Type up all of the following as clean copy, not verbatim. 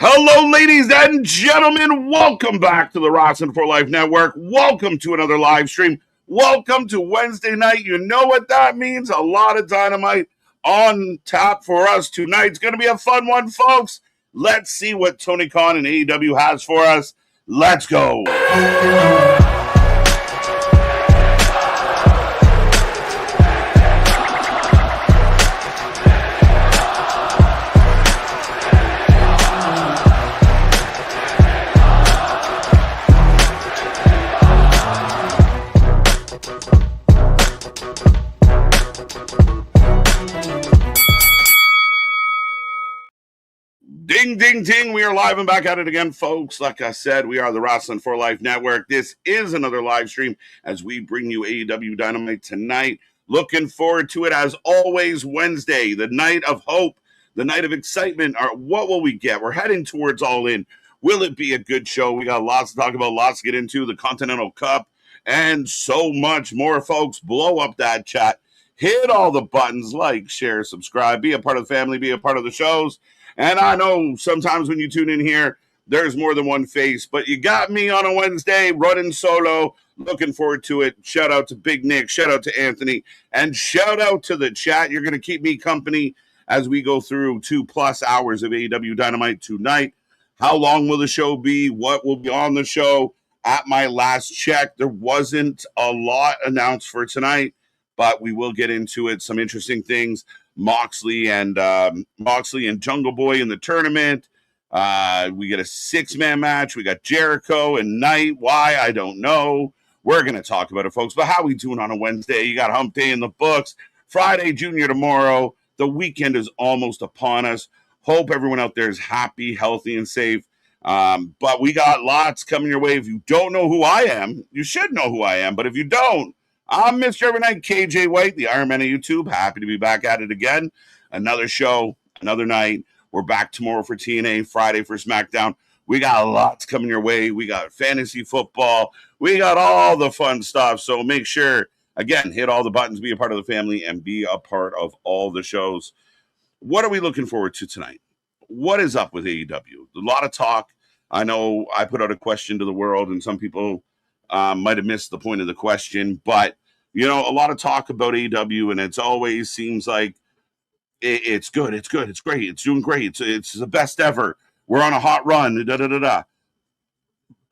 Hello, ladies and gentlemen. Welcome back to the Rossin for Life Network. Welcome to another live stream. Welcome to Wednesday night. You know what that means? A lot of dynamite on tap for us tonight. It's going to be a fun one, folks. Let's see what Tony Khan and AEW has for us. Let's go. Ding, ding, ding. We are live and back at it again, folks. Like I said, we are the Wrestling for Life Network. This is another live stream as we bring you AEW Dynamite tonight. Looking forward to it as always. Wednesday, the night of hope, the night of excitement. What will we get? We're heading towards All In. Will it be a good show? We got lots to talk about, lots to get into, the Continental Cup, and so much more, folks. Blow up that chat. Hit all the buttons, like, share, subscribe, be a part of the family, be a part of the shows. And I know sometimes when you tune in here, there's more than one face, but you got me on a Wednesday running solo. Looking forward to it. Shout out to Big Nick. Shout out to Anthony. And shout out to the chat. You're going to keep me company as we go through 2+ hours of AEW Dynamite tonight. How long will the show be? What will be on the show? At my last check, there wasn't a lot announced for tonight, but we will get into it. Some interesting things. Moxley and Jungle Boy in the tournament. We get a 6-man match. We got Jericho and Knight. Why? I don't know. We're going to talk about it, folks. But how we doing on a Wednesday? You got Hump Day in the books. Friday, Junior tomorrow. The weekend is almost upon us. Hope everyone out there is happy, healthy, and safe. But we got lots coming your way. If you don't know who I am, you should know who I am. But if you don't, I'm Mr. Evernight, KJ White, the Iron Man of YouTube. Happy to be back at it again. Another show, another night. We're back tomorrow for TNA, Friday for SmackDown. We got lots coming your way. We got fantasy football. We got all the fun stuff. So make sure, again, hit all the buttons, be a part of the family, and be a part of all the shows. What are we looking forward to tonight? What is up with AEW? A lot of talk. I know I put out a question to the world, and some people might have missed the point of the question, but you know, a lot of talk about AEW, and it's always seems like it's good, it's great, it's doing great, it's the best ever. We're on a hot run,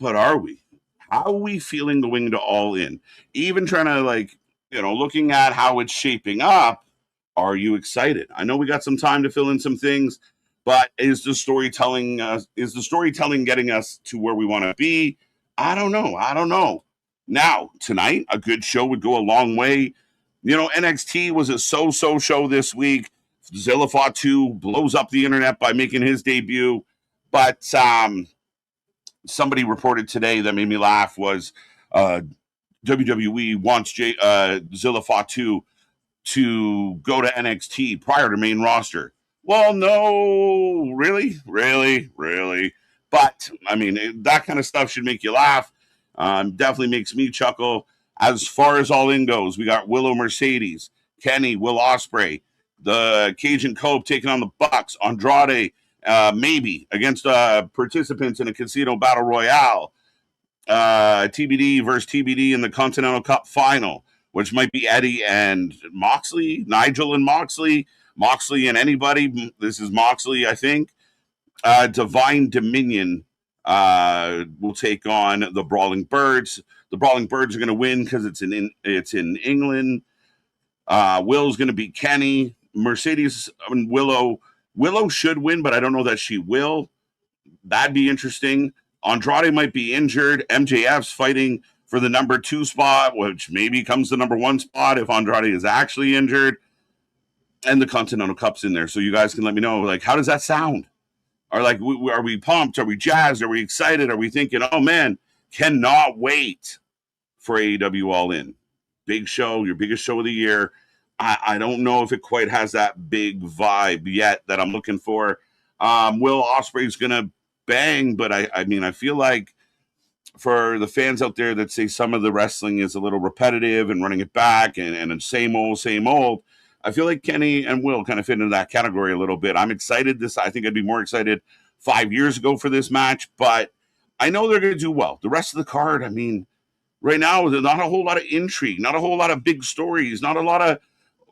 But are we? How are we feeling going into All In? Even trying to looking at how it's shaping up. Are you excited? I know we got some time to fill in some things, but is the storytelling getting us to where we want to be? I don't know. Now, tonight, a good show would go a long way. You know, NXT was a so-so show this week. Zilla Fatu blows up the internet by making his debut. But somebody reported today that made me laugh was WWE wants Zilla Fatu to go to NXT prior to main roster. Well, no, really? But, I mean, that kind of stuff should make you laugh. Definitely makes me chuckle. As far as All In goes, we got Willow Mercedes, Kenny, Will Ospreay, the Cajun Cope taking on the Bucks, Andrade, maybe against participants in a casino battle royale, TBD versus TBD in the Continental Cup final, which might be Eddie and Moxley, Nigel and Moxley and anybody. This is Moxley, I think. Divine Dominion will take on the Brawling Birds. The Brawling Birds are going to win because it's in England. Will's going to beat Kenny. Mercedes and Willow should win, but I don't know that she will. That'd be interesting. Andrade might be injured. MJF's fighting for the number 2 spot, which maybe comes the number 1 spot if Andrade is actually injured. And the Continental Cup's in there, so you guys can let me know. Like, how does that sound? Are we pumped? Are we jazzed? Are we excited? Are we thinking, oh man, cannot wait for AEW All In? Big show, your biggest show of the year. I don't know if it quite has that big vibe yet that I'm looking for. Will Ospreay's going to bang, but I mean, I feel like for the fans out there that say some of the wrestling is a little repetitive and running it back and same old, I feel like Kenny and Will kind of fit into that category a little bit. I'm excited. I think I'd be more excited 5 years ago for this match, but I know they're going to do well. The rest of the card, I mean, right now, there's not a whole lot of intrigue, not a whole lot of big stories, not a lot of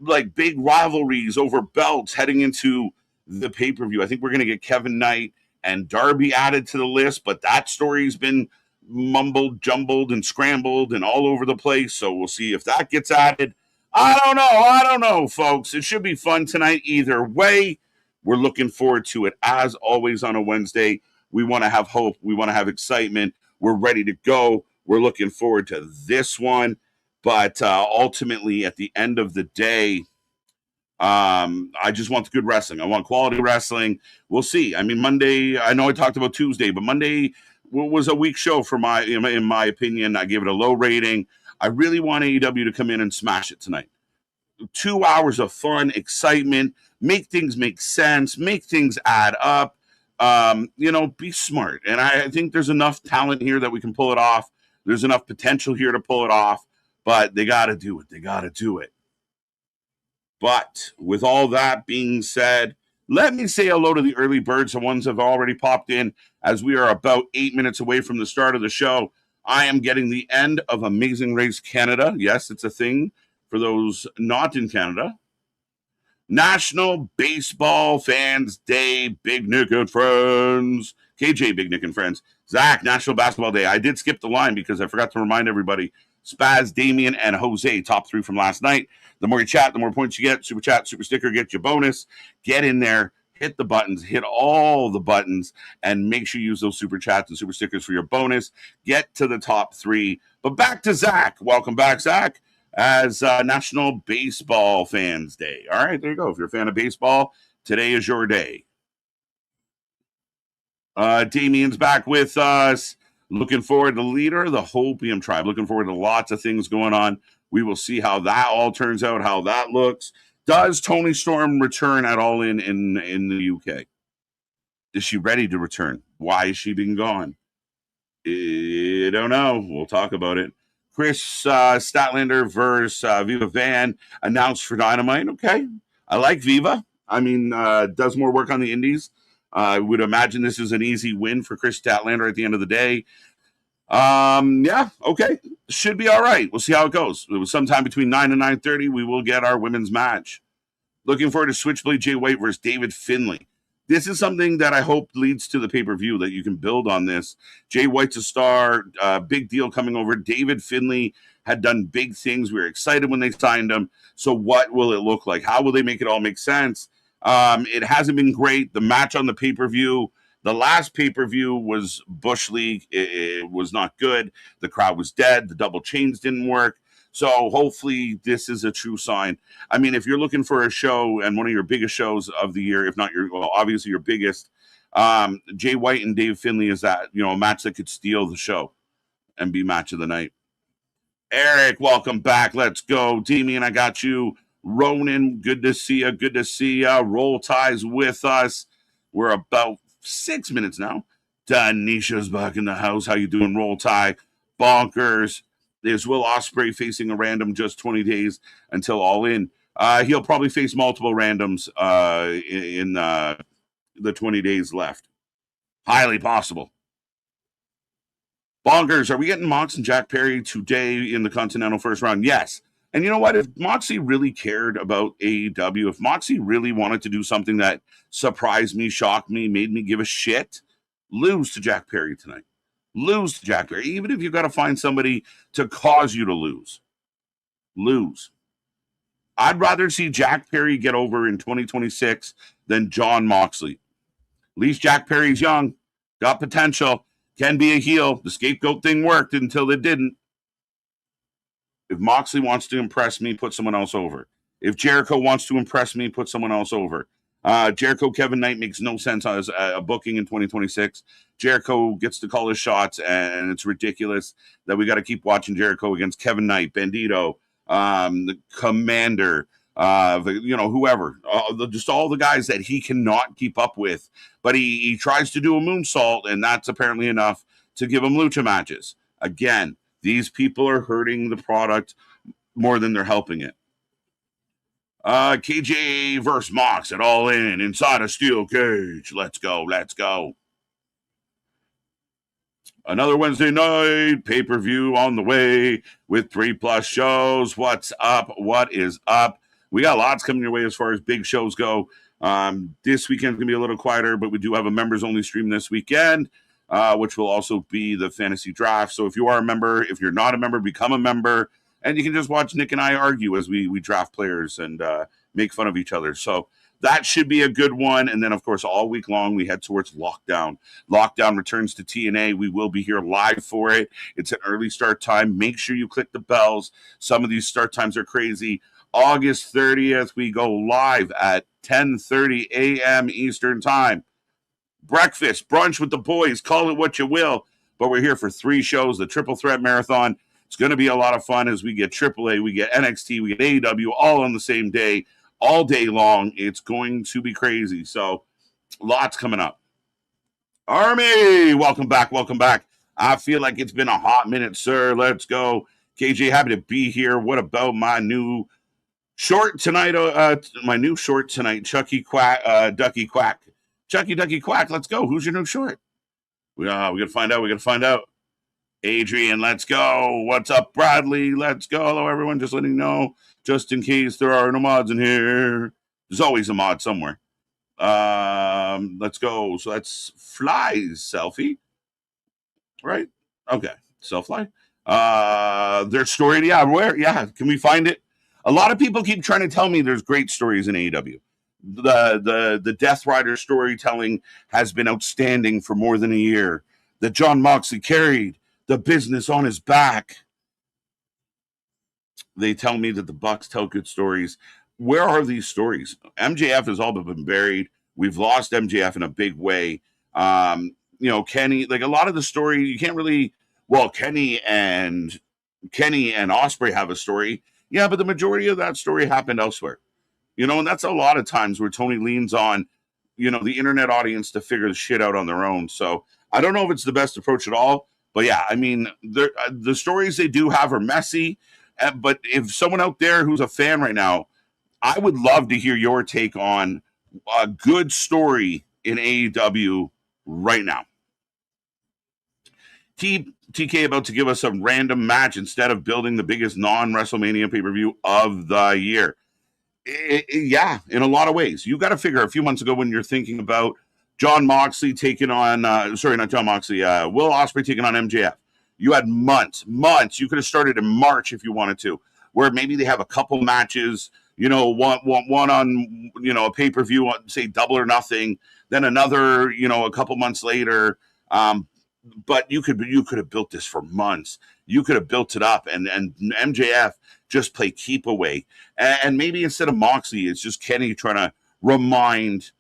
like big rivalries over belts heading into the pay per view. I think we're going to get Kevin Knight and Darby added to the list, but that story's been mumbled, jumbled, and scrambled and all over the place. So we'll see if that gets added. I don't know. I don't know, folks. It should be fun tonight either way. We're looking forward to it as always on a Wednesday. We want to have hope. We want to have excitement. We're ready to go. We're looking forward to this one. But ultimately, at the end of the day, I just want the good wrestling. I want quality wrestling. We'll see. I mean, Monday, I know I talked about Tuesday, but Monday was a weak show in my opinion. I give it a low rating. I really want AEW to come in and smash it tonight. 2 hours of fun, excitement, make things make sense, make things add up. Be smart. And I think there's enough talent here that we can pull it off. There's enough potential here to pull it off, but they got to do it. They got to do it. But with all that being said, let me say hello to the early birds, the ones that have already popped in, as we are about 8 minutes away from the start of the show. I am getting the end of Amazing Race Canada. Yes, it's a thing for those not in Canada. National Baseball Fans Day, Big Nick and Friends. KJ, Big Nick and Friends. Zach, National Basketball Day. I did skip the line because I forgot to remind everybody. Spaz, Damien, and Jose, top three from last night. The more you chat, the more points you get. Super chat, super sticker, get your bonus. Get in there, hit the buttons, hit all the buttons, and make sure you use those super chats and super stickers for your bonus. Get to the top three. But back to Zach. Welcome back, Zach, as National Baseball Fans Day. All right, there you go. If you're a fan of baseball, today is your day. Damien's back with us. Looking forward to leader of the Hopium tribe. Looking forward to lots of things going on. We will see how that all turns out, how that looks. Does Toni Storm return at all in the UK? Is she ready to return? Why has she been gone? I don't know. We'll talk about it. Chris Statlander versus Viva Van announced for Dynamite. Okay. I like Viva. I mean, does more work on the indies. I would imagine this is an easy win for Chris Statlander at the end of the day. Yeah, okay. Should be all right. We'll see how it goes. It was sometime between 9 and 9:30. We will get our women's match. Looking forward to Switchblade Jay White versus David Finlay. This is something that I hope leads to the pay-per-view, that you can build on this. Jay White's a star, big deal coming over. David Finlay had done big things. We were excited when they signed him. So what will it look like? How will they make it all make sense? It hasn't been great. The match on the pay-per-view, the last pay-per-view was Bush League. It was not good. The crowd was dead. The double chains didn't work. So hopefully this is a true sign. I mean, if you're looking for a show and one of your biggest shows of the year, if not obviously your biggest, Jay White and Dave Finlay is that, a match that could steal the show and be match of the night. Eric, welcome back. Let's go. Damien, I got you. Ronan, good to see you. Good to see you. Roll Ties with us. We're about 6 minutes now. Danisha's back in the house. How you doing, Roll Tie? Bonkers. There's Will Ospreay facing a random just 20 days until All In. He'll probably face multiple randoms in the 20 days left. Highly possible. Bonkers, are we getting Mox and Jack Perry today in the Continental first round? Yes. And you know what? If Moxie really cared about AEW, if Moxie really wanted to do something that surprised me, shocked me, made me give a shit, lose to Jack Perry tonight. Lose to Jack Perry. Even if you've got to find somebody to cause you to lose. Lose. I'd rather see Jack Perry get over in 2026 than John Moxley. At least Jack Perry's young, got potential, can be a heel. The scapegoat thing worked until it didn't. If Moxley wants to impress me, put someone else over. If Jericho wants to impress me, put someone else over. Jericho, Kevin Knight makes no sense as a booking in 2026. Jericho gets to call his shots, and it's ridiculous that we got to keep watching Jericho against Kevin Knight, Bandito, the Commander, whoever. Just all the guys that he cannot keep up with. But he tries to do a moonsault, and that's apparently enough to give him lucha matches. Again, these people are hurting the product more than they're helping it. KJ versus Mox at All In inside a steel cage. Let's go. Let's go. Another Wednesday night pay-per-view on the way with 3+ shows. What's up? What is up? We got lots coming your way as far as big shows go. This weekend's going to be a little quieter, but we do have a members-only stream this weekend, which will also be the fantasy draft. So if you are a member, if you're not a member, become a member, and you can just watch Nick and I argue as we draft players and make fun of each other. So that should be a good one. And then, of course, all week long, we head towards Lockdown. Lockdown returns to TNA. We will be here live for it. It's an early start time. Make sure you click the bells. Some of these start times are crazy. August 30th, we go live at 10:30 a.m. Eastern Time. Breakfast, brunch with the boys, call it what you will. But we're here for 3 shows, the Triple Threat Marathon. It's going to be a lot of fun as we get AAA, we get NXT, we get AEW all on the same day. All day long. It's going to be crazy. So lots coming up. Army, welcome back. Welcome back. I feel like it's been a hot minute, sir. Let's go. KJ, happy to be here. What about my new short tonight? Chucky Quack, Ducky Quack. Chucky Ducky Quack. Let's go. Who's your new short? We gotta find out. We gotta find out. Adrian, let's go. What's up, Bradley? Let's go. Hello, everyone. Just letting you know, just in case there are no mods in here. There's always a mod somewhere. Let's go. So that's Fly's selfie, right? Okay, Selfly. Their story. Yeah, where? Yeah, can we find it? A lot of people keep trying to tell me there's great stories in AEW. The Death Rider storytelling has been outstanding for more than a year. That John Moxley carried the business on his back. They tell me that the Bucks tell good stories. Where are these stories? MJF has all but been buried. We've lost MJF in a big way. Kenny, like a lot of the story, you can't really. Well, Kenny and Ospreay have a story. Yeah, but the majority of that story happened elsewhere. And that's a lot of times where Tony leans on, the internet audience to figure the shit out on their own. So I don't know if it's the best approach at all. But yeah, I mean, the stories they do have are messy. But if someone out there who's a fan right now, I would love to hear your take on a good story in AEW right now. TK about to give us a random match instead of building the biggest non-WrestleMania pay-per-view of the year. Yeah, in a lot of ways. You got to figure a few months ago when you're thinking about John Moxley taking on, Will Ospreay taking on MJF. You had months. You could have started in March if you wanted to, where maybe they have a couple matches, one on, a pay-per-view, say Double or Nothing, then another, a couple months later. But you could have built this for months. You could have built it up, and MJF just play keep away. And maybe instead of Moxley, it's just Kenny trying to remind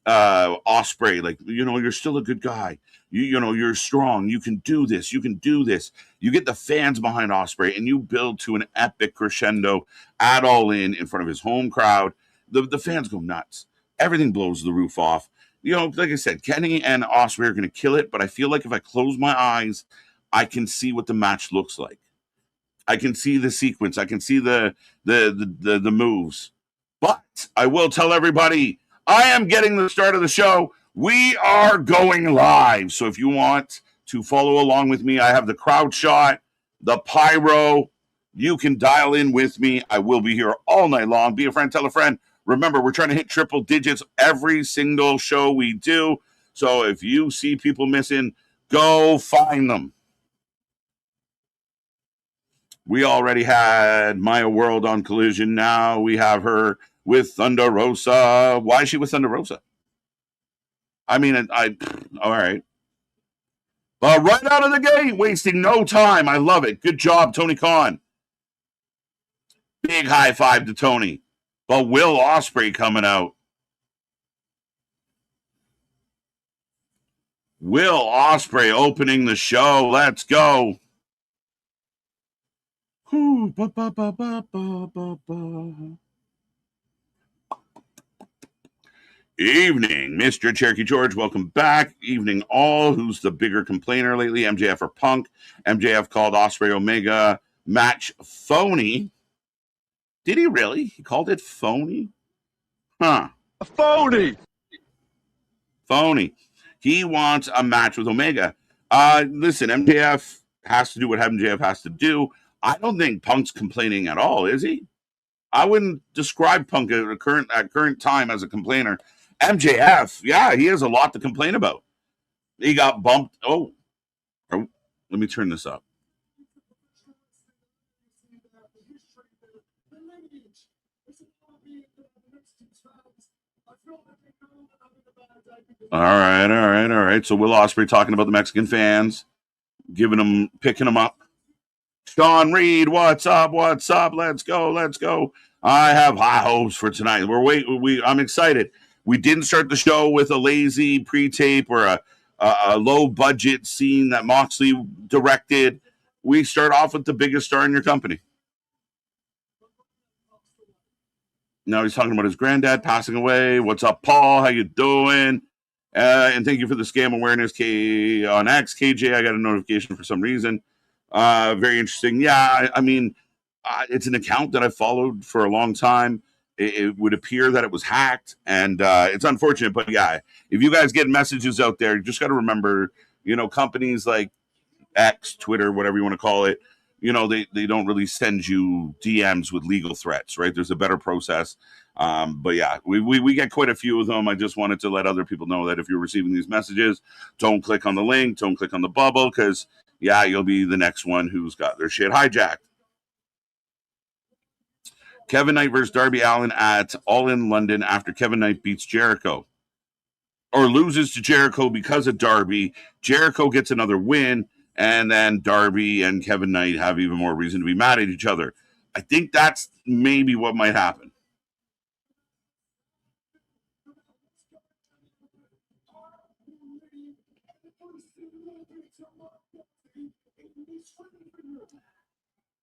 Ospreay, like, you're still a good guy. You're strong. You can do this. You can do this. You get the fans behind Ospreay, and you build to an epic crescendo at All In front of his home crowd. The fans go nuts. Everything blows the roof off. Like I said, Kenny and Ospreay are going to kill it, but I feel like if I close my eyes, I can see what the match looks like. I can see the sequence. I can see the moves. But I will tell everybody, I am getting the start of the show. We are going live. So if you want to follow along with me, I have the crowd shot, the pyro. You can dial in with me. I will be here all night long. Be a friend, tell a friend. Remember, we're trying to hit triple digits every single show we do. So if you see people missing, go find them. We already had Maya World on Collision. Now we have her with Thunder Rosa. Why is she with Thunder Rosa? I mean, all right. But right out of the gate, wasting no time. I love it. Good job, Tony Khan. Big high five to Tony. But Will Ospreay coming out. Will Ospreay opening the show. Let's go. Evening, Mr. Cherokee George. Welcome back. Evening, all. Who's the bigger complainer lately? MJF or Punk? MJF called Ospreay Omega match phony. Did he really? He called it phony? Huh. A phony! Phony. He wants a match with Omega. Listen, MJF has to do what MJF has to do. I don't think Punk's complaining at all, is he? I wouldn't describe Punk at current time as a complainer. MJF, yeah, he has a lot to complain about. He got bumped. Oh, let me turn this up. All right. So Will Ospreay talking about the Mexican fans, picking them up. Sean Reed, what's up? Let's go. I have high hopes for tonight. I'm excited. We didn't start the show with a lazy pre-tape or a low budget scene that Moxley directed. We start off with the biggest star in your company. Now he's talking about his granddad passing away. What's up, Paul? How you doing? And thank you for the scam awareness on X. KJ, I got a notification for some reason. Very interesting. Yeah, I mean, it's an account that I followed for a long time. It would appear that it was hacked, and it's unfortunate. But yeah, if you guys get messages out there, you just got to remember, companies like X, Twitter, whatever you want to call it, they don't really send you DMs with legal threats, right? There's a better process. But yeah, we get quite a few of them. I just wanted to let other people know that if you're receiving these messages, don't click on the link, don't click on the bubble, because yeah, you'll be the next one who's got their shit hijacked. Kevin Knight versus Darby Allin at All In London after Kevin Knight beats Jericho. Or loses to Jericho because of Darby. Jericho gets another win, and then Darby and Kevin Knight have even more reason to be mad at each other. I think that's maybe what might happen.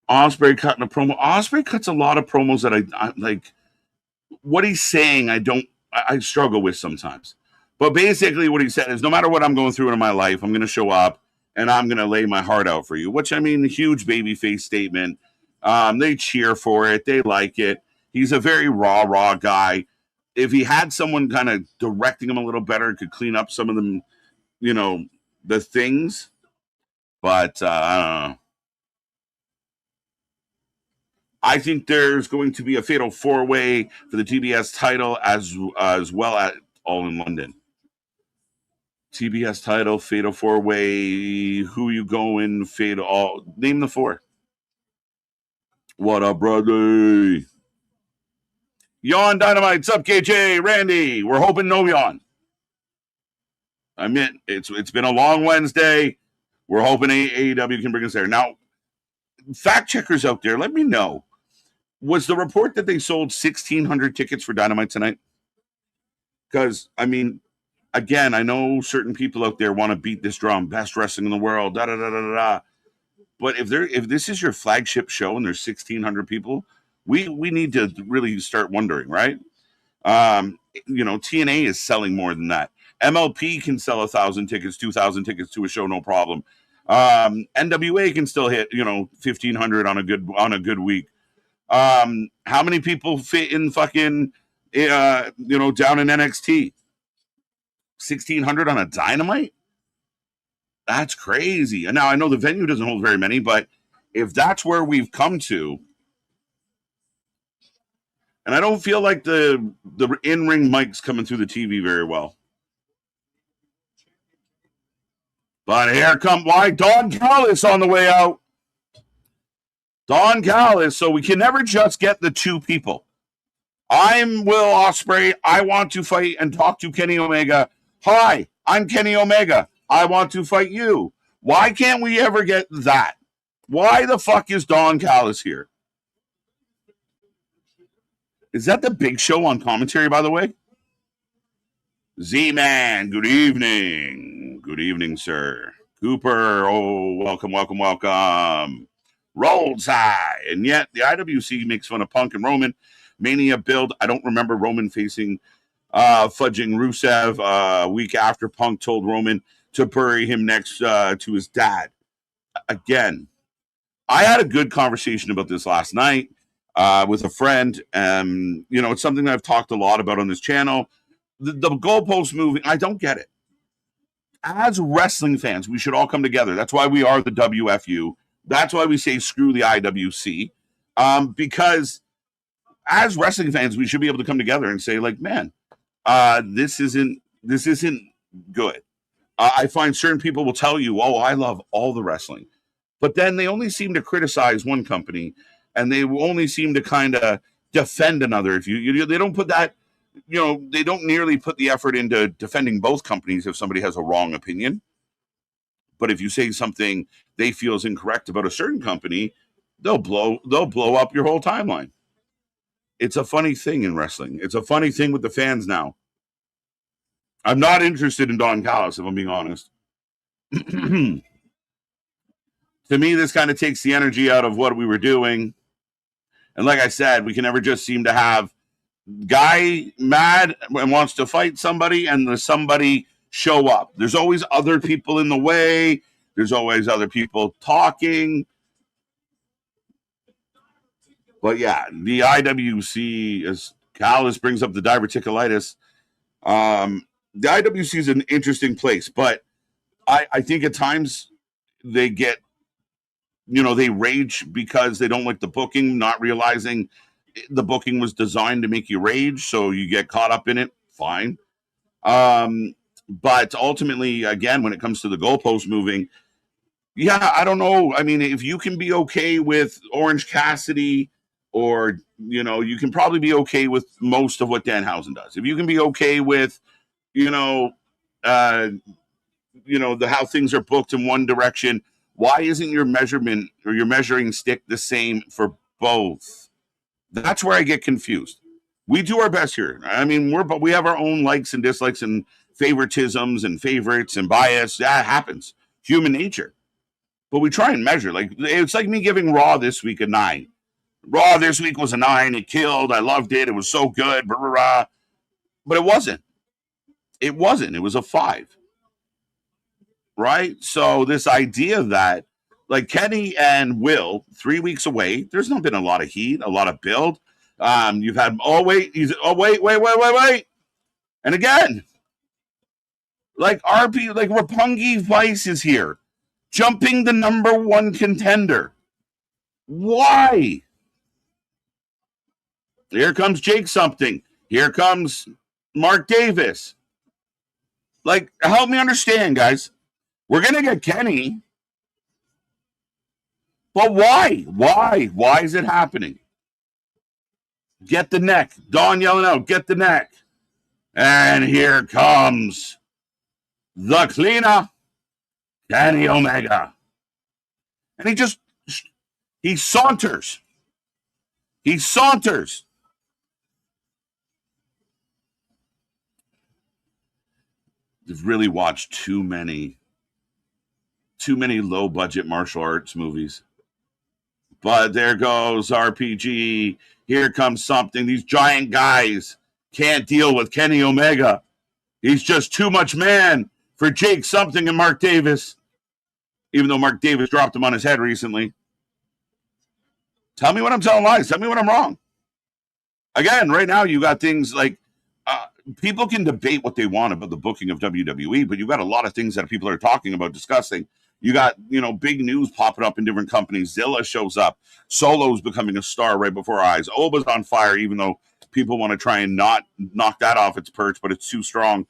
Ospreay cutting a promo. Ospreay cuts a lot of promos that I like. What he's saying, I struggle with sometimes. But basically what he said is, no matter what I'm going through in my life, I'm going to show up and I'm going to lay my heart out for you, which, I mean, huge babyface statement. They cheer for it. They like it. He's a very raw guy. If he had someone kind of directing him a little better, could clean up some of them, the things. But I don't know. I think there's going to be a fatal four-way for the TBS title as well at All In London. TBS title, fatal four-way. Who you going? Fatal all. Name the four. What up, brother? Yawn Dynamite. Up, KJ, Randy. We're hoping no yawn. I mean, it's been a long Wednesday. We're hoping AEW can bring us there. Now, fact checkers out there, let me know. Was the report that they sold 1,600 tickets for Dynamite tonight? Because, I mean, again, I know certain people out there want to beat this drum, best wrestling in the world, da-da-da-da-da. But if this is your flagship show and there's 1,600 people, we need to really start wondering, right? TNA is selling more than that. MLP can sell 1,000 tickets, 2,000 tickets to a show, no problem. NWA can still hit, 1,500 on a good week. How many people fit in fucking, down in NXT? 1,600 on a Dynamite? That's crazy. And now I know the venue doesn't hold very many, but if that's where we've come to, and I don't feel like the in-ring mic's coming through the TV very well. But here come Don Callis on the way out. Don Callis, so we can never just get the two people. I'm Will Ospreay. I want to fight and talk to Kenny Omega. Hi, I'm Kenny Omega. I want to fight you. Why can't we ever get that? Why the fuck is Don Callis here? Is that the Big Show on commentary, by the way? Z-Man, good evening. Good evening, sir. Cooper, welcome. Roll Tide. And yet, the IWC makes fun of Punk and Roman. Mania build. I don't remember Roman facing fudging Rusev a week after Punk told Roman to bury him next to his dad. Again, I had a good conversation about this last night. with a friend. It's something that I've talked a lot about on this channel. The goalpost moving, I don't get it. As wrestling fans, we should all come together. That's why we are the WFU. That's why we say screw the IWC. Because as wrestling fans, we should be able to come together and say, like, man, this isn't good. I find certain people will tell you, oh, I love all the wrestling. But then they only seem to criticize one company, and they only seem to kind of defend another. If they don't put that, they don't nearly put the effort into defending both companies if somebody has a wrong opinion. But if you say something they feel is incorrect about a certain company, they'll blow up your whole timeline. It's a funny thing in wrestling. It's a funny thing with the fans now. I'm not interested in Don Callis, if I'm being honest. To me, this kind of takes the energy out of what we were doing. And like I said, we can never just seem to have guy mad and wants to fight somebody, and the somebody show up. There's always other people in the way. There's always other people talking. But yeah, the IWC, as Callis brings up the diverticulitis, the IWC is an interesting place, but I think at times they get, they rage because they don't like the booking, not realizing the booking was designed to make you rage, so you get caught up in it. Fine. But ultimately, again, when it comes to the goalpost moving, yeah, I don't know. I mean, if you can be okay with Orange Cassidy, or, you can probably be okay with most of what Danhausen does. If you can be okay with, the how things are booked in one direction, why isn't your measurement or your measuring stick the same for both? That's where I get confused. We do our best here. I mean, we have our own likes and dislikes and favoritisms and favorites and bias. That happens. Human nature. But we try and measure. Like, it's like me giving Raw this week a 9. Raw this week was a 9. It killed. I loved it. It was so good. Blah, blah, blah. But it wasn't. It wasn't. It was a 5. Right? So this idea that, like, Kenny and Will, 3 weeks away, there's not been a lot of heat, a lot of build. You've had, wait. And again, like RP, like Roppongi Vice is here, jumping the number 1 contender. Why? Here comes Jake something. Here comes Mark Davis. Like, help me understand, guys. We're going to get Kenny. But why? Why is it happening? Get the neck. Dawn yelling out, get the neck. And here comes the cleaner, Kenny Omega. And he saunters. He saunters. I've really watched too many low budget martial arts movies. But there goes RPG. Here comes something. These giant guys can't deal with Kenny Omega. He's just too much man for Jake something and Mark Davis. Even though Mark Davis dropped him on his head recently. Tell me when I'm telling lies. Tell me when I'm wrong. Again, right now you got things like people can debate what they want about the booking of WWE, but you got a lot of things that people are talking about, discussing. You got, big news popping up in different companies. Zilla shows up. Solo's becoming a star right before our eyes. Oba's on fire, even though people want to try and not knock that off its perch, but it's too strong.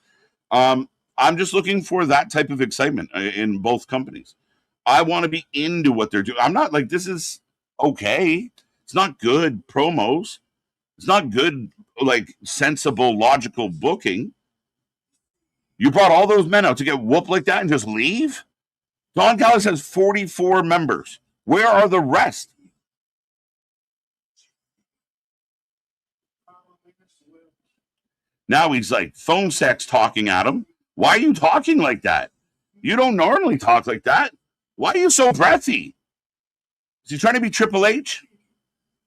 I'm just looking for that type of excitement in both companies. I want to be into what they're doing. I'm not like, this is okay. It's not good promos. It's not good, like, sensible, logical booking. You brought all those men out to get whooped like that and just leave? Don Callis has 44 members. Where are the rest? Now he's like phone sex talking at him. Why are you talking like that? You don't normally talk like that. Why are you so breathy? Is he trying to be Triple H?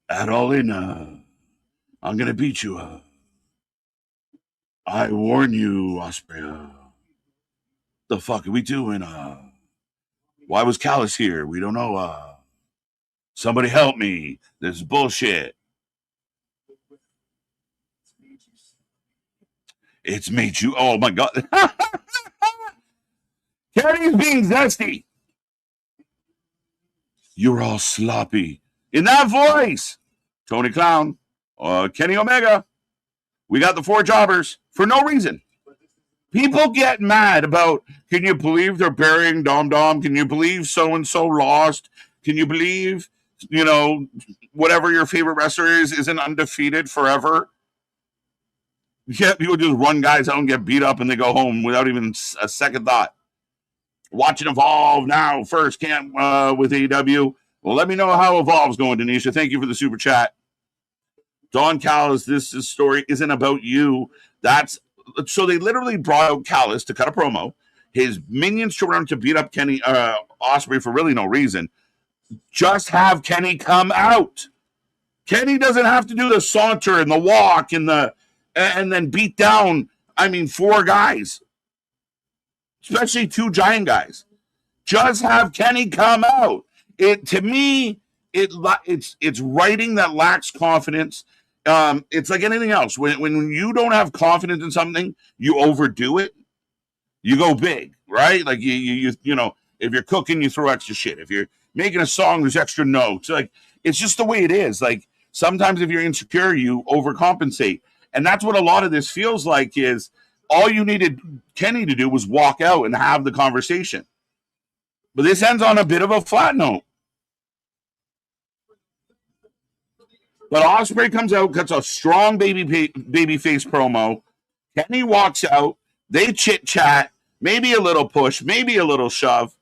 At all in, I'm going to beat you. I warn you, Osprey. The fuck are we doing? Why was Callis here? We don't know. Somebody help me. This is bullshit. It's made you, oh my God. Kenny's being zesty. You're all sloppy. In that voice, Tony Clown, Kenny Omega, we got the 4 jobbers for no reason. People get mad about, can you believe they're burying Dom Dom? Can you believe so-and-so lost? Can you believe, whatever your favorite wrestler isn't undefeated forever? Yeah, people just run guys out and get beat up and they go home without even a second thought. Watching Evolve now, first camp with AEW. Well, let me know how Evolve's going, Denisha. Thank you for the super chat. Don Callis, this story isn't about you. So they literally brought out Callis to cut a promo. His minions turned around to beat up Kenny Ospreay for really no reason. Just have Kenny come out. Kenny doesn't have to do the saunter and the walk and then beat down, 4 guys. Especially 2 giant guys. Just have Kenny come out. To me, it's writing that lacks confidence. It's like anything else. When you don't have confidence in something, you overdo it. You go big, right? Like you if you're cooking, you throw extra shit. If you're making a song, there's extra notes. Like it's just the way it is. Like sometimes if you're insecure, you overcompensate, and that's what a lot of this feels like. Is all you needed Kenny to do was walk out and have the conversation. But this ends on a bit of a flat note. But Ospreay comes out, cuts a strong baby face promo. Kenny walks out. They chit-chat. Maybe a little push. Maybe a little shove.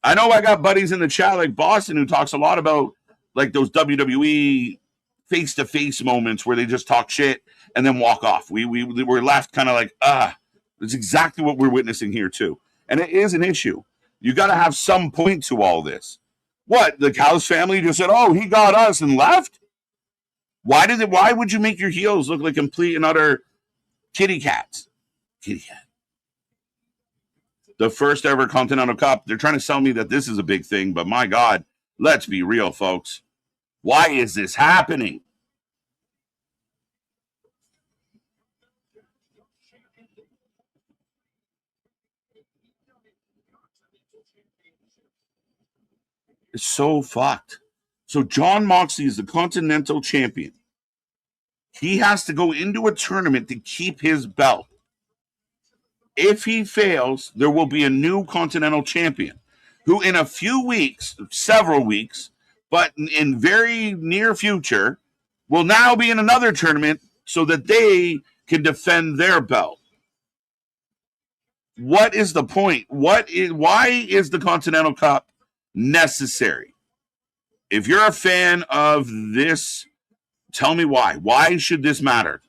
I know I got buddies in the chat like Boston who talks a lot about like those WWE face-to-face moments where they just talk shit and then walk off. We were left kind of like, it's exactly what we're witnessing here too. And it is an issue. You got to have some point to all this. What? The Callis family just said, oh, he got us and left? Why would you make your heels look like complete and utter kitty cats? Kitty cat. The first ever Continental Cup. They're trying to sell me that this is a big thing, but my God, let's be real, folks. Why is this happening? It's so fucked. So Jon Moxley is the Continental Champion. He has to go into a tournament to keep his belt. If he fails, there will be a new Continental Champion who in a few weeks, several weeks, but in very near future, will now be in another tournament so that they can defend their belt. What is the point? Why is the Continental Cup necessary? If you're a fan of this, tell me why. Why should this matter?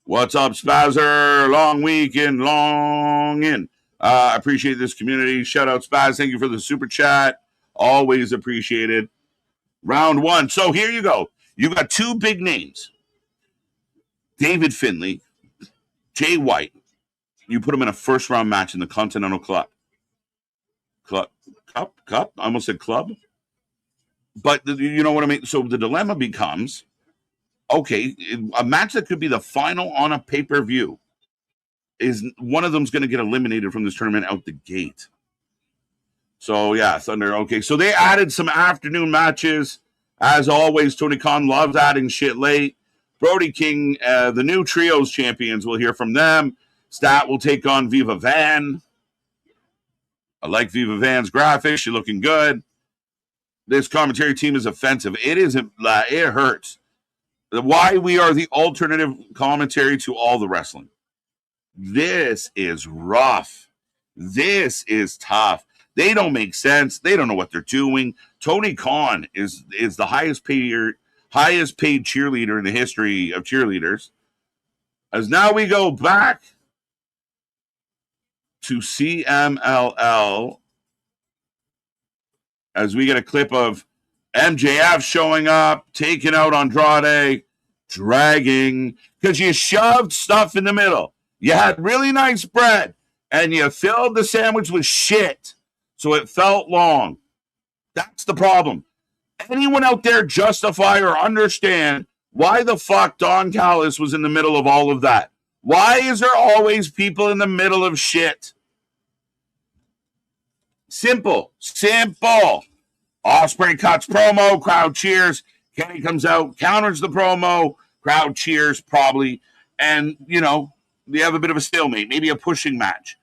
What's up, Spazzer? Long weekend, long in. I appreciate this community. Shout out, Spaz. Thank you for the super chat. Always appreciated. Round 1. So here you go. You got 2 big names. David Finlay, Jay White. You put them in a first-round match in the Continental Cup. Cup? I almost said club. But you know what I mean? So the dilemma becomes, okay, a match that could be the final on a pay-per-view, is one of them's going to get eliminated from this tournament out the gate. So, yeah, Thunder. Okay, so they added some afternoon matches. As always, Tony Khan loves adding shit late. Brody King, the new Trios champions, we'll hear from them. Stat will take on Viva Van. I like Viva Van's graphics. She's looking good. This commentary team is offensive. It hurts. Why we are the alternative commentary to all the wrestling. This is rough. This is tough. They don't make sense. They don't know what they're doing. Tony Khan is the highest paid cheerleader in the history of cheerleaders. As now we go back to CMLL as we get a clip of MJF showing up, taking out Andrade, dragging, because you shoved stuff in the middle. You had really nice bread, and you filled the sandwich with shit, so it felt long. That's the problem. Anyone out there justify or understand why the fuck Don Callis was in the middle of all of that? Why is there always people in the middle of shit? Simple. Ospreay cuts promo, crowd cheers. Kenny comes out, counters the promo, crowd cheers probably, and they have a bit of a stalemate, maybe a pushing match.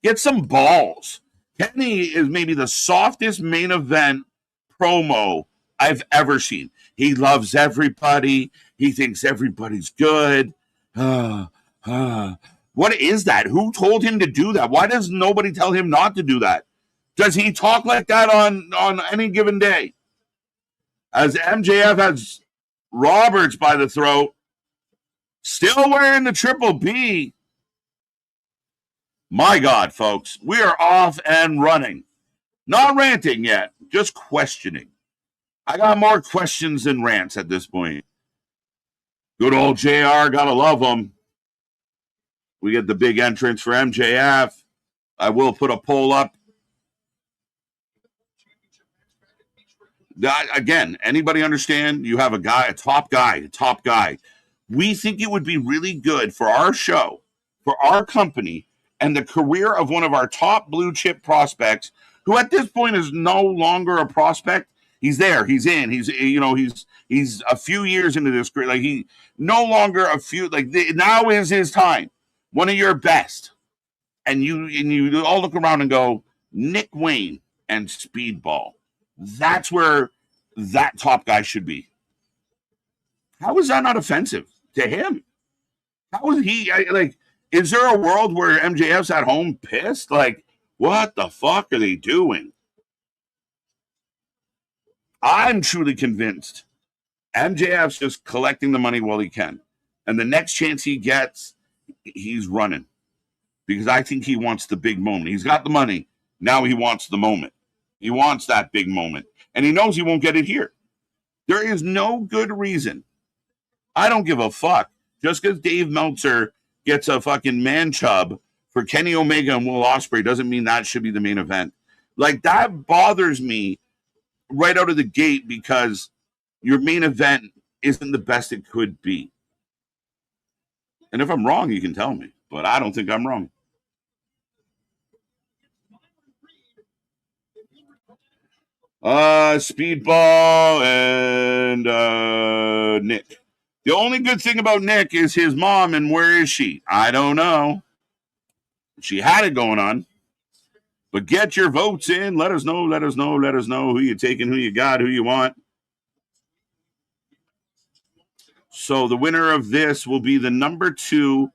Get some balls. Kenny is maybe the softest main event promo I've ever seen. He loves everybody. He thinks everybody's good. What is that? Who told him to do that? Why does nobody tell him not to do that? Does he talk like that on any given day? As MJF has Roberts by the throat, still wearing the Triple B. My God, folks, we are off and running. Not ranting yet, just questioning. I got more questions than rants at this point. Good old JR, gotta love him. We get the big entrance for MJF. I will put a poll up. Again, anybody understand? You have a top guy. We think it would be really good for our show, for our company, and the career of one of our top blue chip prospects, who at this point is no longer a prospect. He's there. He's in. He's a few years into this career. Like he no longer a few. Like now is his time. One of your best, and you all look around and go Nick Wayne and Speedball. That's where that top guy should be. How is that not offensive to him? How is he like? Is there a world where MJF's at home pissed? Like, what the fuck are they doing? I'm truly convinced MJF's just collecting the money while he can. And the next chance he gets, he's running. Because I think he wants the big moment. He's got the money. Now he wants the moment. He wants that big moment. And he knows he won't get it here. There is no good reason. I don't give a fuck. Just because Dave Meltzer gets a fucking man chub for Kenny Omega and Will Ospreay doesn't mean that should be the main event. Like, that bothers me right out of the gate because your main event isn't the best it could be. And if I'm wrong, you can tell me. But I don't think I'm wrong. Speedball and Nick. The only good thing about Nick is his mom, and where is she? I don't know. She had it going on. But get your votes in. Let us know who you're taking, who you got, who you want. So the winner of this will be the number 2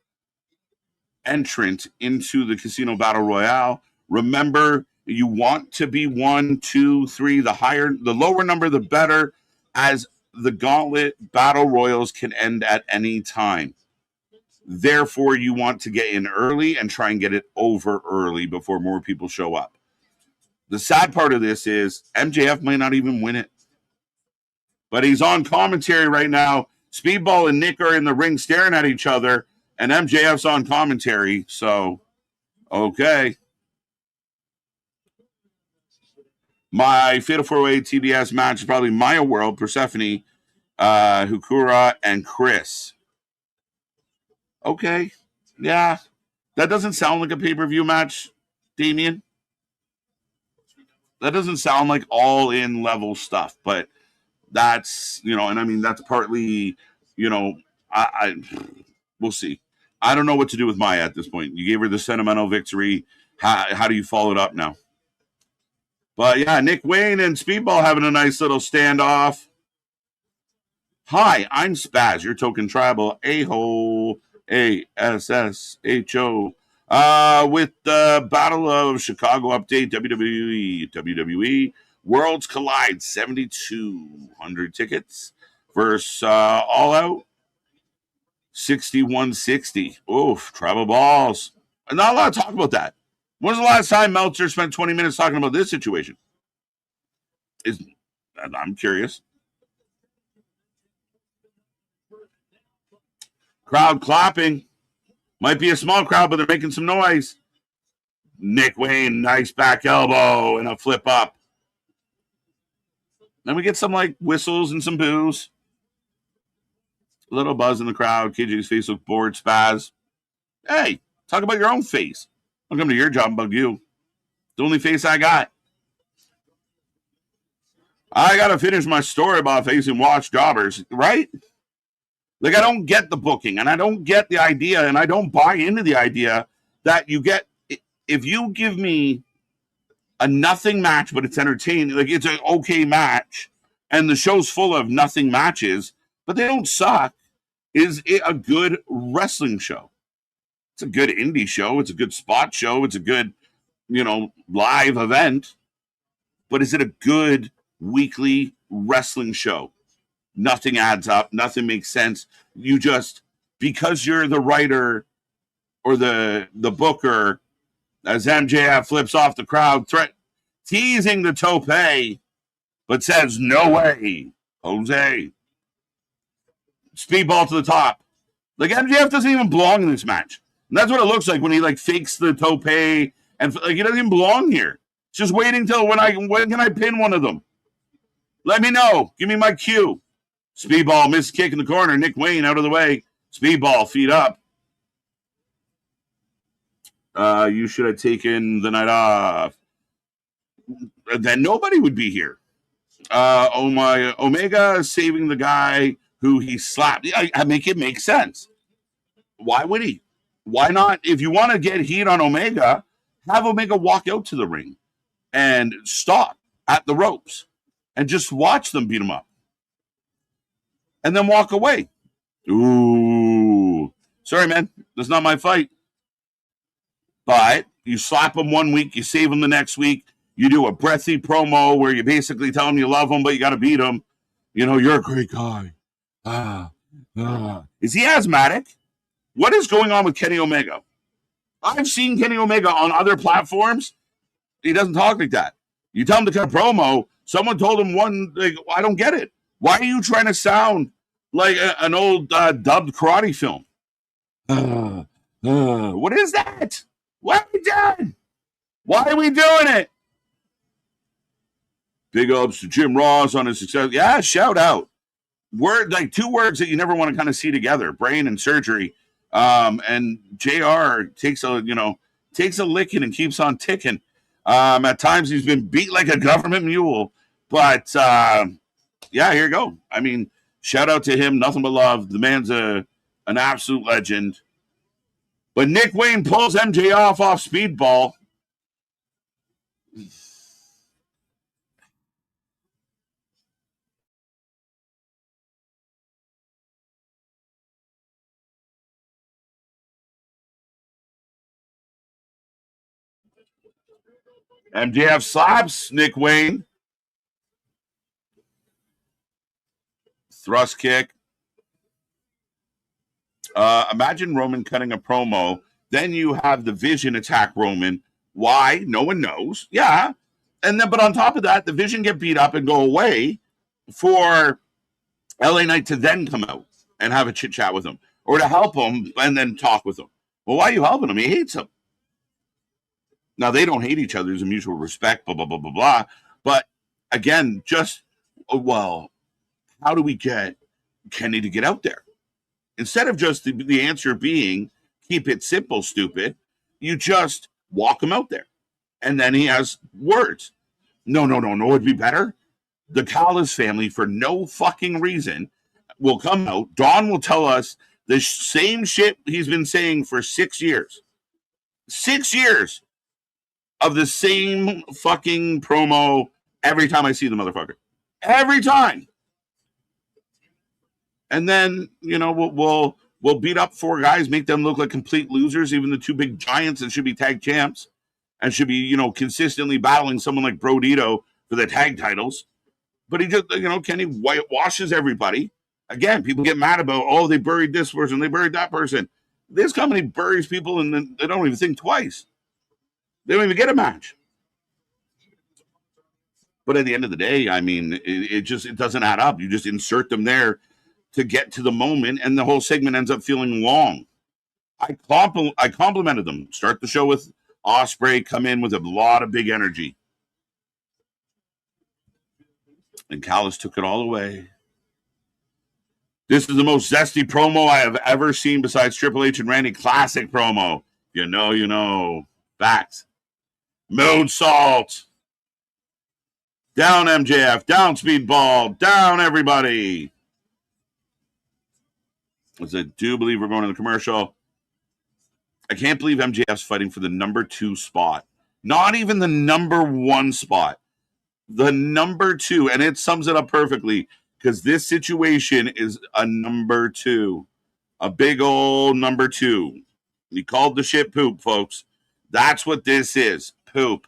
entrant into the Casino Battle Royale. Remember, you want to be 1, 2, 3. The lower number, the better, as the Gauntlet Battle Royals can end at any time. Therefore, you want to get in early and try and get it over early before more people show up. The sad part of this is MJF might not even win it. But he's on commentary right now. Speedball and Nick are in the ring staring at each other, and MJF's on commentary. So, okay. My Fatal 4-Way TBS match is probably Maya World, Persephone, Hikura, and Chris. Okay. Yeah. That doesn't sound like a pay-per-view match, Damien. That doesn't sound like all-in level stuff, but that's, and I mean, that's partly, I we'll see. I don't know what to do with Maya at this point. You gave her the sentimental victory. How do you follow it up now? But yeah, Nick Wayne and Speedball having a nice little standoff. Hi, I'm Spaz, your token tribal a-hole, ASSHO. With the Battle of Chicago update, WWE Worlds Collide, 7,200 tickets versus All Out, 6,160. Oof, tribal balls. Not a lot of talk about that. When was the last time Meltzer spent 20 minutes talking about this situation? I'm curious. Crowd clapping. Might be a small crowd, but they're making some noise. Nick Wayne, nice back elbow and a flip up. Then we get some like whistles and some boos. A little buzz in the crowd. KJ's face looked bored. Spaz. Hey, talk about your own face. I'll come to your job and bug you. The only face I got. I got to finish my story about facing watch jobbers, right? Like, I don't get the booking and I don't get the idea and I don't buy into the idea that you get, if you give me a nothing match, but it's entertaining, like it's an okay match and the show's full of nothing matches, but they don't suck, is it a good wrestling show? It's a good indie show. It's a good spot show. It's a good, live event. But is it a good weekly wrestling show? Nothing adds up. Nothing makes sense. You just, because you're the writer or the booker, as MJF flips off the crowd, teasing the tope, but says, no way, Jose. Speedball to the top. Like, MJF doesn't even belong in this match. And that's what it looks like when he, like, fakes the tope, and, like, he doesn't even belong here. It's just waiting till when can I pin one of them? Let me know. Give me my cue. Speedball, missed kick in the corner. Nick Wayne out of the way. Speedball, feet up. You should have taken the night off. Then nobody would be here. Oh my, Omega saving the guy who he slapped. I make it make sense. Why would he? Why not? If you want to get heat on Omega, have Omega walk out to the ring and stop at the ropes and just watch them beat him up. And then walk away. Ooh. Sorry, man. That's not my fight. But you slap him one week, you save him the next week. You do a breathy promo where you basically tell him you love him, but you got to beat him. You're a great guy. Is he asthmatic? What is going on with Kenny Omega? I've seen Kenny Omega on other platforms. He doesn't talk like that. You tell him to cut a promo. Someone told him I don't get it. Why are you trying to sound like an old dubbed karate film? What is that? What are we doing? Why are we doing it? Big ups to Jim Ross on his success. Yeah, shout out. Two words that you never want to kind of see together: brain and surgery. And JR takes a licking and keeps on ticking. At times he's been beat like a government mule, but yeah, here you go. I mean, shout out to him. Nothing but love. The man's an absolute legend. But Nick Wayne pulls MJF off Speedball. MJF slaps Nick Wayne. Thrust kick. Imagine Roman cutting a promo. Then you have the Vision attack Roman. Why? No one knows. Yeah. And then, but on top of that, the Vision get beat up and go away for LA Knight to then come out and have a chit chat with him or to help him and then talk with him. Well, why are you helping him? He hates him. Now, they don't hate each other. There's a mutual respect, blah, blah, blah, blah, blah. But again, how do we get Kenny to get out there? Instead of just the answer being, keep it simple, stupid, you just walk him out there. And then he has words. No, it'd be better. The Callis family, for no fucking reason, will come out. Dawn will tell us the same shit he's been saying for 6 years. 6 years of the same fucking promo every time I see the motherfucker. Every time. And then, we'll beat up 4 guys, make them look like complete losers, even the 2 big giants that should be tag champs and should be, consistently battling someone like Brodito for the tag titles. But he just, Kenny whitewashes everybody. Again, people get mad about, they buried this person, they buried that person. This company buries people and then they don't even think twice. They don't even get a match. But at the end of the day, I mean, it doesn't add up. You just insert them there to get to the moment, and the whole segment ends up feeling long. I complimented them. Start the show with Ospreay, come in with a lot of big energy. And Callis took it all away. This is the most zesty promo I have ever seen besides Triple H and Randy. Classic promo. You know. Facts. Moonsault. Down MJF. Down Speedball. Down everybody. As I do believe we're going to the commercial. I can't believe MJF's fighting for the number 2 spot. Not even the number 1 spot. The number 2. And it sums it up perfectly. Because this situation is a number 2. A big old number 2. We called the shit poop, folks. That's what this is. Poop.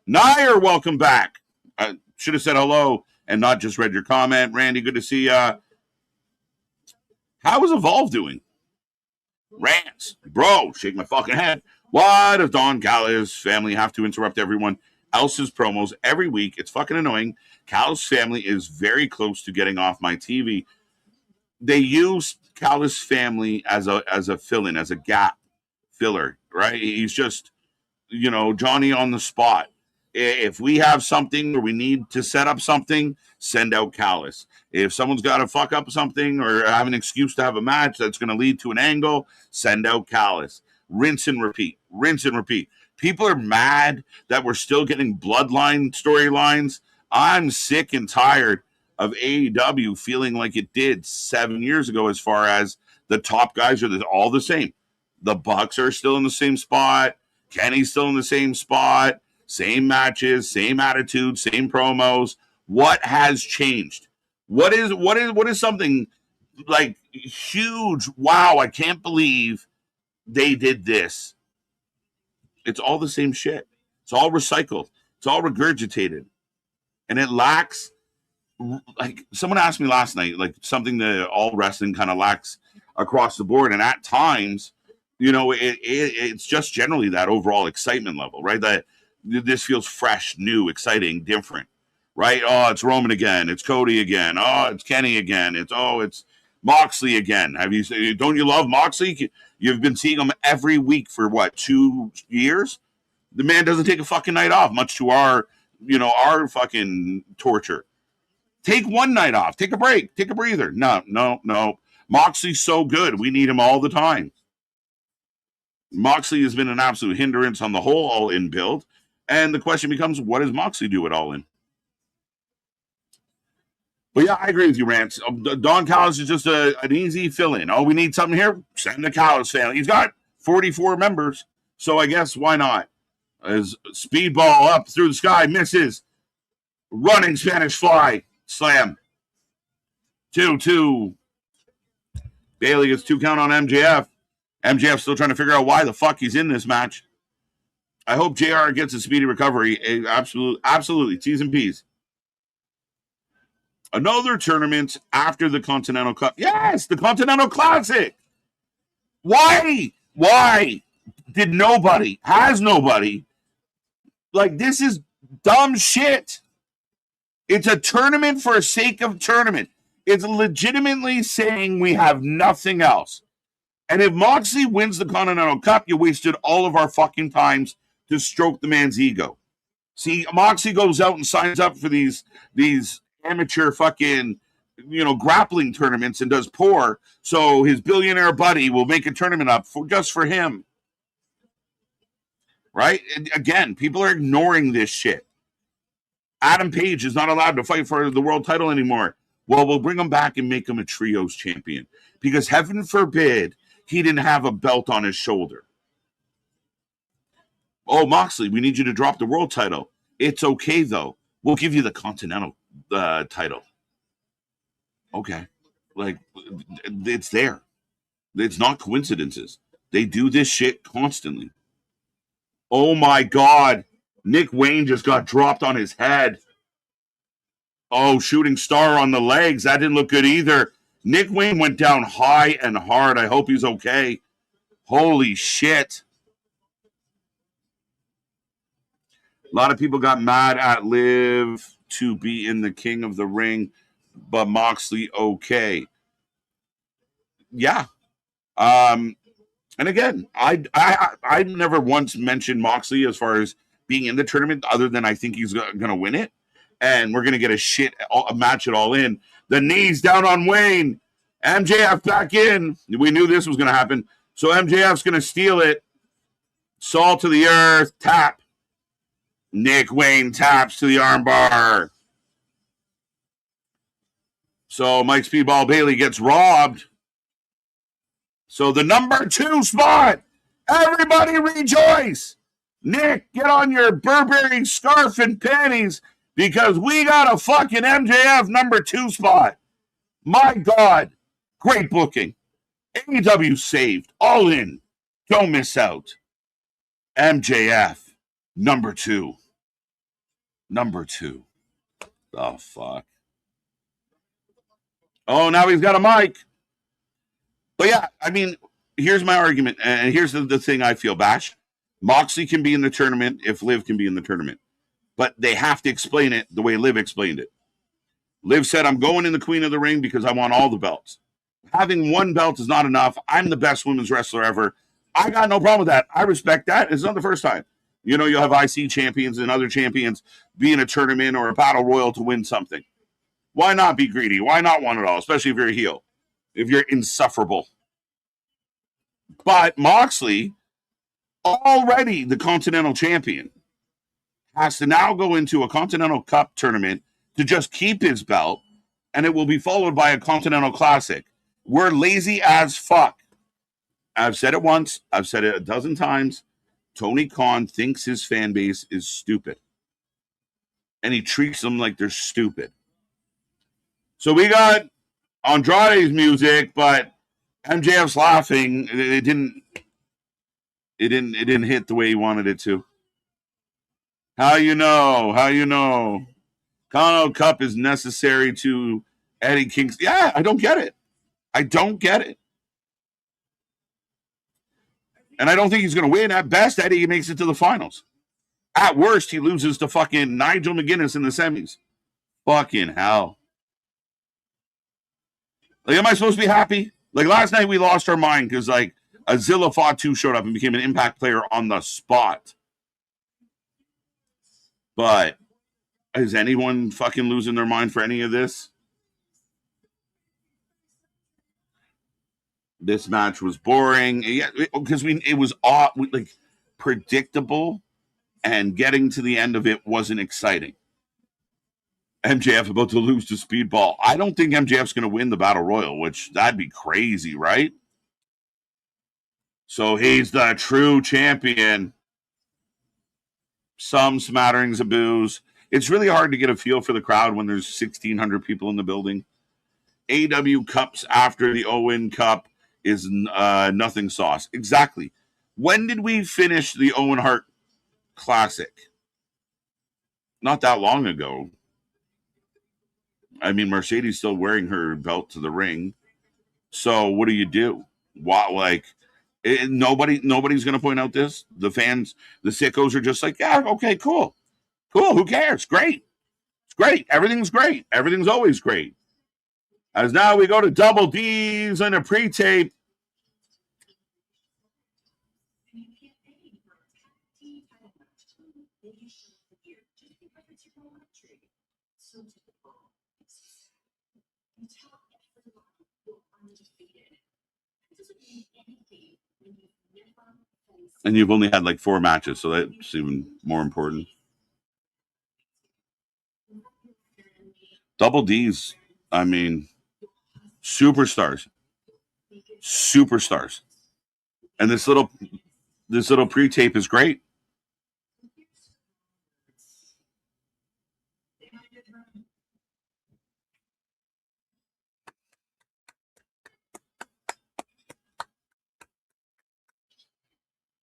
Nair, welcome back. I should have said hello and not just read your comment. Randy, good to see ya. How is Evolve doing? Rants. Bro, shake my fucking head. Why does Don Callis' family have to interrupt everyone else's promos every week? It's fucking annoying. Callis' family is very close to getting off my TV. They use Callis' family as a fill-in, as a gap filler, right? He's just, Johnny on the spot. If we have something or we need to set up something, send out Callis. If someone's got to fuck up something or have an excuse to have a match that's going to lead to an angle, send out Callis. Rinse and repeat. Rinse and repeat. People are mad that we're still getting bloodline storylines. I'm sick and tired of AEW feeling like it did 7 years ago as far as the top guys are all the same. The Bucks are still in the same spot. Kenny's still in the same spot. Same matches, same attitude, same promos. What has changed? What is something like huge? Wow, I can't believe they did this. It's all the same shit. It's all recycled. It's all regurgitated. And it lacks, like someone asked me last night, like something that all wrestling kind of lacks across the board. And at times, it's just generally that overall excitement level, right? That this feels fresh, new, exciting, different, right? Oh, it's Roman again. It's Cody again. Oh, it's Kenny again. It's Moxley again. Don't you love Moxley? You've been seeing him every week for what, 2 years? The man doesn't take a fucking night off, much to our fucking torture. Take one night off. Take a break. Take a breather. No. Moxley's so good. We need him all the time. Moxley has been an absolute hindrance on the whole All-In build. And the question becomes, what does Moxley do at All-In? But yeah, I agree with you, Rance. Don Callis is just an easy fill-in. Oh, we need something here? Send the Callis family. He's got 44 members, so I guess why not? As Speedball up through the sky, misses. Running Spanish Fly. Slam. 2-2. Bailey gets 2 count on MJF. MJF still trying to figure out why the fuck he's in this match. I hope JR gets a speedy recovery. Absolutely. T's and P's. Another tournament after the Continental Cup. Yes, the Continental Classic. Why did nobody, like, this is dumb shit. It's a tournament for the sake of tournament. It's legitimately saying we have nothing else. And if Moxley wins the Continental Cup, you wasted all of our fucking times to stroke the man's ego. See, Moxley goes out and signs up for these amateur fucking, grappling tournaments and does poor, so his billionaire buddy will make a tournament up just for him. Right? And again, people are ignoring this shit. Adam Page is not allowed to fight for the world title anymore. Well, we'll bring him back and make him a trios champion. Because heaven forbid he didn't have a belt on his shoulder. Oh, Moxley, we need you to drop the world title. It's okay, though. We'll give you the Continental title. Okay. Like, it's there. It's not coincidences. They do this shit constantly. Oh, my God. Nick Wayne just got dropped on his head. Oh, shooting star on the legs. That didn't look good either. Nick Wayne went down high and hard. I hope he's okay. Holy shit. A lot of people got mad at Liv to be in the King of the Ring, but Moxley okay. Yeah. And again, I never once mentioned Moxley as far as being in the tournament, other than I think he's going to win it. And we're going to get a match it all in. The knees down on Wayne. MJF back in. We knew this was going to happen. So MJF's going to steal it. Salt to the earth. Tap. Nick Wayne taps to the armbar. So Mike Speedball Bailey gets robbed. So the number 2 spot. Everybody rejoice. Nick, get on your Burberry scarf and panties because we got a fucking MJF number 2 spot. My God. Great booking. AEW saved. All in. Don't miss out. MJF number 2. Number 2. Oh, fuck. Oh, now he's got a mic. But yeah, I mean, here's my argument, and here's the thing I feel, Bash. Moxley can be in the tournament if Liv can be in the tournament. But they have to explain it the way Liv explained it. Liv said, I'm going in the Queen of the Ring because I want all the belts. Having one belt is not enough. I'm the best women's wrestler ever. I got no problem with that. I respect that. It's not the first time. You know, you'll have IC champions and other champions be in a tournament or a battle royal to win something. Why not be greedy? Why not want it all, especially if you're a heel, if you're insufferable? But Moxley, already the Continental Champion, has to now go into a Continental Cup tournament to just keep his belt, and it will be followed by a Continental Classic. We're lazy as fuck. I've said it once. I've said it a dozen times. Tony Khan thinks his fan base is stupid, and he treats them like they're stupid. So we got Andrade's music, but MJF's laughing. It didn't hit the way he wanted it to. How you know? Continental Cup is necessary to Eddie Kingston. Yeah, I don't get it. I don't get it. And I don't think he's going to win. At best, Eddie makes it to the finals. At worst, he loses to fucking Nigel McGuinness in the semis. Fucking hell. Like, am I supposed to be happy? Like, last night we lost our mind because, like, Azilla Fatu showed up and became an Impact player on the spot. But is anyone fucking losing their mind for any of this? This match was boring. Yeah, because it was like predictable, and getting to the end of it wasn't exciting. MJF about to lose to Speedball. I don't think MJF's going to win the Battle Royal, which that'd be crazy, right? So he's the true champion. Some smatterings of boos. It's really hard to get a feel for the crowd when there's 1,600 people in the building. AEW Cups after the Owen Cup is nothing sauce. Exactly. When did we finish the Owen Hart Classic? Not that long ago. I mean, Mercedes still wearing her belt to the ring. So what do? What, like, nobody's going to point out this. The fans, the sickos are just like, yeah, okay, cool. Who cares? Great. It's great. Everything's great. Everything's always great. As now we go to Double D's and a pre-tape. And you've only had like 4 matches, so that's even more important. Double D's, I mean, superstars. And this little pre-tape is great.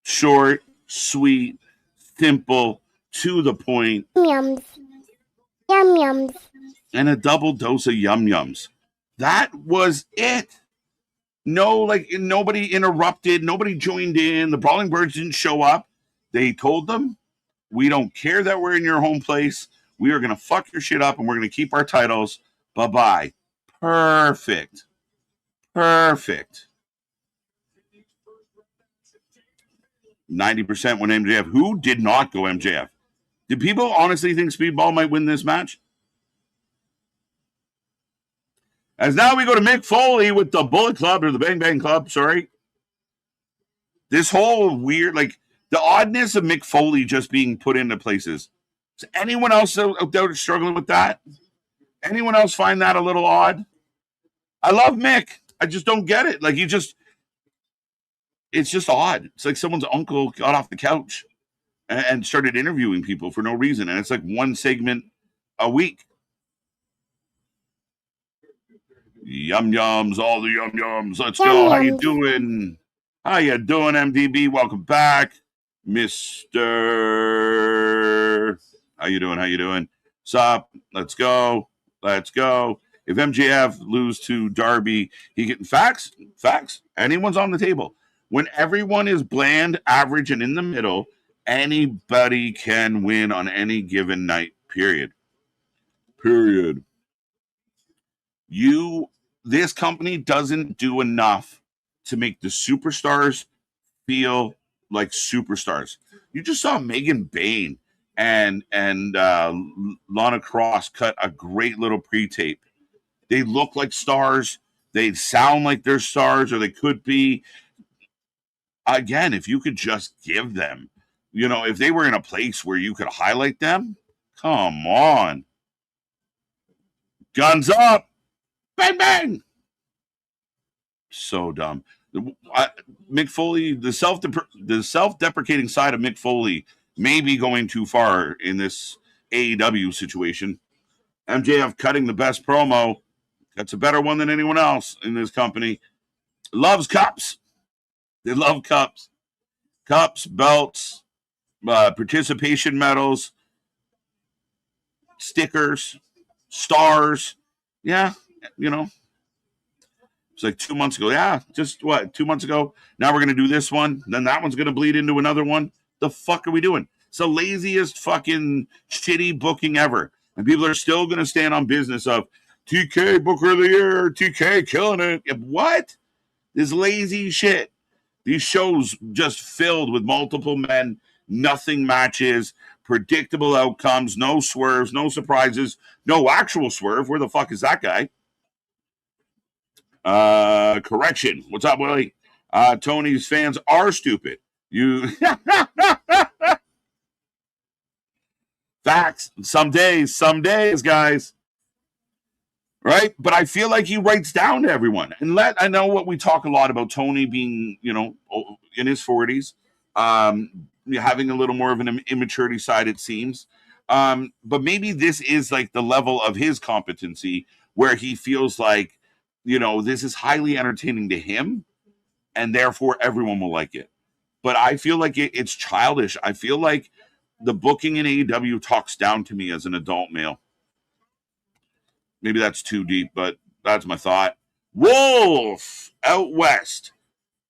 Short, sweet, simple, to the point. Yums. Yum-yums. And a double dose of yum-yums. That was it. No, like, nobody interrupted. Nobody joined in. The Brawling Birds didn't show up. They told them, we don't care that we're in your home place. We are going to fuck your shit up, and we're going to keep our titles. Bye-bye. Perfect. 90% went MJF. Who did not go MJF? Did people honestly think Speedball might win this match? As now we go to Mick Foley with the Bullet Club, or the Bang Bang Club, sorry. This whole weird, like, the oddness of Mick Foley just being put into places. Is anyone else out there struggling with that? Anyone else find that a little odd? I love Mick. I just don't get it. Like, it's just odd. It's like someone's uncle got off the couch and started interviewing people for no reason. And it's like one segment a week. Yum yums, all the yum yums. Let's go. How you doing? How you doing, MDB? Welcome back, Mr. How you doing? How you doing? Sup? Let's go. Let's go. If MJF lose to Darby, he get facts. Anyone's on the table. When everyone is bland, average, and in the middle, anybody can win on any given night. Period. This company doesn't do enough to make the superstars feel like superstars. You just saw Megan Bain and Lana Cross cut a great little pre-tape. They look like stars. They sound like they're stars, or they could be. Again, if you could just give them, if they were in a place where you could highlight them, come on. Guns up. Bang, bang. So dumb. Mick Foley, the self-deprecating side of Mick Foley may be going too far in this AEW situation. MJF cutting the best promo. That's a better one than anyone else in this company. Loves cups. They love cups. Cups, belts, participation medals, stickers, stars. Yeah, It's like 2 months ago. Yeah, just 2 months ago. Now we're going to do this one. Then that one's going to bleed into another one. The fuck are we doing? It's the laziest fucking shitty booking ever. And people are still going to stand on business of TK Booker of the Year, TK killing it. What? This lazy shit. These shows just filled with multiple men, nothing matches, predictable outcomes, no swerves, no surprises, no actual swerve. Where the fuck is that guy? Correction. What's up, Willie? Tony's fans are stupid. You facts. Some days, guys. Right? But I feel like he writes down to everyone. And I know what we talk a lot about Tony being, in his 40s, having a little more of an immaturity side, it seems. But maybe this is like the level of his competency where he feels like, this is highly entertaining to him, and therefore everyone will like it. But I feel like it's childish. I feel like the booking in AEW talks down to me as an adult male. Maybe that's too deep, but that's my thought. Wolf out west.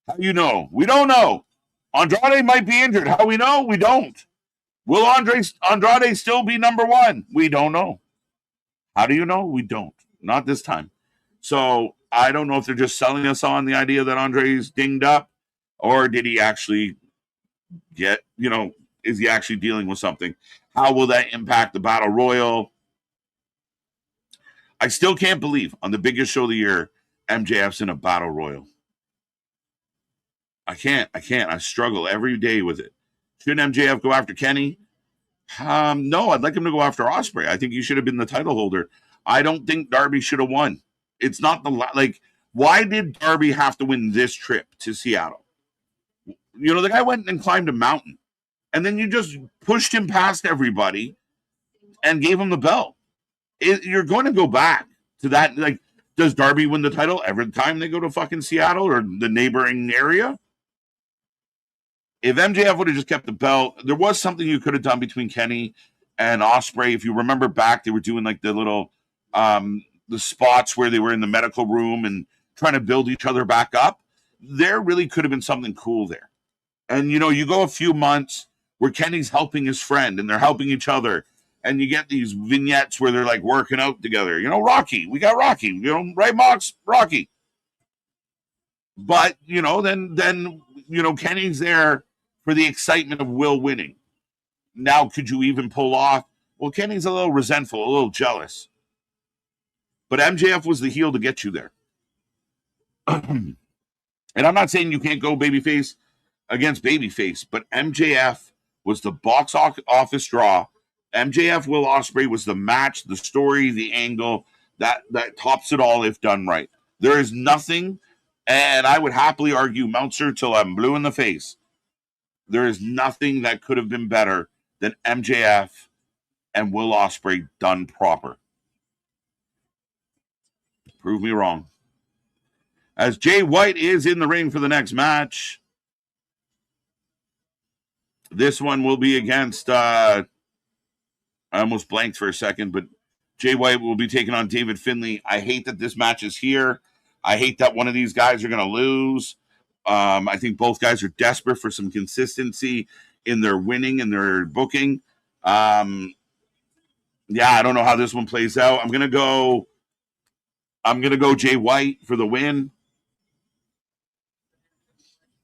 How you know? We don't know. Andrade might be injured. How we know? We don't. Will Andrade still be number one? We don't know. How do you know? We don't. Not this time. So I don't know if they're just selling us on the idea that Andre's dinged up, or did he actually get, is he actually dealing with something? How will that impact the Battle Royal? I still can't believe on the biggest show of the year, MJF's in a Battle Royal. I can't. I struggle every day with it. Should MJF go after Kenny? No, I'd like him to go after Ospreay. I think he should have been the title holder. I don't think Darby should have won. It's not why did Darby have to win this trip to Seattle? The guy went and climbed a mountain, and then you just pushed him past everybody and gave him the belt. You're going to go back to that. Like, does Darby win the title every time they go to fucking Seattle or the neighboring area? If MJF would have just kept the belt, there was something you could have done between Kenny and Ospreay. If you remember back, they were doing like the little the spots where they were in the medical room and trying to build each other back up. There really could have been something cool there. And, you go a few months where Kenny's helping his friend and they're helping each other. And you get these vignettes where they're like working out together. Rocky. We got Rocky. Right, Mox? Rocky. But, then Kenny's there for the excitement of Will winning. Now, could you even pull off? Well, Kenny's a little resentful, a little jealous. But MJF was the heel to get you there. And I'm not saying you can't go babyface against babyface, but MJF was the box office draw. MJF Will Ospreay was the match, the story, the angle that tops it all if done right. There is nothing, and I would happily argue Meltzer till I'm blue in the face. There is nothing that could have been better than MJF and Will Ospreay done proper. Prove me wrong. As Jay White is in the ring for the next match. This one will be against, I almost blanked for a second, but Jay White will be taking on David Finlay. I hate that this match is here. I hate that one of these guys are going to lose. I think both guys are desperate for some consistency in their winning and their booking. Yeah, I don't know how this one plays out. I'm gonna go Jay White for the win.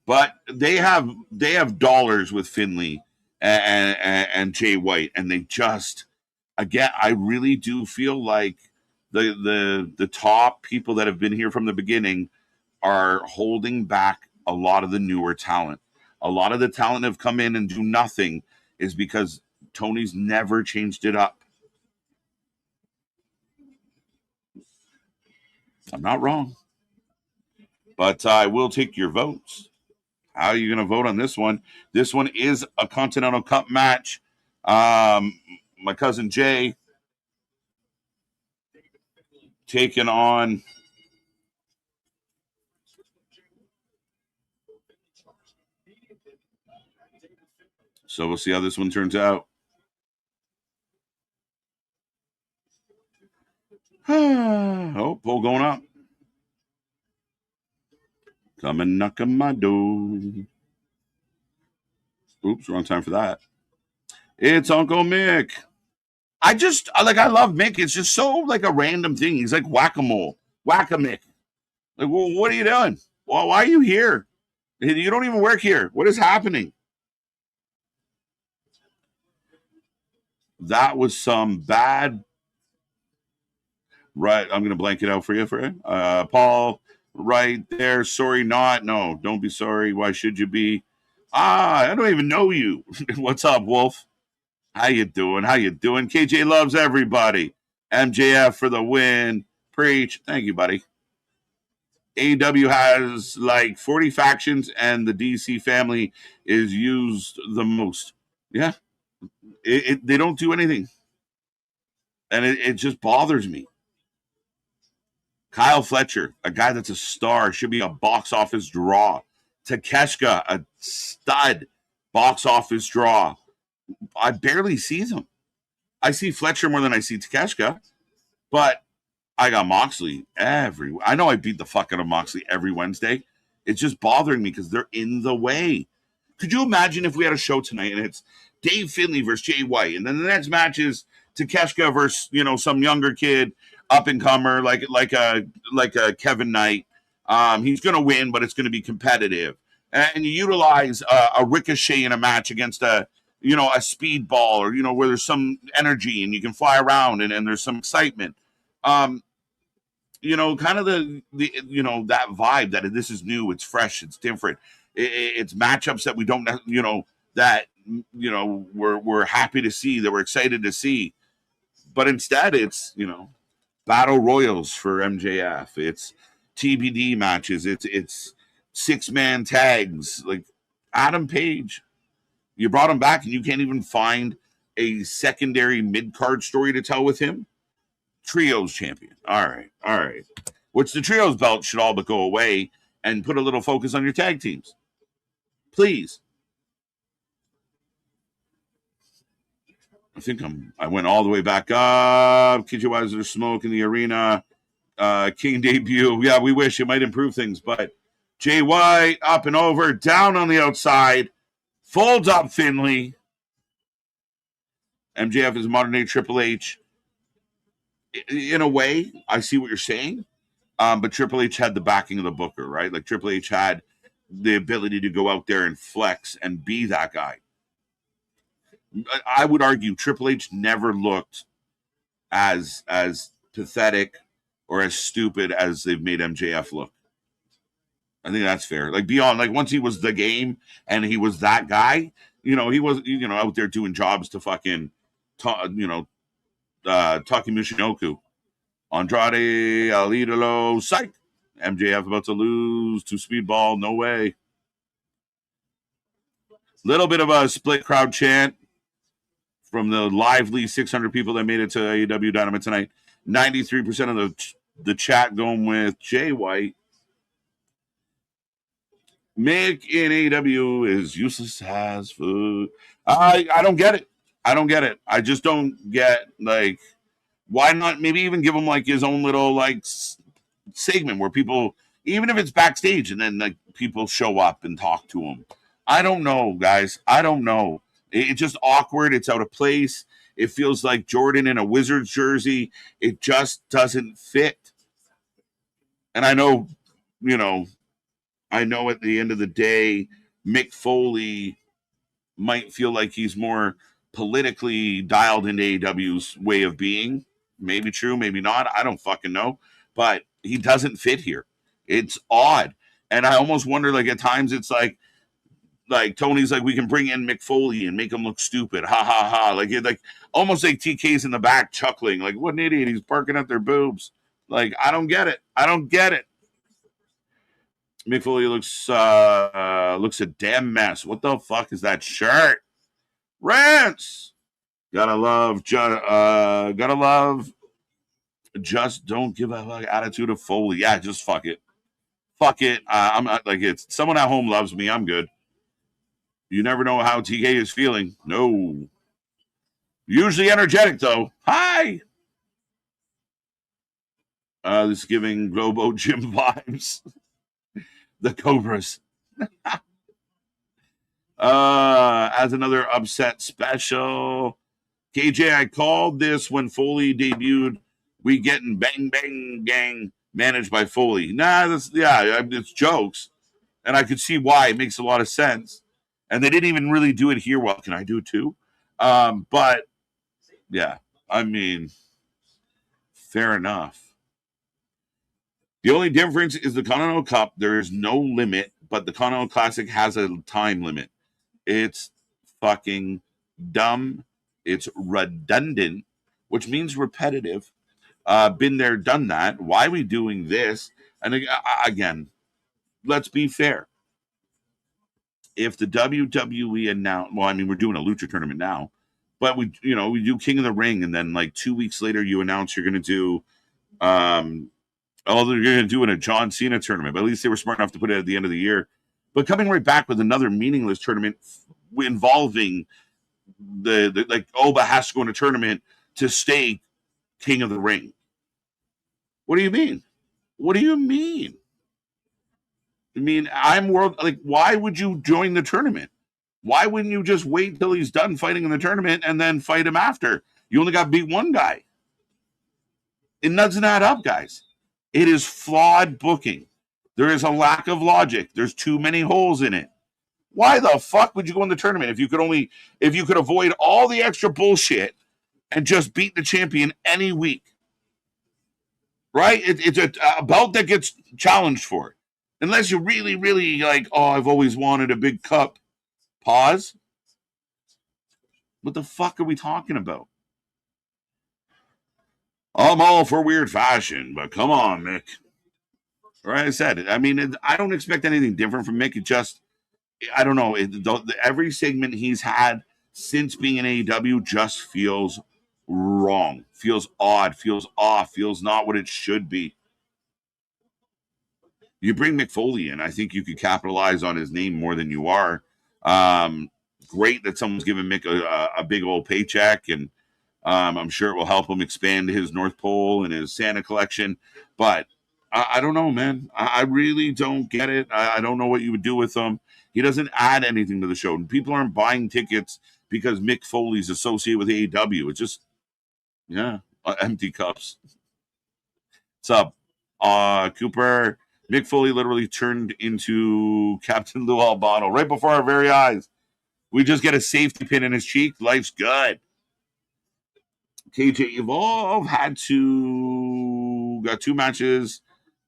But they have dollars with Finlay and Jay White, and they just, again, I really do feel like the top people that have been here from the beginning are holding back a lot of the newer talent. A lot of the talent have come in and do nothing is because Tony's never changed it up. I'm not wrong. But I will take your votes. How are you going to vote on this one? This one is a Continental Cup match. My cousin Jay taking on so we'll see how this one turns out. Oh, poll going up. Come and knock on my door. Oops, wrong time for that. It's Uncle Mick. I love Mick. It's just so like a random thing. He's like whack-a-mole. Whack-a-Mick. Like, well, what are you doing? Well, why are you here? You don't even work here. What is happening? That was some bad. Right, I'm going to blank it out for you, Fred. Paul, right there. Sorry, not. No, don't be sorry. Why should you be? I don't even know you. What's up, Wolf? How you doing? KJ loves everybody. MJF for the win. Preach. Thank you, buddy. AEW has like 40 factions, and the DC family is used the most. Yeah. They don't do anything. And it just bothers me. Kyle Fletcher, a guy that's a star, should be a box office draw. Takeshita, a stud, box office draw. I barely see them. I see Fletcher more than I see Takeshita, but I got Moxley I know I beat the fuck out of Moxley every Wednesday. It's just bothering me because they're in the way. Could you imagine if we had a show tonight and it's Dave Finlay versus Jay White, and then the next match is Takeshita versus some younger kid, up and comer like a Kevin Knight. He's going to win, but it's going to be competitive. And you utilize a Ricochet in a match against a speedball, or where there's some energy and you can fly around and there's some excitement. Kind of the that vibe that this is new, it's fresh, it's different. It's matchups that we don't that we're happy to see, that we're excited to see. But instead, it's battle royals for MJF. It's TBD matches. It's 6-man tags. Like Adam Page, you brought him back, and you can't even find a secondary mid-card story to tell with him. Trios champion. All right. Which the trios belt should all but go away, and put a little focus on your tag teams, please. I think I went all the way back up. KJ Weiser, smoke in the arena. King debut. Yeah, we wish it might improve things, but Jay White up and over, down on the outside, folds up Finlay. MJF is modern day Triple H. In a way, I see what you're saying, but Triple H had the backing of the booker, right? Like Triple H had the ability to go out there and flex and be that guy. I would argue Triple H never looked as pathetic or as stupid as they've made MJF look. I think that's fair. Like beyond, like once he was the game and he was that guy, he was, out there doing jobs to fucking, Taki Michinoku, Andrade, El Idolo, psych. MJF about to lose to Speedball, no way. Little bit of a split crowd chant from the lively 600 people that made it to AEW Dynamite tonight. 93% of the chat going with Jay White. Mick in AEW is useless as food. I don't get it. I just don't get, like, why not maybe even give him like his own little like segment where people, even if it's backstage, and then like people show up and talk to him. I don't know, guys. I don't know. It's just awkward. It's out of place. It feels like Jordan in a Wizards jersey. It just doesn't fit. And I know at the end of the day, Mick Foley might feel like he's more politically dialed into AEW's way of being. Maybe true, maybe not. I don't fucking know. But he doesn't fit here. It's odd. And I almost wonder, like, at times it's like Tony's like, we can bring in Mick Foley and make him look stupid. Ha, ha, ha. Like almost like TK's in the back chuckling. Like, what an idiot. He's barking at their boobs. Like, I don't get it. Mick Foley looks a damn mess. What the fuck is that shirt? Rants. Gotta love, just don't give a fuck attitude of Foley. Yeah, just fuck it. I'm not like it's someone at home loves me. I'm good. You never know how TK is feeling. No. Usually energetic though. Hi. This is giving Globo Gym vibes. The Cobras. As another upset special. KJ, I called this when Foley debuted. We getting bang bang gang managed by Foley. It's jokes, and I could see why. It makes a lot of sense, and they didn't even really do it here. Well, can I do it too? But yeah, I mean, fair enough. The only difference is the Continental Cup. There is no limit, but the Continental Classic has a time limit. It's fucking dumb. It's redundant, which means repetitive. Been there, done that. Why are we doing this? And again, let's be fair. If the WWE announced, well, I mean, we're doing a lucha tournament now, but we do King of the Ring, and then like 2 weeks later, you announce you're going to do, they're going to do in a John Cena tournament. But at least they were smart enough to put it at the end of the year. But coming right back with another meaningless tournament involving the like Oba has to go in a tournament to stay King of the Ring. What do you mean? I mean, why would you join the tournament? Why wouldn't you just wait till he's done fighting in the tournament and then fight him after? You only got to beat one guy. It doesn't add up, guys. It is flawed booking. There is a lack of logic. There's too many holes in it. Why the fuck would you go in the tournament if you could avoid all the extra bullshit and just beat the champion any week? Right? It's a belt that gets challenged for. Unless you're really, really like, oh, I've always wanted a big cup. Pause. What the fuck are we talking about? I'm all for weird fashion, but come on, Mick. Right, I said it. I mean, I don't expect anything different from Mick. It just, I don't know. Every segment he's had since being in AEW just feels wrong, feels odd, feels off, feels not what it should be. You bring Mick Foley in, I think you could capitalize on his name more than you are. Great that someone's giving Mick a big old paycheck, and I'm sure it will help him expand his North Pole and his Santa collection. But I don't know, man. I really don't get it. I don't know what you would do with him. He doesn't add anything to the show. And people aren't buying tickets because Mick Foley's associated with AEW. It's just, empty cups. What's up, Cooper? Mick Foley literally turned into Captain Lou Albano right before our very eyes. We just get a safety pin in his cheek. Life's good. KJ Evolve had to got 2 matches.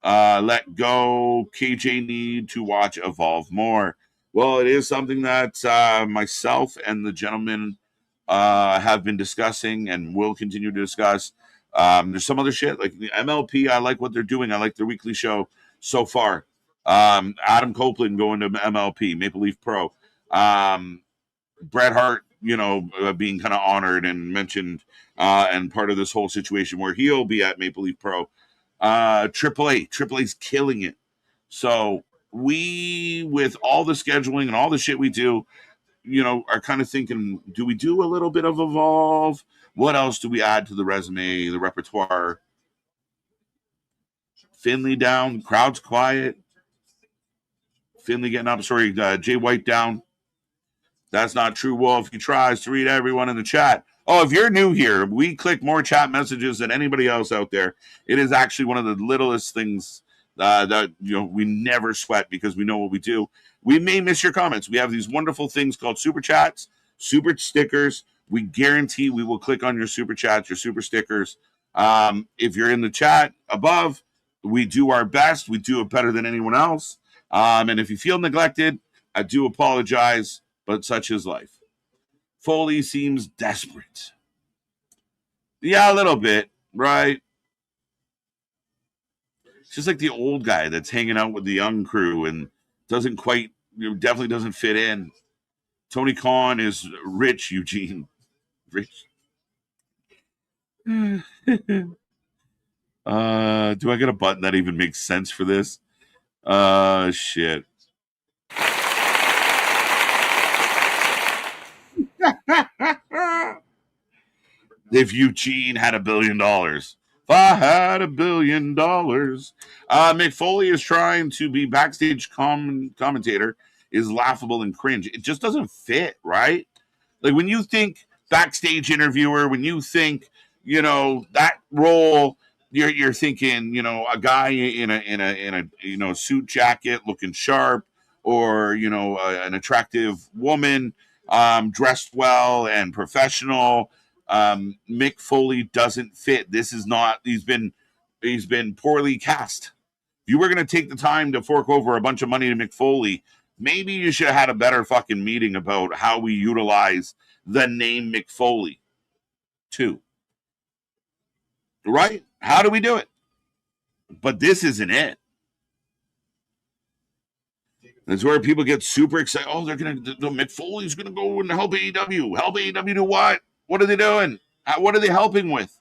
Let go. KJ need to watch Evolve more. Well, it is something that myself and the gentleman have been discussing and will continue to discuss. There's some other shit like the MLP. I like what they're doing. I like their weekly show so far. Adam Copeland going to MLP, Maple Leaf Pro. Bret Hart, being kind of honored and mentioned and part of this whole situation where he'll be at Maple Leaf Pro. AAA's killing it. So we, with all the scheduling and all the shit we do, are kind of thinking, do we do a little bit of Evolve? What else do we add to the resume, the repertoire? Finley down, crowd's quiet. Finley getting up, Jay White down. That's not true, Wolf. He tries to read everyone in the chat. Oh, if you're new here, we click more chat messages than anybody else out there. It is actually one of the littlest things that we never sweat because we know what we do. We may miss your comments. We have these wonderful things called super chats, super stickers. We guarantee we will click on your super chats, your super stickers. If you're in the chat above, we do our best. We do it better than anyone else. And if you feel neglected, I do apologize, but such is life. Foley seems desperate. Yeah, a little bit, right? It's just like the old guy that's hanging out with the young crew and doesn't quite, definitely doesn't fit in. Tony Khan is rich, Eugene. Rich. Do I get a button that even makes sense for this? Shit. If Eugene had $1 billion. If I had $1 billion. Mick Foley is trying to be backstage commentator is laughable and cringe. It just doesn't fit, right? Like when you think backstage interviewer, when you think, that role, you're thinking, a guy in a suit jacket looking sharp, or an attractive woman dressed well and professional. Mick Foley doesn't fit. This is not. He's been poorly cast. If you were going to take the time to fork over a bunch of money to Mick Foley, maybe you should have had a better fucking meeting about how we utilize the name Mick Foley too. Right? How do we do it? But this isn't it. That's where people get super excited. Oh, Mick Foley's gonna go and help AEW. Help AEW do what? What are they doing? What are they helping with?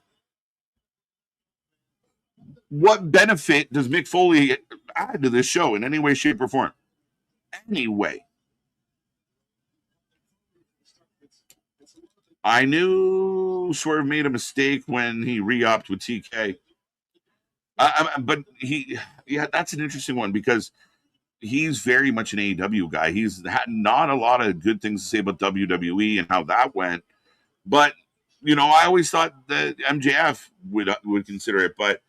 What benefit does Mick Foley add to this show in any way, shape, or form? Anyway. I knew Swerve made a mistake when he re-upped with TK. But that's an interesting one because he's very much an AEW guy. He's had not a lot of good things to say about WWE and how that went. But, I always thought that MJF would consider it. But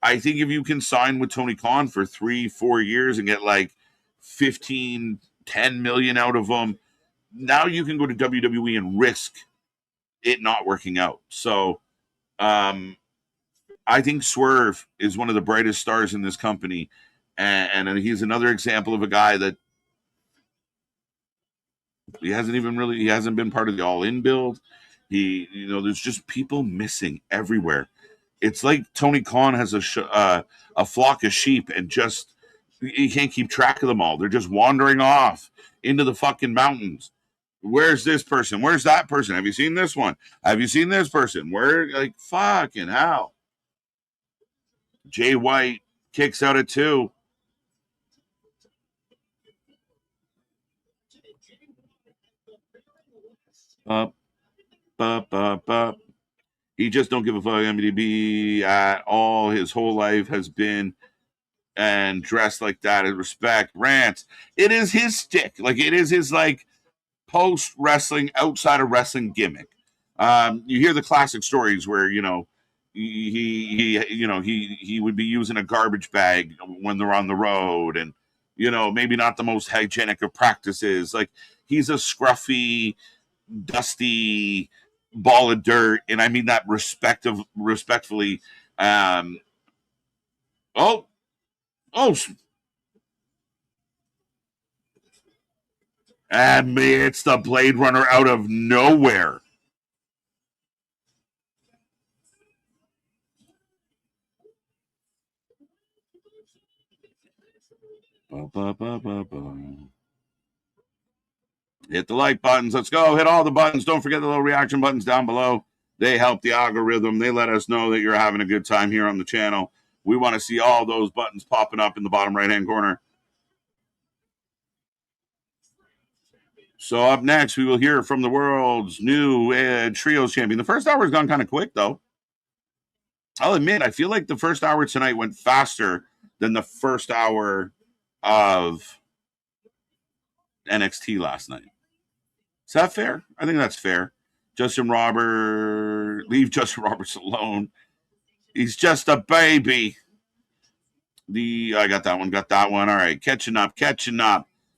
I think if you can sign with Tony Khan for 3-4 years and get like 15, 10 million out of him, now you can go to WWE and risk it not working out. So I think Swerve is one of the brightest stars in this company. And he's another example of a guy that he hasn't been part of the All In build. There's just people missing everywhere. It's like Tony Khan has a flock of sheep and just he can't keep track of them all. They're just wandering off into the fucking mountains. Where's this person? Where's that person? Have you seen this one? Have you seen this person? Where, like, fucking hell. Jay White kicks out at 2. Up. He just don't give a fuck MDB at all. His whole life has been and dressed like that as respect. Rant. It is his stick. Like, it is his, like, post wrestling, outside of wrestling gimmick. You hear the classic stories where he would be using a garbage bag when they're on the road, and maybe not the most hygienic of practices. Like, he's a scruffy, dusty ball of dirt, and I mean that respectfully. Oh, oh, and me, it's the Blade Runner out of nowhere. Ba, ba, ba, ba, ba. Hit the like buttons. Let's go. Hit all the buttons. Don't forget the little reaction buttons down below. They help the algorithm. They let us know that you're having a good time here on the channel. We want to see all those buttons popping up in the bottom right-hand corner. So up next, we will hear from the world's new trios champion. The first hour has gone kind of quick, though. I'll admit, I feel like the first hour tonight went faster than the first hour of NXT last night. Is that fair? I think that's fair. Leave Justin Roberts alone. He's just a baby. I got that one. All right, catching up.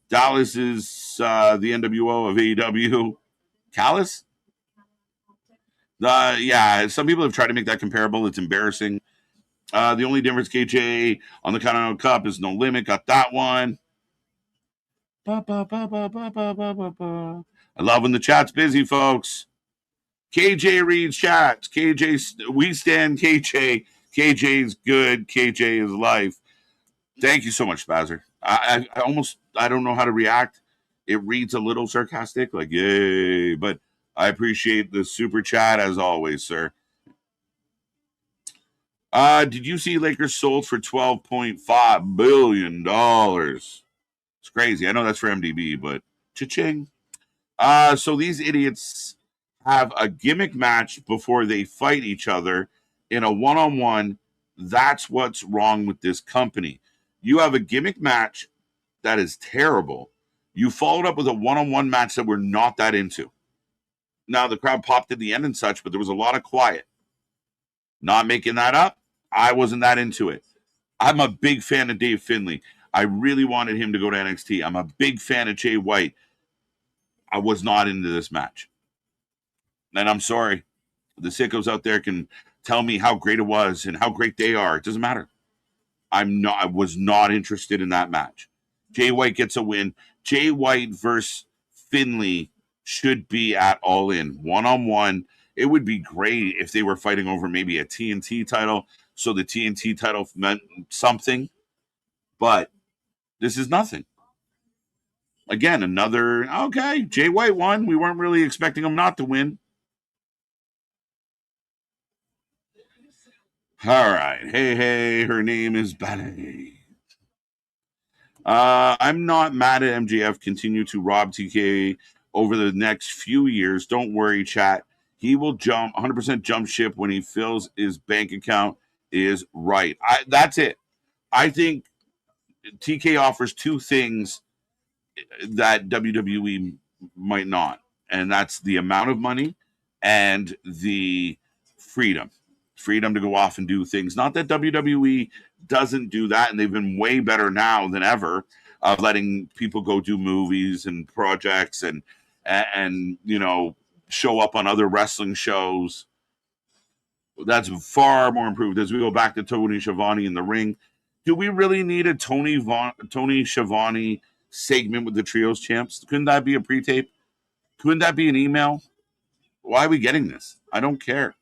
Dallas is the NWO of AEW. Callis? Yeah, some people have tried to make that comparable. It's embarrassing. The only difference, KJ on the Continental Cup is No Limit. Got that one. I love when the chat's busy, folks. KJ reads chats. We stand KJ. KJ's good. KJ is life. Thank you so much, Spazzer. I don't know how to react. It reads a little sarcastic, like yay, but I appreciate the super chat as always, sir. Did you see Lakers sold for $12.5 billion? It's crazy. I know that's for MDB, but cha-ching. So these idiots have a gimmick match before they fight each other in a one-on-one. That's what's wrong with this company. You have a gimmick match that is terrible. You followed up with a one-on-one match that we're not that into. Now, the crowd popped at the end and such, but there was a lot of quiet. Not making that up. I wasn't that into it. I'm a big fan of Dave Finlay. I really wanted him to go to NXT. I'm a big fan of Jay White. I was not into this match. And I'm sorry. The sickos out there can tell me how great it was and how great they are. It doesn't matter. I was not interested in that match. Jay White gets a win. Jay White versus Finlay should be at All In. One-on-one. It would be great if they were fighting over maybe a TNT title, so the TNT title meant something. But this is nothing. Again, okay, Jay White won. We weren't really expecting him not to win. All right. Hey, her name is Ballet. I'm not mad at MJF. Continue to rob TK over the next few years. Don't worry, chat. He will 100% jump ship when he fills his bank account is right. That's it. I think TK offers two things that WWE might not, and that's the amount of money and the freedom to go off and do things. Not that WWE doesn't do that, and they've been way better now than ever of letting people go do movies and projects and show up on other wrestling shows. That's far more improved. As we go back to Tony Schiavone in the ring, do we really need a Tony Schiavone segment with the trios champs? Couldn't that be a pre-tape? Couldn't that be an email? Why are we getting this? I don't care.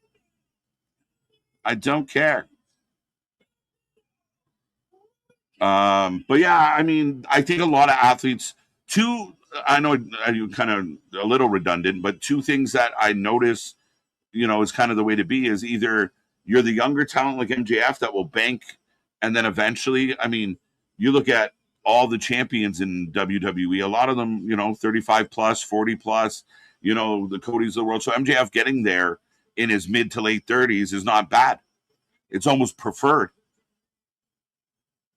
But yeah, I mean, I think a lot of athletes, I know I'm kind of a little redundant, but two things that I notice, is kind of the way to be is either you're the younger talent like MJF that will bank, and then eventually, I mean, you look at all the champions in WWE, a lot of them, 35 plus, 40 plus, the Codys of the world. So MJF getting there in his mid to late 30s is not bad. It's almost preferred.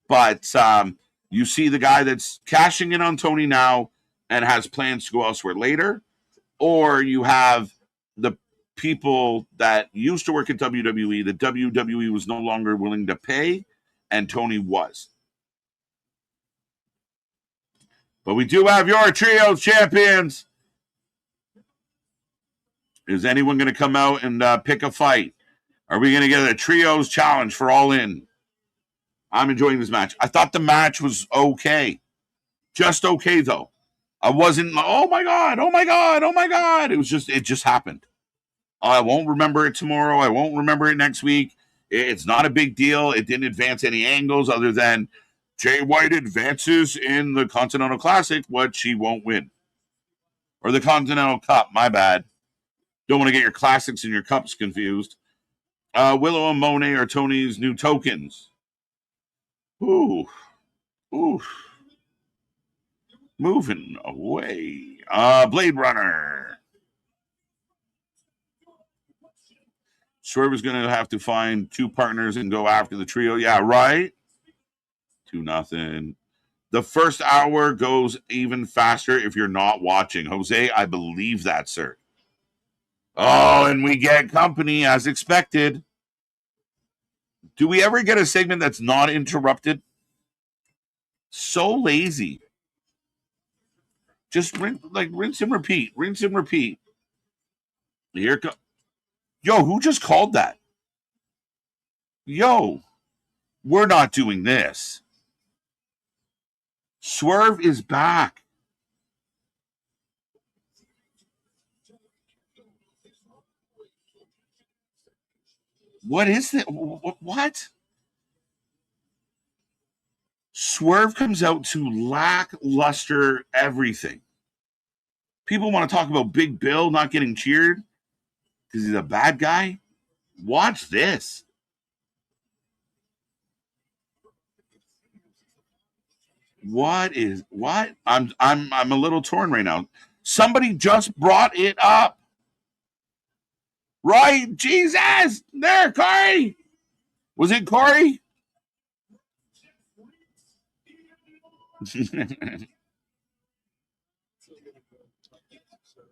But you see the guy that's cashing in on Tony now and has plans to go elsewhere later, or you have the people that used to work at WWE, that WWE was no longer willing to pay, and Tony was. But we do have your trios champions. Is anyone going to come out and pick a fight? Are we going to get a trios challenge for All In? I'm enjoying this match. I thought the match was okay. Just okay, though. I wasn't, oh my God, oh my God, oh my God. It just happened. I won't remember it tomorrow. I won't remember it next week. It's not a big deal. It didn't advance any angles other than Jay White advances in the Continental Classic, what she won't win. Or the Continental Cup, my bad. Don't want to get your classics and your cups confused. Willow and Monet are Tony's new tokens. Ooh. Ooh. Moving away. Blade Runner. Swerve is going to have to find 2 partners and go after the trio. Yeah, right? 2-0. The first hour goes even faster if you're not watching. Jose, I believe that, sir. Oh, and we get company as expected. Do we ever get a segment that's not interrupted? So lazy. Just rinse and repeat. Rinse and repeat. Here comes. Yo, who just called that? Yo, we're not doing this. Swerve is back. What is that? What? Swerve comes out to lackluster everything. People want to talk about Big Bill not getting cheered because he's a bad guy. Watch this. What? I'm a little torn right now. Somebody just brought it up. Right? Jesus! There, Corey! Was it Corey?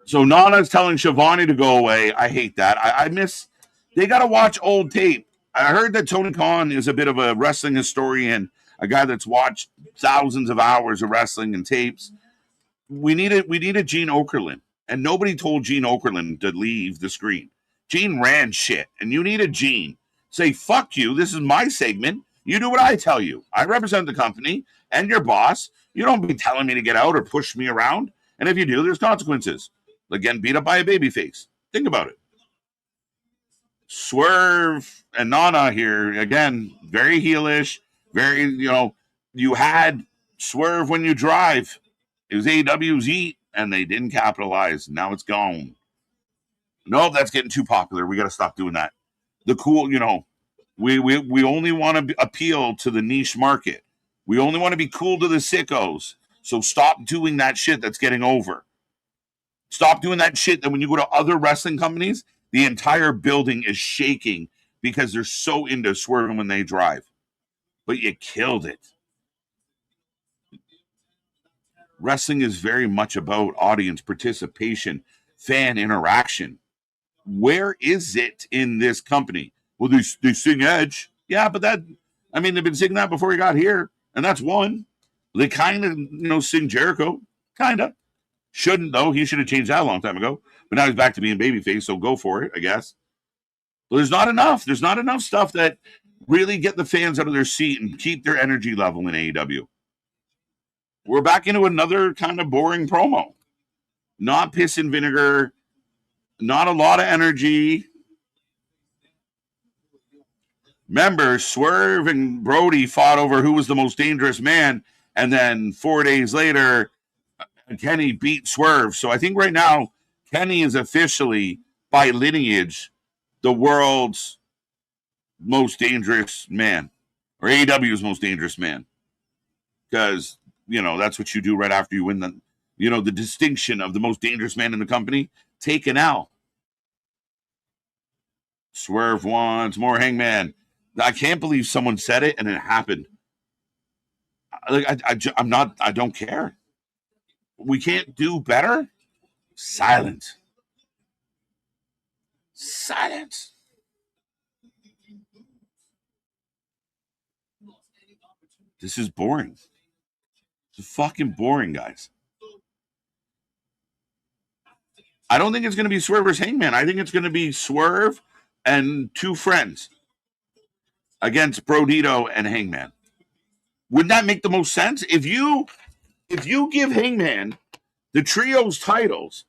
So Nana's telling Shivani to go away. I hate that. I miss. They got to watch old tape. I heard that Tony Khan is a bit of a wrestling historian, a guy that's watched thousands of hours of wrestling and tapes. We need a Gene Okerlund, and nobody told Gene Okerlund to leave the screen. Gene ran shit, and you need a Gene. Say, fuck you. This is my segment. You do what I tell you. I represent the company and your boss. You don't be telling me to get out or push me around. And if you do, there's consequences. Again, beat up by a babyface. Think about it. Swerve and Nana here, again, very heelish, very, you had Swerve when you drive. It was AEW's Eat, and they didn't capitalize. Now it's gone. Nope, that's getting too popular. We got to stop doing that. The cool, we only want to appeal to the niche market. We only want to be cool to the sickos. So stop doing that shit that's getting over. Stop doing that shit that when you go to other wrestling companies, the entire building is shaking because they're so into swerving when they drive. But you killed it. Wrestling is very much about audience participation, fan interaction. Where is it in this company? Well, they sing Edge. Yeah, but they've been singing that before he got here, and that's one. They kind of, sing Jericho. Kind of. Shouldn't, though. He should have changed that a long time ago. But now he's back to being babyface, so go for it, I guess. But there's not enough. There's not enough stuff that really get the fans out of their seat and keep their energy level in AEW. We're back into another kind of boring promo. Not piss and vinegar. Not a lot of energy. Remember, Swerve and Brody fought over who was the most dangerous man. And then 4 days later, Kenny beat Swerve. So I think right now, Kenny is officially, by lineage, the world's most dangerous man. Or AEW's most dangerous man. Because, that's what you do right after you win the distinction of the most dangerous man in the company. Take an L. Swerve wants more Hangman. I can't believe someone said it and it happened. I don't care. We can't do better. Silent. This is boring. It's fucking boring, guys. I don't think it's going to be Swerve versus Hangman. I think it's going to be Swerve and 2 friends against Brodito and Hangman. Wouldn't that make the most sense? If you give Hangman the trios titles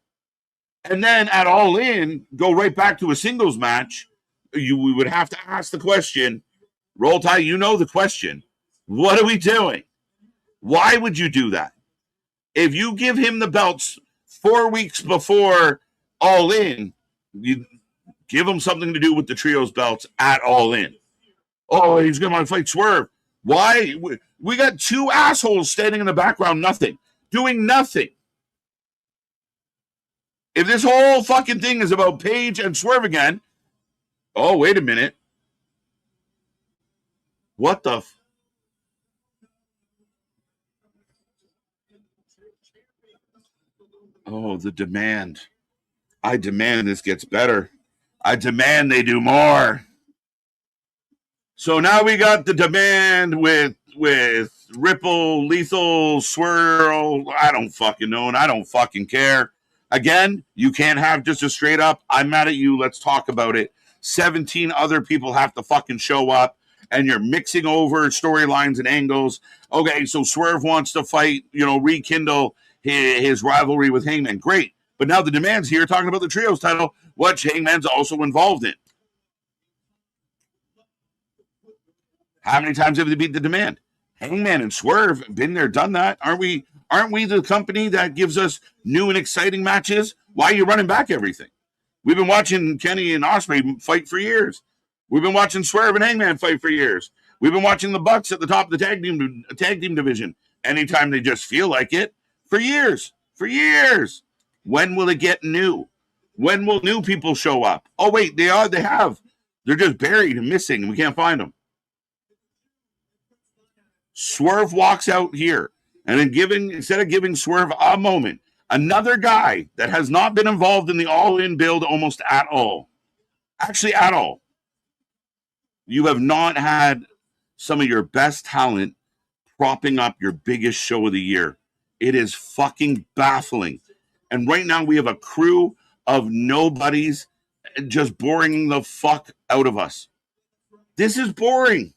and then at All In go right back to a singles match, we would have to ask the question, Roll Tide, you know the question. What are we doing? Why would you do that? If you give him the belts 4 weeks before All In, you give him something to do with the trios belts at All In. Oh, he's going to fight Swerve. Why? We got two assholes standing in the background, doing nothing. If this whole fucking thing is about Paige and Swerve again, oh, wait a minute. What the? Oh, the demand. I demand this gets better. I demand they do more. So now we got the demand with Ripple, Lethal, Swirl. I don't fucking know, and I don't fucking care. Again, you can't have just a straight up, I'm mad at you, let's talk about it. 17 other people have to fucking show up, and you're mixing over storylines and angles. Okay, so Swerve wants to fight, rekindle his rivalry with Hangman. Great. But now the demand's here talking about the trios title, which Hangman's also involved in. How many times have they beat the demand? Hangman and Swerve, been there, done that. Aren't we the company that gives us new and exciting matches? Why are you running back everything? We've been watching Kenny and Ospreay fight for years. We've been watching Swerve and Hangman fight for years. We've been watching the Bucks at the top of the tag team division anytime they just feel like it for years. For years. When will it get new? When will new people show up? Oh, wait, they have. They're just buried and missing, and we can't find them. Swerve walks out here, and then instead of giving Swerve a moment, another guy that has not been involved in the All-In build almost at all. Actually, at all. You have not had some of your best talent propping up your biggest show of the year. It is fucking baffling. And right now we have a crew of nobodies just boring the fuck out of us. This is boring.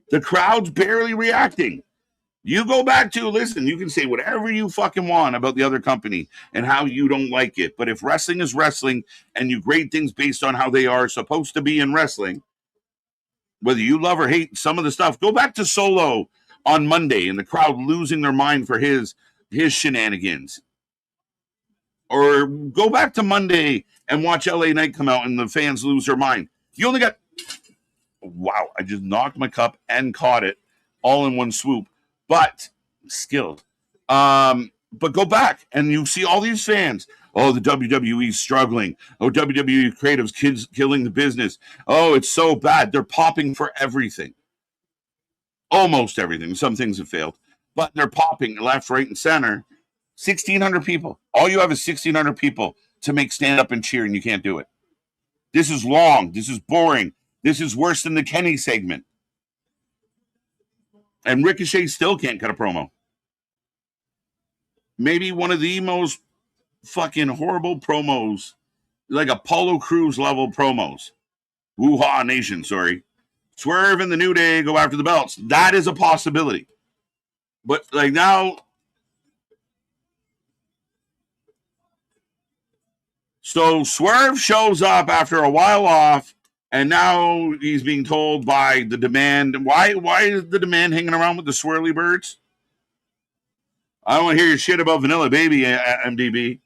The crowd's barely reacting. You go back to, listen, you can say whatever you fucking want about the other company and how you don't like it. But if wrestling is wrestling and you grade things based on how they are supposed to be in wrestling, whether you love or hate some of the stuff, go back to Solo on Monday and the crowd losing their mind for his shenanigans. Or go back to Monday and watch LA Knight come out and the fans lose their mind. You only got... Wow, I just knocked my cup and caught it all in one swoop. But skilled. But go back and you see all these fans. Oh, the WWE's struggling. Oh, WWE creatives, kids killing the business. Oh, it's so bad. They're popping for everything. Almost everything. Some things have failed. But they're popping left, right, and center. 1,600 people. All you have is 1,600 people to make stand up and cheer, and you can't do it. This is long. This is boring. This is worse than the Kenny segment. And Ricochet still can't cut a promo. Maybe one of the most fucking horrible promos, like Apollo Crews level promos. Woo-ha Nation, sorry. Swerve and the New Day go after the belts. That is a possibility. But like now... So Swerve shows up after a while off, and now he's being told by the demand. Why is the demand hanging around with the swirly birds? I don't want to hear your shit about Vanilla Baby, MDB.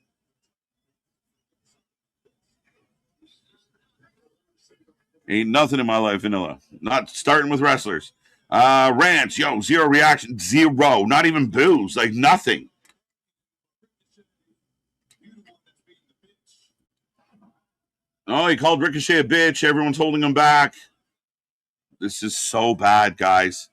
Ain't nothing in my life vanilla. Not starting with wrestlers. Rants, zero reaction. Zero. Not even boos. Like nothing. Oh, he called Ricochet a bitch. Everyone's holding him back. This is so bad, guys.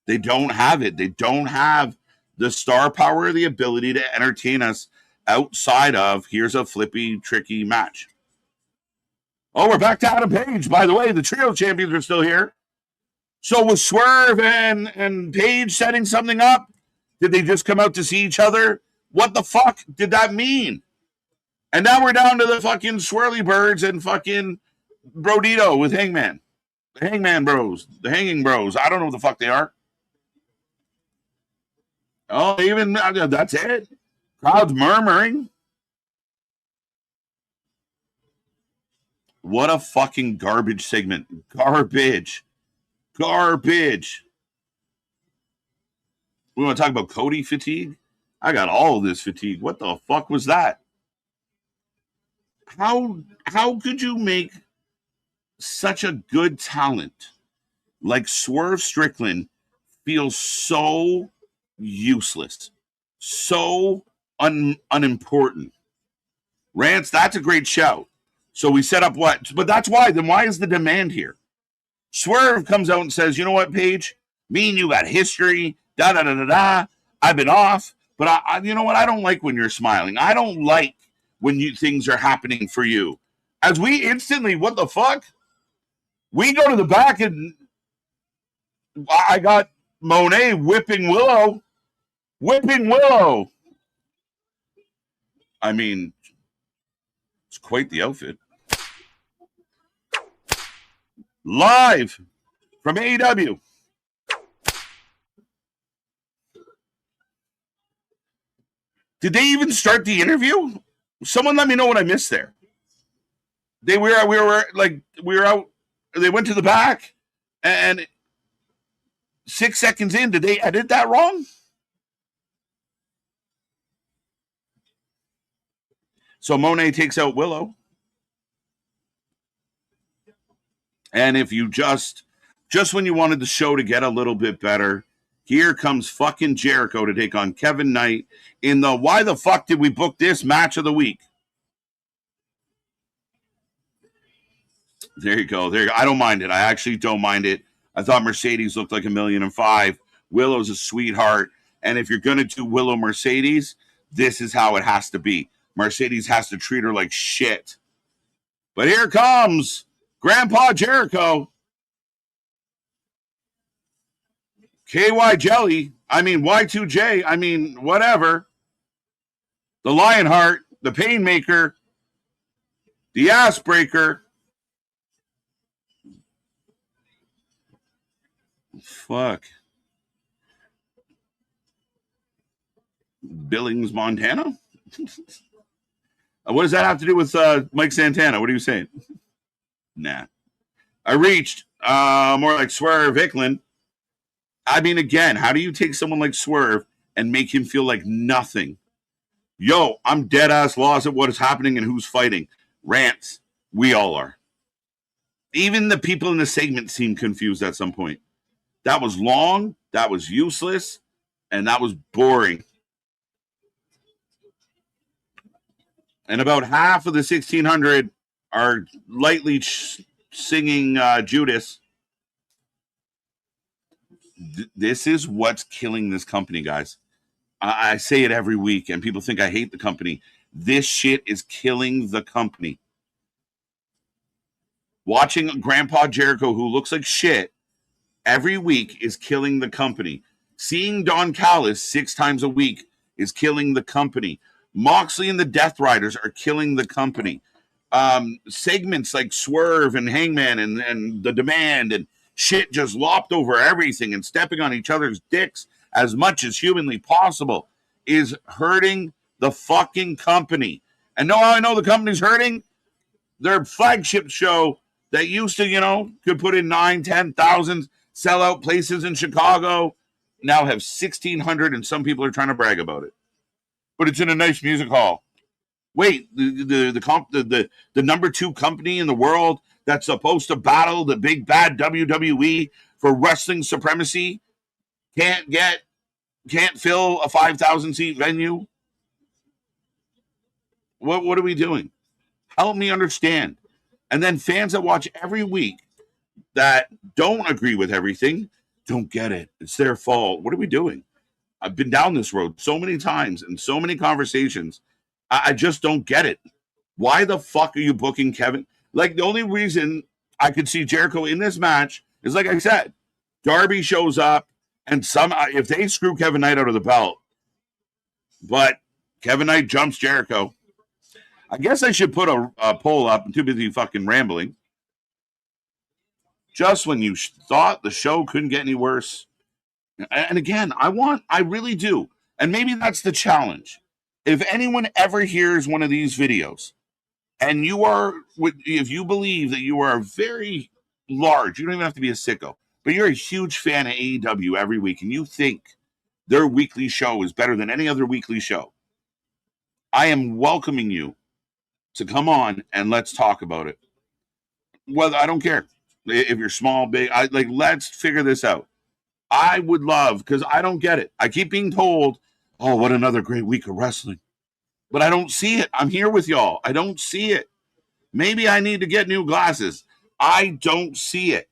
They don't have it. They don't have the star power or the ability to entertain us outside of, here's a flippy, tricky match. Oh, we're back to Adam Page. By the way, the trio champions are still here. So was Swerve and Page setting something up? Did they just come out to see each other? What the fuck did that mean? And now we're down to the fucking swirly birds and fucking Brodito with Hangman. The Hangman Bros. The Hanging Bros. I don't know what the fuck they are. Oh, even that's it. Crowd's murmuring. What a fucking garbage segment. Garbage. Garbage. We want to talk about Cody fatigue? I got all of this fatigue. What the fuck was that? How could you make such a good talent like Swerve Strickland feel so useless, so unimportant? Rance, that's a great shout. So we set up what? But that's why. Then why is the demand here? Swerve comes out and says, you know what, Paige? Me and you got history. Da da da da da. I've been off, but you know what? I don't like when you're smiling. I don't like when things are happening for you. As we instantly, what the fuck? We go to the back and I got Monet whipping Willow. Whipping Willow. I mean, it's quite the outfit. Live from AEW. Did they even start the interview? Someone let me know what I missed there. We were out. They went to the back, and 6 seconds in, did they edit that wrong? So Monet takes out Willow. And if you just when you wanted the show to get a little bit better, here comes fucking Jericho to take on Kevin Knight in the why the fuck did we book this match of the week? There you go. There you go. I don't mind it. I actually don't mind it. I thought Mercedes looked like $1,000,005. Willow's a sweetheart. And if you're going to do Willow Mercedes, this is how it has to be. Mercedes has to treat her like shit. But here comes Grandpa Jericho. KY Jelly. I mean, Y2J. I mean, whatever. The Lionheart. The Painmaker. The Ass Breaker. Fuck. Billings, Montana? What does that have to do with Mike Santana? What are you saying? Nah. I reached more like Swerve Hicklin. I mean, again, how do you take someone like Swerve and make him feel like nothing? Yo, I'm dead ass lost at what is happening and who's fighting. Rants. We all are. Even the people in the segment seemed confused at some point. That was long, that was useless, and that was boring. And about half of the 1,600 are lightly singing Judas. This is what's killing this company, guys. I say it every week, and people think I hate the company. This shit is killing the company. Watching Grandpa Jericho, who looks like shit, every week is killing the company. Seeing Don Callis 6 times a week is killing the company. Moxley and the Death Riders are killing the company. Segments like Swerve and Hangman and The Demand and shit just lopped over everything and stepping on each other's dicks as much as humanly possible is hurting the fucking company. And know how I know the company's hurting? Their flagship show that used to, could put in 9, 10,000 sellout places in Chicago now have 1,600, and some people are trying to brag about it. But it's in a nice music hall. Wait, the number 2 company in the world that's supposed to battle the big bad WWE for wrestling supremacy can't fill a 5,000 seat venue? What are we doing? Help me understand. And then fans that watch every week that don't agree with everything don't get it. It's their fault. What are we doing? I've been down this road so many times in so many conversations. I just don't get it. Why the fuck are you booking Kevin? Like, the only reason I could see Jericho in this match is, like I said, Darby shows up, and if they screw Kevin Knight out of the belt, but Kevin Knight jumps Jericho. I guess I should put a poll up. I'm too busy fucking rambling. Just when you thought the show couldn't get any worse. And again, I really do. And maybe that's the challenge. If anyone ever hears one of these videos and if you believe that you are very large, you don't even have to be a sicko, but you're a huge fan of AEW every week and you think their weekly show is better than any other weekly show, I am welcoming you to come on and let's talk about it. Well, I don't care if you're small, big. Let's figure this out. I would love, because I don't get it. I keep being told, "Oh, what another great week of wrestling," but I don't see it. I'm here with y'all. I don't see it. Maybe I need to get new glasses. I don't see it.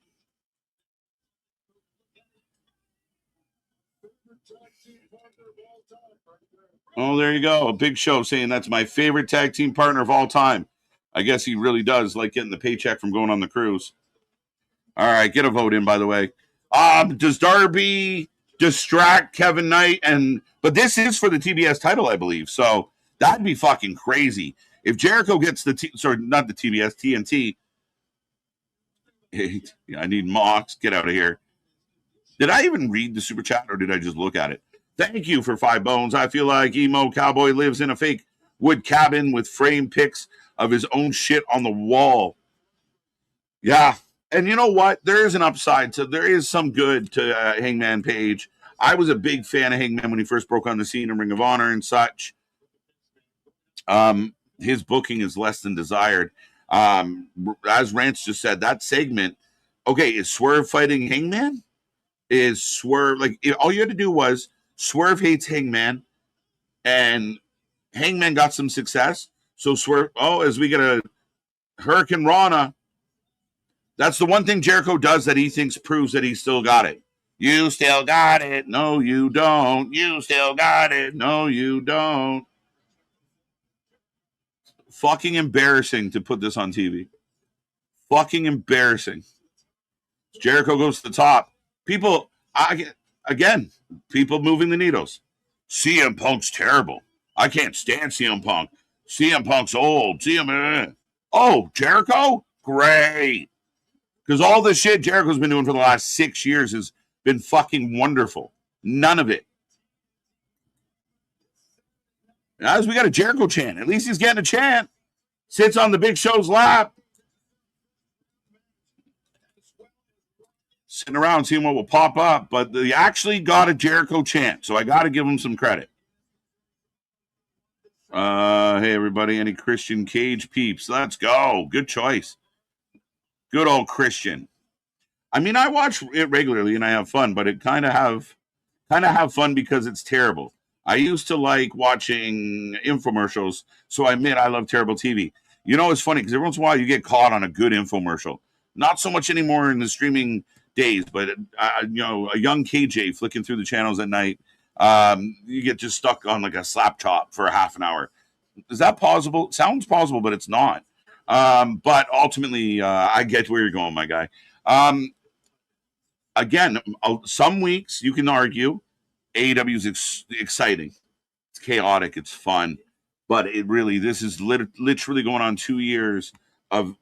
Oh, there you go. A Big Show saying that's my favorite tag team partner of all time. I guess he really does like getting the paycheck from going on the cruise. All right, get a vote in, by the way. Does Darby distract Kevin Knight? But this is for the TBS title, I believe. So that'd be fucking crazy. If Jericho gets not the TBS, TNT. I need Mox. Get out of here. Did I even read the super chat or did I just look at it? Thank you for 5 bones. I feel like Emo Cowboy lives in a fake wood cabin with framed pics of his own shit on the wall. Yeah. And you know what? There is an upside. So there is some good to Hangman Page. I was a big fan of Hangman when he first broke on the scene in Ring of Honor and such. His booking is less than desired. As Rance just said, that segment, okay, is Swerve fighting Hangman? Is Swerve, all you had to do was Swerve hates Hangman, and Hangman got some success. So Swerve, as we get a Hurricane Rana, that's the one thing Jericho does that he thinks proves that he still got it. You still got it. No, you don't. You still got it. No, you don't. Fucking embarrassing to put this on TV. Fucking embarrassing. Jericho goes to the top. People, people moving the needles. CM Punk's terrible. I can't stand CM Punk. CM Punk's old. Oh, Jericho? Great. Because all the shit Jericho's been doing for the last 6 years has been fucking wonderful. None of it. As we got a Jericho chant. At least he's getting a chant. Sits on the Big Show's lap. Sitting around seeing what will pop up. But they actually got a Jericho chant. So I got to give him some credit. Hey, everybody. Any Christian Cage peeps? Let's go. Good choice. Good old Christian. I mean, I watch it regularly and I have fun, but it kind of have fun because it's terrible. I used to like watching infomercials, so I admit I love terrible TV. You know, it's funny because every once in a while you get caught on a good infomercial. Not so much anymore in the streaming days, but a young KJ flicking through the channels at night, you get just stuck on like a slap chop for a half an hour. Is that possible? It sounds possible, but it's not. But ultimately, I get where you're going, my guy. Again, some weeks you can argue AEW is exciting. It's chaotic. It's fun. But this is literally going on 3 years of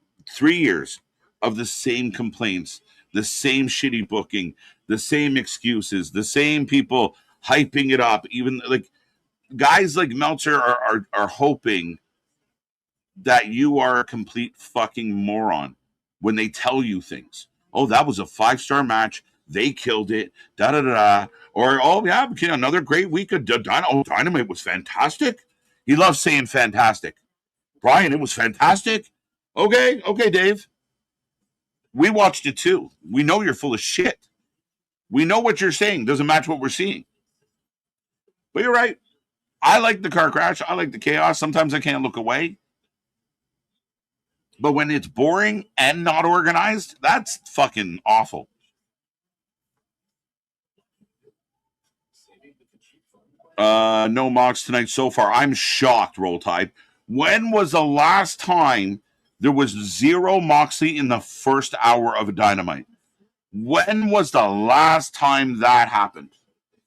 the same complaints, the same shitty booking, the same excuses, the same people hyping it up. Even like guys like Meltzer are hoping that you are a complete fucking moron when they tell you things. Oh, that was a 5-star match. They killed it. Da da da. Or another great week of Dynamite was fantastic. He loves saying fantastic. Brian, it was fantastic. Okay, Dave. We watched it too. We know you're full of shit. We know what you're saying doesn't match what we're seeing. But you're right. I like the car crash. I like the chaos. Sometimes I can't look away. But when it's boring and not organized, that's fucking awful. No mocks tonight so far. I'm shocked, Roll Tide. When was the last time there was 0 Moxley in the first hour of a Dynamite? When was the last time that happened?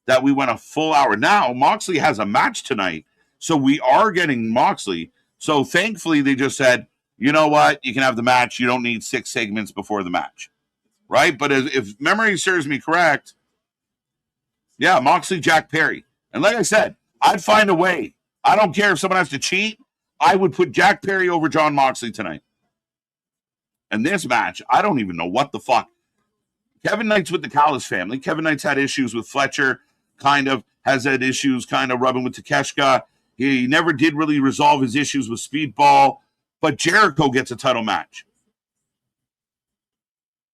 That we went a full hour. Now, Moxley has a match tonight, so we are getting Moxley. So thankfully, they just said, you know what? You can have the match. You don't need 6 segments before the match. Right? But if memory serves me correct, yeah, Moxley, Jack Perry. And like I said, I'd find a way. I don't care if someone has to cheat. I would put Jack Perry over John Moxley tonight. And this match, I don't even know what the fuck. Kevin Knight's with the Callis family. Kevin Knight's had issues with Fletcher, kind of has had issues kind of rubbing with Takeshita. He never did really resolve his issues with Speedball, but Jericho gets a title match.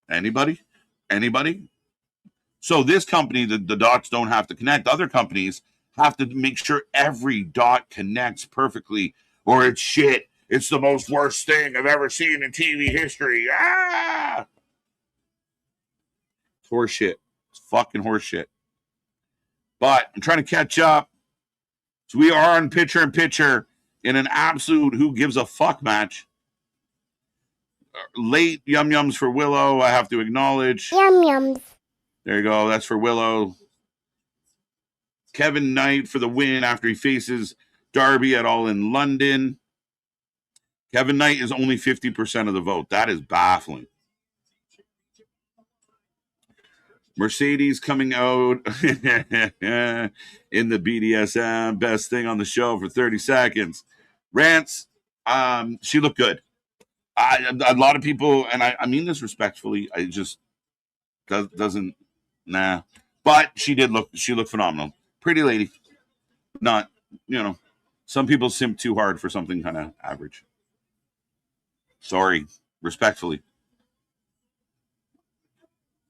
Anybody? So this company, the dots don't have to connect. Other companies have to make sure every dot connects perfectly, or it's shit. It's the most worst thing I've ever seen in TV history. Ah! It's horse shit. It's fucking horse shit. But I'm trying to catch up. So we are on picture in picture in an absolute who gives a fuck match. Late yum yums for Willow, I have to acknowledge. Yum yums. There you go. That's for Willow. Kevin Knight for the win after he faces Darby at All in London. Kevin Knight is only 50% of the vote. That is baffling. Mercedes coming out in the BDSM, best thing on the show for 30 seconds. Rants, she looked good. A lot of people, and I mean this respectfully, I just doesn't, nah. But she looked phenomenal. Pretty lady. Not, some people simp too hard for something kind of average. Sorry, respectfully.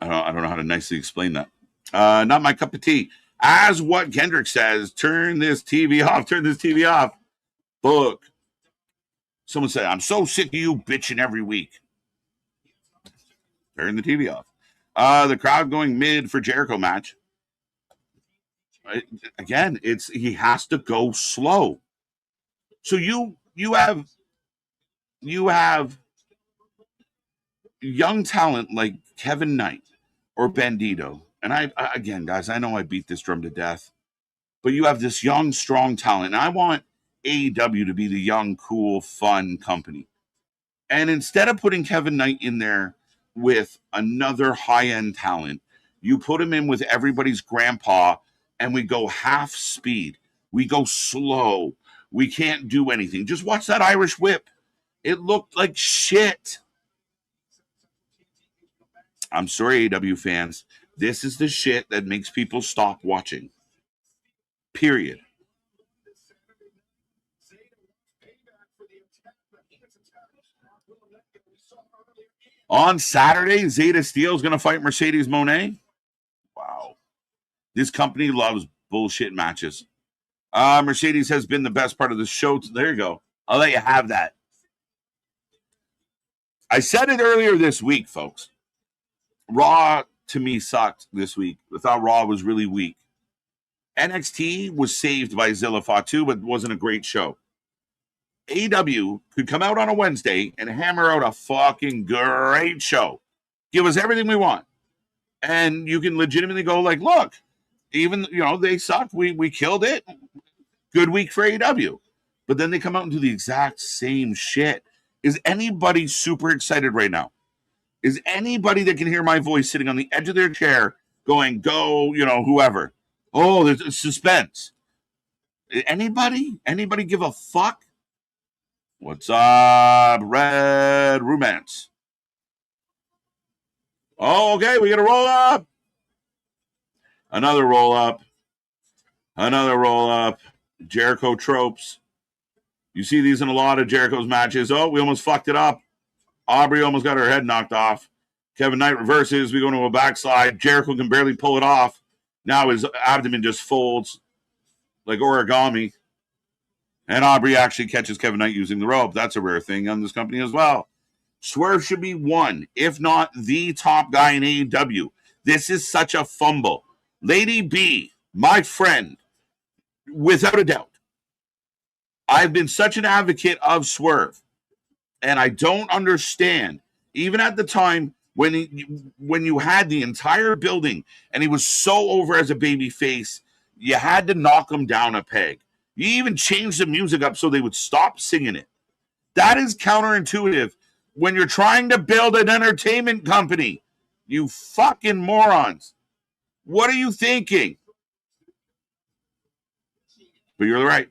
I don't know how to nicely explain that. Not my cup of tea. As what Kendrick says, turn this TV off. Book. Someone said, I'm so sick of you bitching every week. Turn the TV off. The crowd going mid for Jericho match. Again, he has to go slow. So you have young talent like Kevin Knight or Bandito. And again, guys, I know I beat this drum to death, but you have this young, strong talent. And I want AEW to be the young, cool, fun company. And instead of putting Kevin Knight in there with another high-end talent, you put him in with everybody's grandpa, and we go half speed. We go slow. We can't do anything. Just watch that Irish whip. It looked like shit. I'm sorry, AEW fans. This is the shit that makes people stop watching. Period. On Saturday, Zeta Steel is going to fight Mercedes Moné. Wow. This company loves bullshit matches. Mercedes has been the best part of the show. There you go. I'll let you have that. I said it earlier this week, folks. Raw, to me, sucked this week. I thought Raw was really weak. NXT was saved by Zilla Fatu, but wasn't a great show. AEW could come out on a Wednesday and hammer out a fucking great show. Give us everything we want. And you can legitimately go like, look, even, they sucked. We killed it. Good week for AEW. But then they come out and do the exact same shit. Is anybody super excited right now? Is anybody that can hear my voice sitting on the edge of their chair going, go, whoever? Oh, there's suspense. Anybody give a fuck? What's up, Red Romance? Oh, okay, we got a roll up. Another roll up. Jericho tropes. You see these in a lot of Jericho's matches. Oh, we almost fucked it up. Aubrey almost got her head knocked off. Kevin Knight reverses. We go into a backslide. Jericho can barely pull it off. Now his abdomen just folds like origami. And Aubrey actually catches Kevin Knight using the rope. That's a rare thing on this company as well. Swerve should be one, if not the top guy in AEW. This is such a fumble. Lady B, my friend, without a doubt. I've been such an advocate of Swerve. And I don't understand, even at the time when you had the entire building and he was so over as a baby face, you had to knock him down a peg. You even changed the music up so they would stop singing it. That is counterintuitive when you're trying to build an entertainment company. You fucking morons. What are you thinking? But you're right.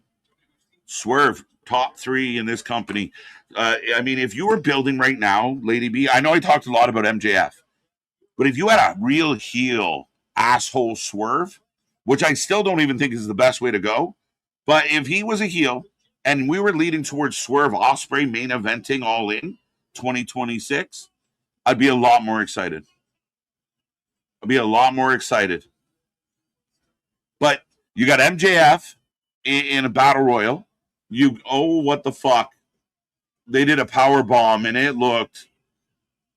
Swerve, top 3 in this company. I mean, if you were building right now, Lady B, I know I talked a lot about MJF, but if you had a real heel asshole Swerve, which I still don't even think is the best way to go, but if he was a heel and we were leading towards Swerve Ospreay main eventing All In 2026, I'd be a lot more excited. But you got MJF in a battle royal. What the fuck? They did a power bomb and it looked,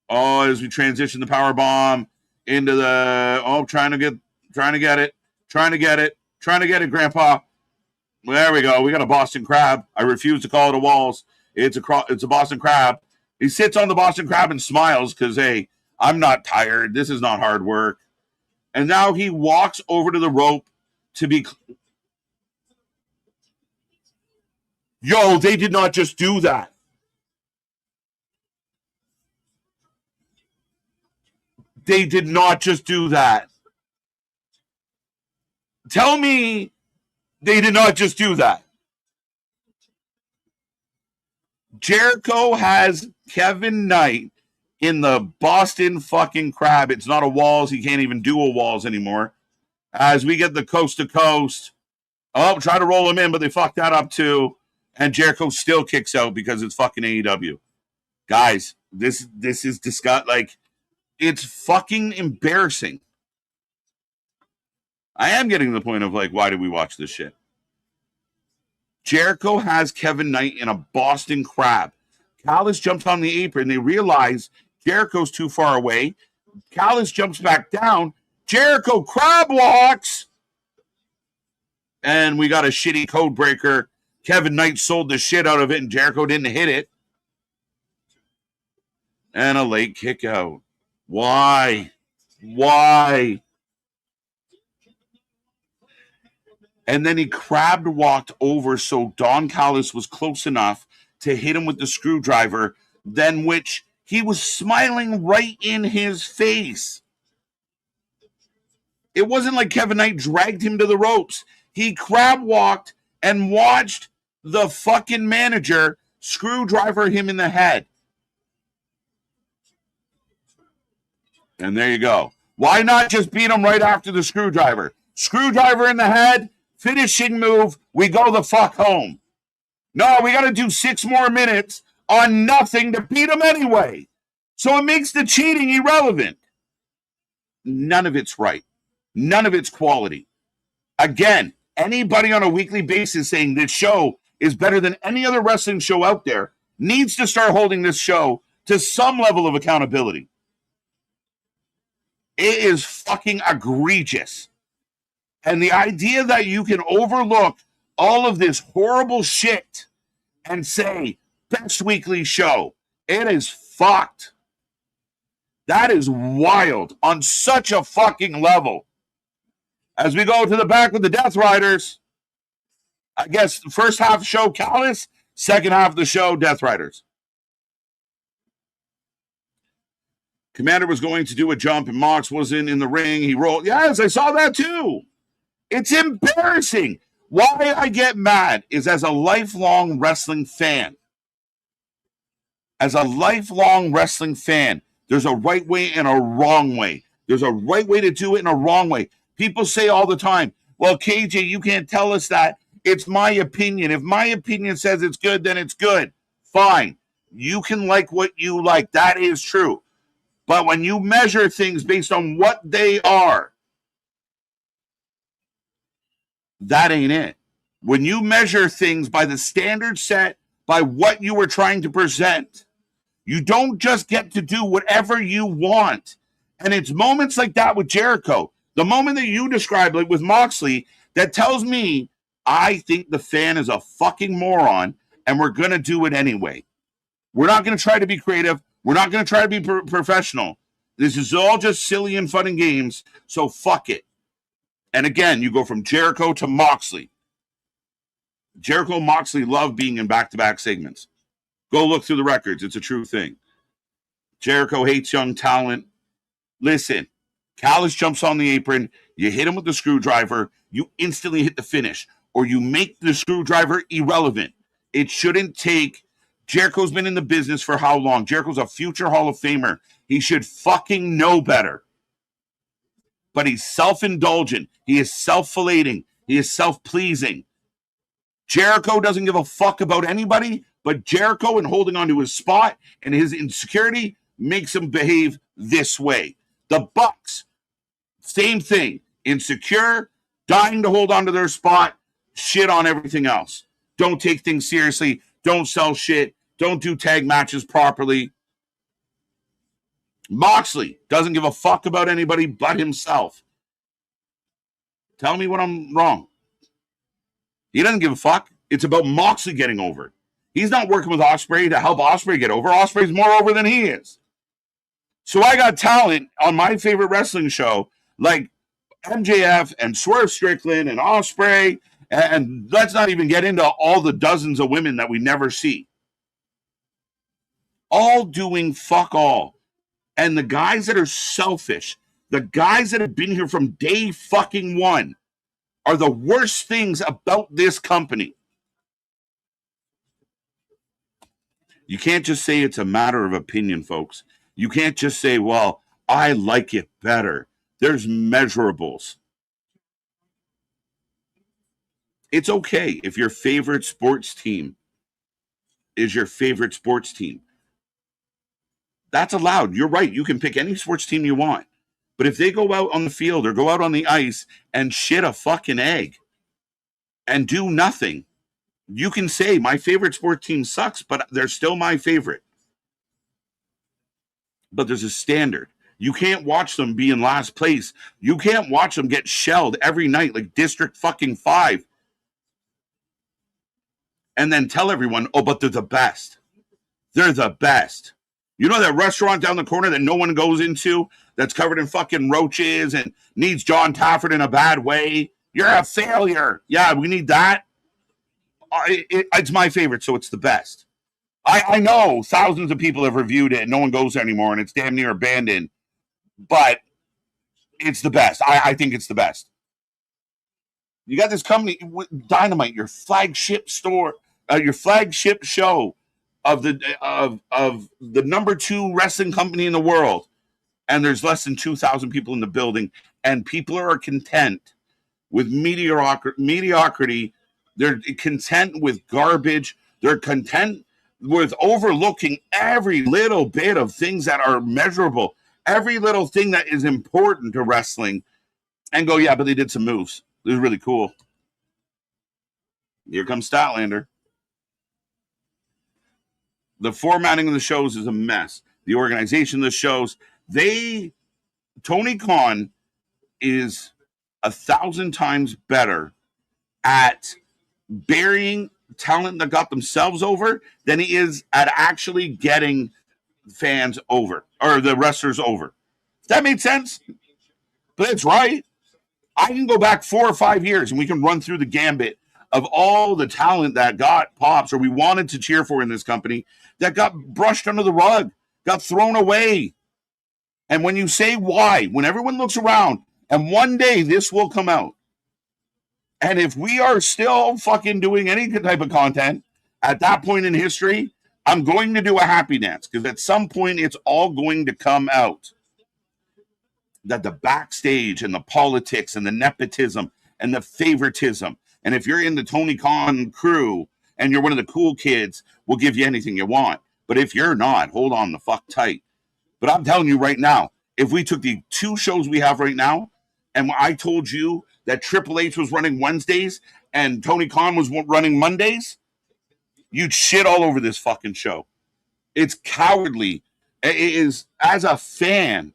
as we transition the power bomb into the, trying to get it, Grandpa. Well, there we go. We got a Boston Crab. I refuse to call it a Walls. It's a Boston Crab. He sits on the Boston Crab and smiles because, hey, I'm not tired. This is not hard work. And now he walks over to the rope to be. Yo, they did not just do that. They did not just do that. Tell me they did not just do that. Jericho has Kevin Knight in the Boston fucking Crab. It's not a Walls. He can't even do a Walls anymore. As we get the coast to coast. Try to roll him in, but they fucked that up too. And Jericho still kicks out because it's fucking AEW. Guys, this is disgusting. Like, it's fucking embarrassing. I am getting to the point of, like, why did we watch this shit? Jericho has Kevin Knight in a Boston Crab. Callis jumps on the apron. They realize Jericho's too far away. Callis jumps back down. Jericho crab walks. And we got a shitty code breaker. Kevin Knight sold the shit out of it, and Jericho didn't hit it. And a late kick out. Why? And then he crab walked over so Don Callis was close enough to hit him with the screwdriver, then which he was smiling right in his face. It wasn't like Kevin Knight dragged him to the ropes. He crab walked and watched the fucking manager screwdriver him in the head. And there you go. Why not just beat him right after the screwdriver? Screwdriver in the head, finishing move, we go the fuck home. No, we got to do 6 more minutes on nothing to beat him anyway. So it makes the cheating irrelevant. None of it's right. None of it's quality. Again, anybody on a weekly basis saying this show is better than any other wrestling show out there needs to start holding this show to some level of accountability. It is fucking egregious. And the idea that you can overlook all of this horrible shit and say, best weekly show, it is fucked. That is wild on such a fucking level. As we go to the back with the Death Riders, I guess the first half show, Callis, second half of the show, Death Riders. Commander was going to do a jump and Mox was in the ring. He rolled. Yes, I saw that too. It's embarrassing. Why I get mad is as a lifelong wrestling fan. As a lifelong wrestling fan, there's a right way and a wrong way. There's a right way to do it and a wrong way. People say all the time, well, KJ, you can't tell us that. It's my opinion. If my opinion says it's good, then it's good. Fine. You can like what you like. That is true. But when you measure things based on what they are, that ain't it. When you measure things by the standard set, by what you were trying to present, you don't just get to do whatever you want. And it's moments like that with Jericho, the moment that you described, like with Moxley, that tells me I think the fan is a fucking moron and we're going to do it anyway. We're not going to try to be creative. We're not going to try to be professional. This is all just silly and fun and games, so fuck it. And again, you go from Jericho to Moxley. Jericho and Moxley love being in back-to-back segments. Go look through the records. It's a true thing. Jericho hates young talent. Listen, Callis jumps on the apron. You hit him with the screwdriver. You instantly hit the finish. or you make the screwdriver irrelevant. It shouldn't take. Jericho's been in the business for how long? Jericho's a future Hall of Famer. He should fucking know better. But he's self-indulgent. He is self-filleting. He is self-pleasing. Jericho doesn't give a fuck about anybody, but Jericho, and holding on to his spot and his insecurity, makes him behave this way. The Bucks, same thing. Insecure, dying to hold on to their spot, shit on everything else. Don't take things seriously. Don't sell shit. Don't do tag matches properly. Moxley doesn't give a fuck about anybody but himself. Tell me when I'm wrong. He doesn't give a fuck. It's about Moxley getting over. He's not working with Ospreay to help Ospreay get over. Ospreay's more over than he is. So I got talent on my favorite wrestling show, like MJF and Swerve Strickland and Ospreay, and let's not even get into all the dozens of women that we never see. All doing fuck all. And the guys that are selfish, the guys that have been here from day fucking one, are the worst things about this company. You can't just say it's a matter of opinion, folks. You can't just say, well, I like it better. There's measurables. It's okay if your favorite sports team is your favorite sports team. That's allowed. You're right. You can pick any sports team you want. But if they go out on the field or go out on the ice and shit a fucking egg and do nothing, you can say my favorite sports team sucks, but they're still my favorite. But there's a standard. You can't watch them be in last place. You can't watch them get shelled every night like District fucking 5 and then tell everyone, oh, but they're the best. They're the best. You know that restaurant down the corner that no one goes into that's covered in fucking roaches and needs John Tafford in a bad way? You're a failure. Yeah, we need that. It's my favorite, so it's the best. I know thousands of people have reviewed it and no one goes there anymore and it's damn near abandoned, but it's the best. I think it's the best. You got this company, Dynamite, your flagship store, your flagship show of the number 2 wrestling company in the world, and there's less than 2,000 people in the building, and people are content with mediocrity. They're content with garbage. They're content with overlooking every little bit of things that are measurable, every little thing that is important to wrestling, and go, yeah, but they did some moves. It was really cool. Here comes Statlander. The formatting of the shows is a mess. The organization of the shows, Tony Khan is 1,000 times better at burying talent that got themselves over than he is at actually getting fans over, or the wrestlers over. Does that make sense? But it's right. I can go back 4 or 5 years and we can run through the gambit of all the talent that got pops or we wanted to cheer for in this company that got brushed under the rug, got thrown away. And when you say why, when everyone looks around, and one day this will come out, and if we are still fucking doing any type of content at that point in history, I'm going to do a happy dance because at some point it's all going to come out. That the backstage and the politics and the nepotism and the favoritism, and if you're in the Tony Khan crew and you're one of the cool kids, we'll give you anything you want. But if you're not, hold on the fuck tight. But I'm telling you right now, if we took the 2 shows we have right now, and I told you that Triple H was running Wednesdays and Tony Khan was running Mondays, you'd shit all over this fucking show. It's cowardly. It is, as a fan,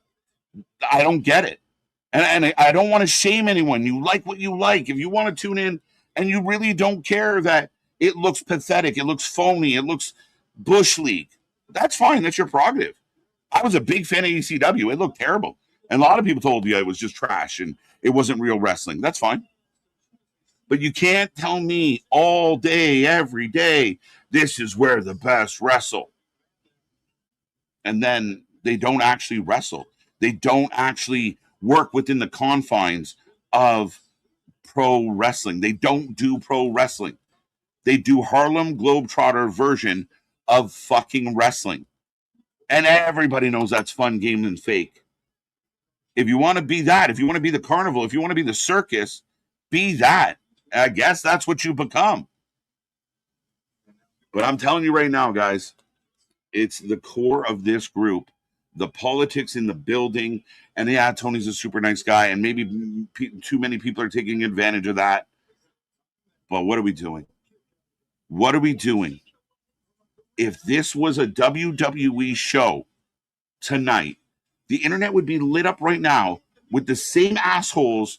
I don't get it. And I don't want to shame anyone. You like what you like. If you want to tune in and you really don't care that it looks pathetic, it looks phony, it looks Bush League, that's fine. That's your prerogative. I was a big fan of ECW. It looked terrible. And a lot of people told me it was just trash and it wasn't real wrestling. That's fine. But you can't tell me all day, every day, this is where the best wrestle. And then they don't actually wrestle. They don't actually work within the confines of pro wrestling. They don't do pro wrestling. They do Harlem Globetrotter version of fucking wrestling. And everybody knows that's fun, game, and fake. If you want to be that, if you want to be the carnival, if you want to be the circus, be that. I guess that's what you become. But I'm telling you right now, guys, it's the core of this group, the politics in the building. And yeah, Tony's a super nice guy, and maybe too many people are taking advantage of that. But what are we doing? What are we doing? If this was a WWE show tonight, the internet would be lit up right now with the same assholes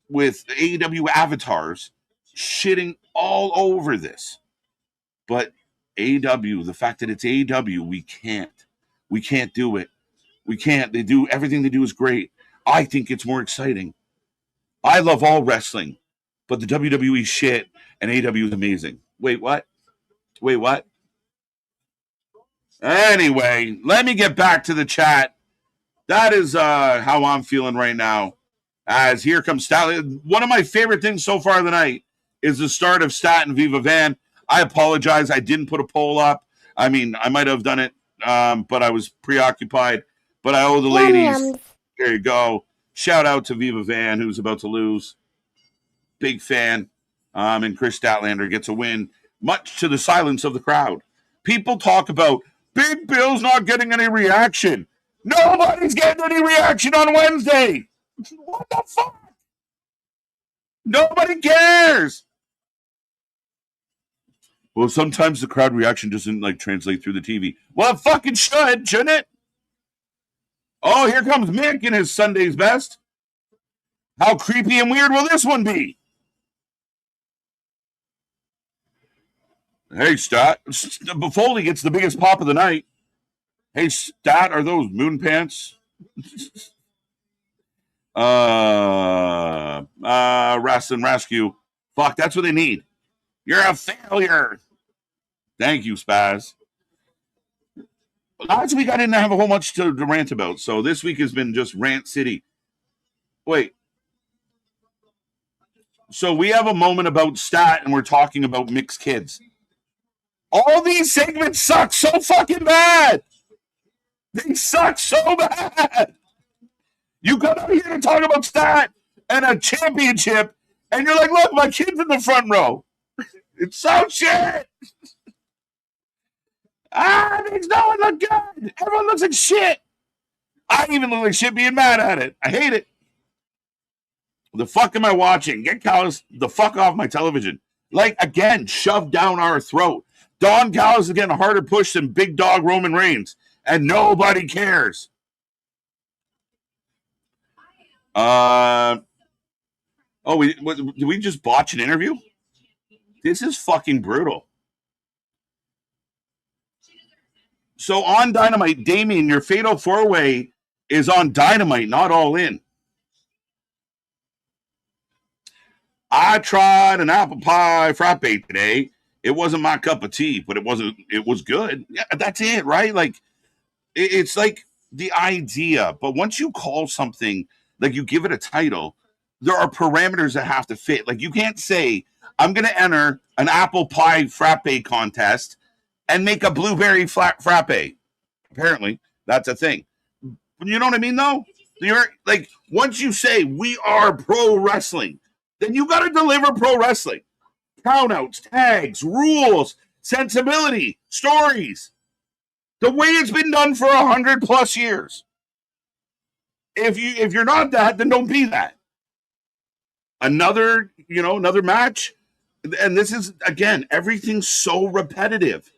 with AEW avatars shitting all over this. But AEW, the fact that it's AEW, we can't do it. We can't. They do everything they do is great. I think it's more exciting. I love all wrestling, but the WWE shit and AEW is amazing. Wait, what? Anyway, let me get back to the chat. That is how I'm feeling right now. As here comes Stat. One of my favorite things so far tonight is the start of Stat and Viva Van. I apologize. I didn't put a poll up. I mean, I might have done it, but I was preoccupied. But I owe the ladies. There you go. Shout out to Viva Van, who's about to lose. Big fan. And Chris Statlander gets a win, much to the silence of the crowd. People talk about Big Bill's not getting any reaction. Nobody's getting any reaction on Wednesday. What the fuck? Nobody cares. Well, sometimes the crowd reaction doesn't translate through the TV. Well, it fucking should, shouldn't it? Oh, here comes Mick in his Sunday's best. How creepy and weird will this one be? Hey, Stat. Foley gets the biggest pop of the night. Hey, Stat, are those moon pants? Wrestling Rescue. Fuck, that's what they need. You're a failure. Thank you, Spaz. Last week I didn't have a whole much to rant about, so this week has been just rant city. Wait. So we have a moment about Stat, and we're talking about mixed kids. All these segments suck so fucking bad. They suck so bad. You come out here to talk about Stat and a championship, and you're like, look, my kid's in the front row. It's so shit. It makes no one look good. Everyone looks like shit. I even look like shit being mad at it. I hate it. The fuck am I watching? Get Callis the fuck off my television. Again, shoved down our throat. Don Callis is getting a harder push than Big Dog Roman Reigns, and nobody cares. Did we just botch an interview? This is fucking brutal. So on Dynamite, Damien, your Fatal 4-Way is on Dynamite, not All In. I tried an apple pie frappe today. It wasn't my cup of tea, but it was good. Yeah, that's it, right? It's like the idea. But once you call something, you give it a title, there are parameters that have to fit. You can't say, I'm going to enter an apple pie frappe contest and make a blueberry frappe. Apparently, that's a thing. You know what I mean, though? You're once you say we are pro wrestling, then you got to deliver pro wrestling. Countouts, tags, rules, sensibility, stories. The way it's been done for 100+ years. If you're not that, then don't be that. Another match. And this is, again, everything's so repetitive.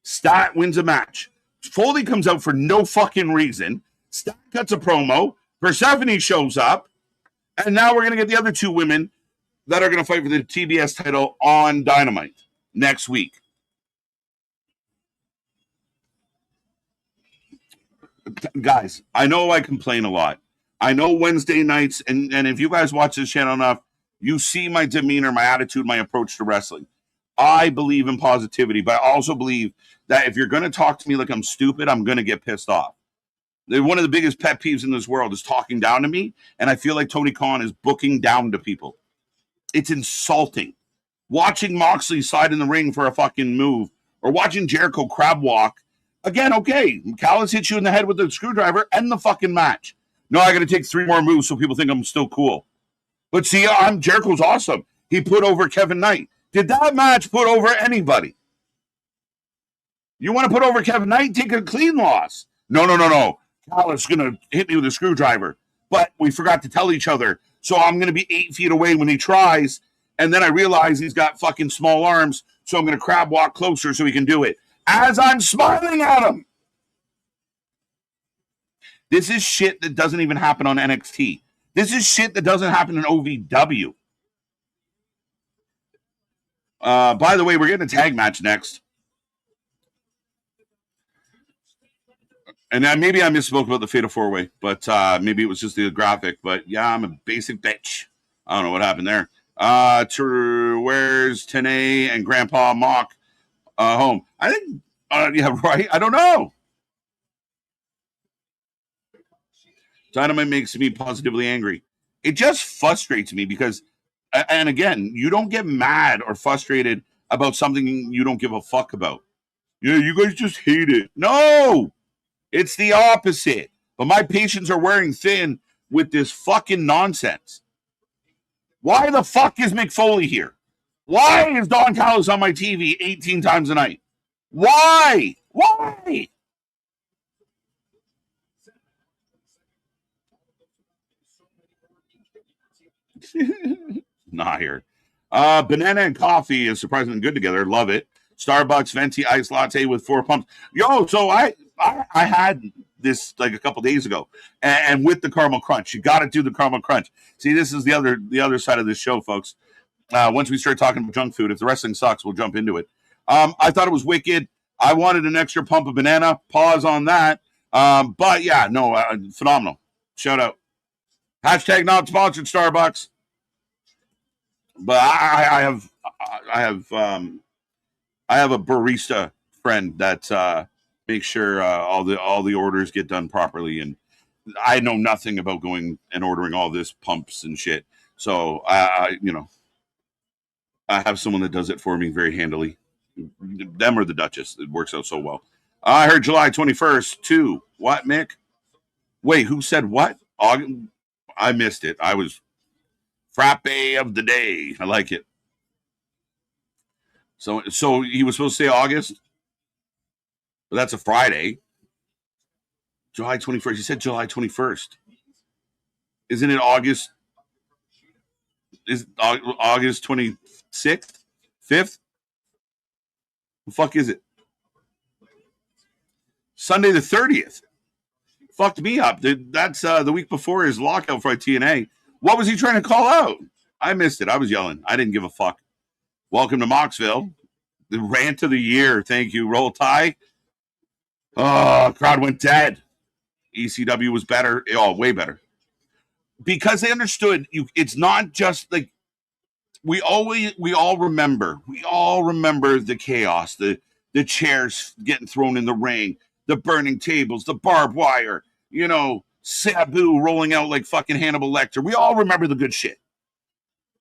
Stat wins a match. Foley comes out for no fucking reason. Stat cuts a promo. Persephone shows up. And now we're going to get the other two women that are going to fight for the TBS title on Dynamite next week. Guys, I know I complain a lot. I know Wednesday nights, and if you guys watch this channel enough, you see my demeanor, my attitude, my approach to wrestling. I believe in positivity, but I also believe that if you're going to talk to me like I'm stupid, I'm going to get pissed off. One of the biggest pet peeves in this world is talking down to me, and I feel like Tony Khan is booking down to people. It's insulting. Watching Moxley slide in the ring for a fucking move, or watching Jericho crab walk. Again, okay, Callis hits you in the head with the screwdriver, end the fucking match. No, I got to take 3 more moves so people think I'm still cool. But see, Jericho's awesome. He put over Kevin Knight. Did that match put over anybody? You want to put over Kevin Knight? Take a clean loss. No. Callis is going to hit me with a screwdriver. But we forgot to tell each other. So I'm going to be 8 feet away when he tries. And then I realize he's got fucking small arms. So I'm going to crab walk closer so he can do it. As I'm smiling at him. This is shit that doesn't even happen on NXT. This is shit that doesn't happen in OVW. By the way, we're getting a tag match next. And maybe I misspoke about the Fatal 4-Way, but maybe it was just the graphic. But yeah, I'm a basic bitch. I don't know what happened there. Where's Tenay and Grandpa Mock home? I think, yeah, right. I don't know. Dynamite makes me positively angry. It just frustrates me because, and again, you don't get mad or frustrated about something you don't give a fuck about. Yeah, you guys just hate it. No! It's the opposite. But my patients are wearing thin with this fucking nonsense. Why the fuck is Mick Foley here? Why is Don Callis on my TV 18 times a night? Why? Why? Not here. Banana and coffee is surprisingly good together. Love it. Starbucks venti iced latte with 4 pumps. Yo, so I had this like a couple days ago, and with the caramel crunch, you got to do the caramel crunch. See, this is the other side of this show, folks. Once we start talking about junk food, if the wrestling sucks, we'll jump into it. I thought it was wicked. I wanted an extra pump of banana. Pause on that. But yeah, no, phenomenal. Shout out. Hashtag not sponsored Starbucks. But I have a barista friend that makes sure all the orders get done properly, and I know nothing about going and ordering all this pumps and shit. So I have someone that does it for me very handily. Them or the Duchess. It works out so well. I heard July 21st too. What, Mick? Wait, who said what? August? I missed it. I was frappe of the day. I like it. So he was supposed to say August, but that's a Friday. July 21st. He said July 21st. Isn't it August? Is August 26th? 5th? The fuck is it? Sunday the 30th. Fucked me up. That's the week before his lockout for TNA. What was he trying to call out? I missed it. I was yelling. I didn't give a fuck. Welcome to Moxville. The rant of the year. Thank you. Roll Tide. Oh, crowd went dead. ECW was better. Oh, way better. Because they understood it's not just like we all remember the chaos, the chairs getting thrown in the ring, the burning tables, the barbed wire, Sabu rolling out like fucking Hannibal Lecter. We all remember the good shit.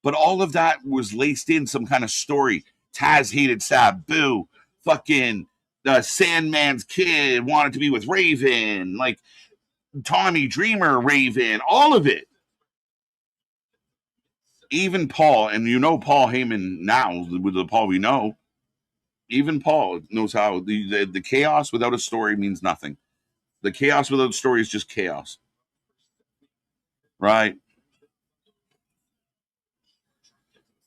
But all of that was laced in some kind of story. Taz hated Sabu. Fucking Sandman's kid wanted to be with Raven. Like Tommy Dreamer, Raven. All of it. Even Paul, and Paul Heyman now, with the Paul we know, even Paul knows how the chaos without a story means nothing. The chaos without a story is just chaos. Right?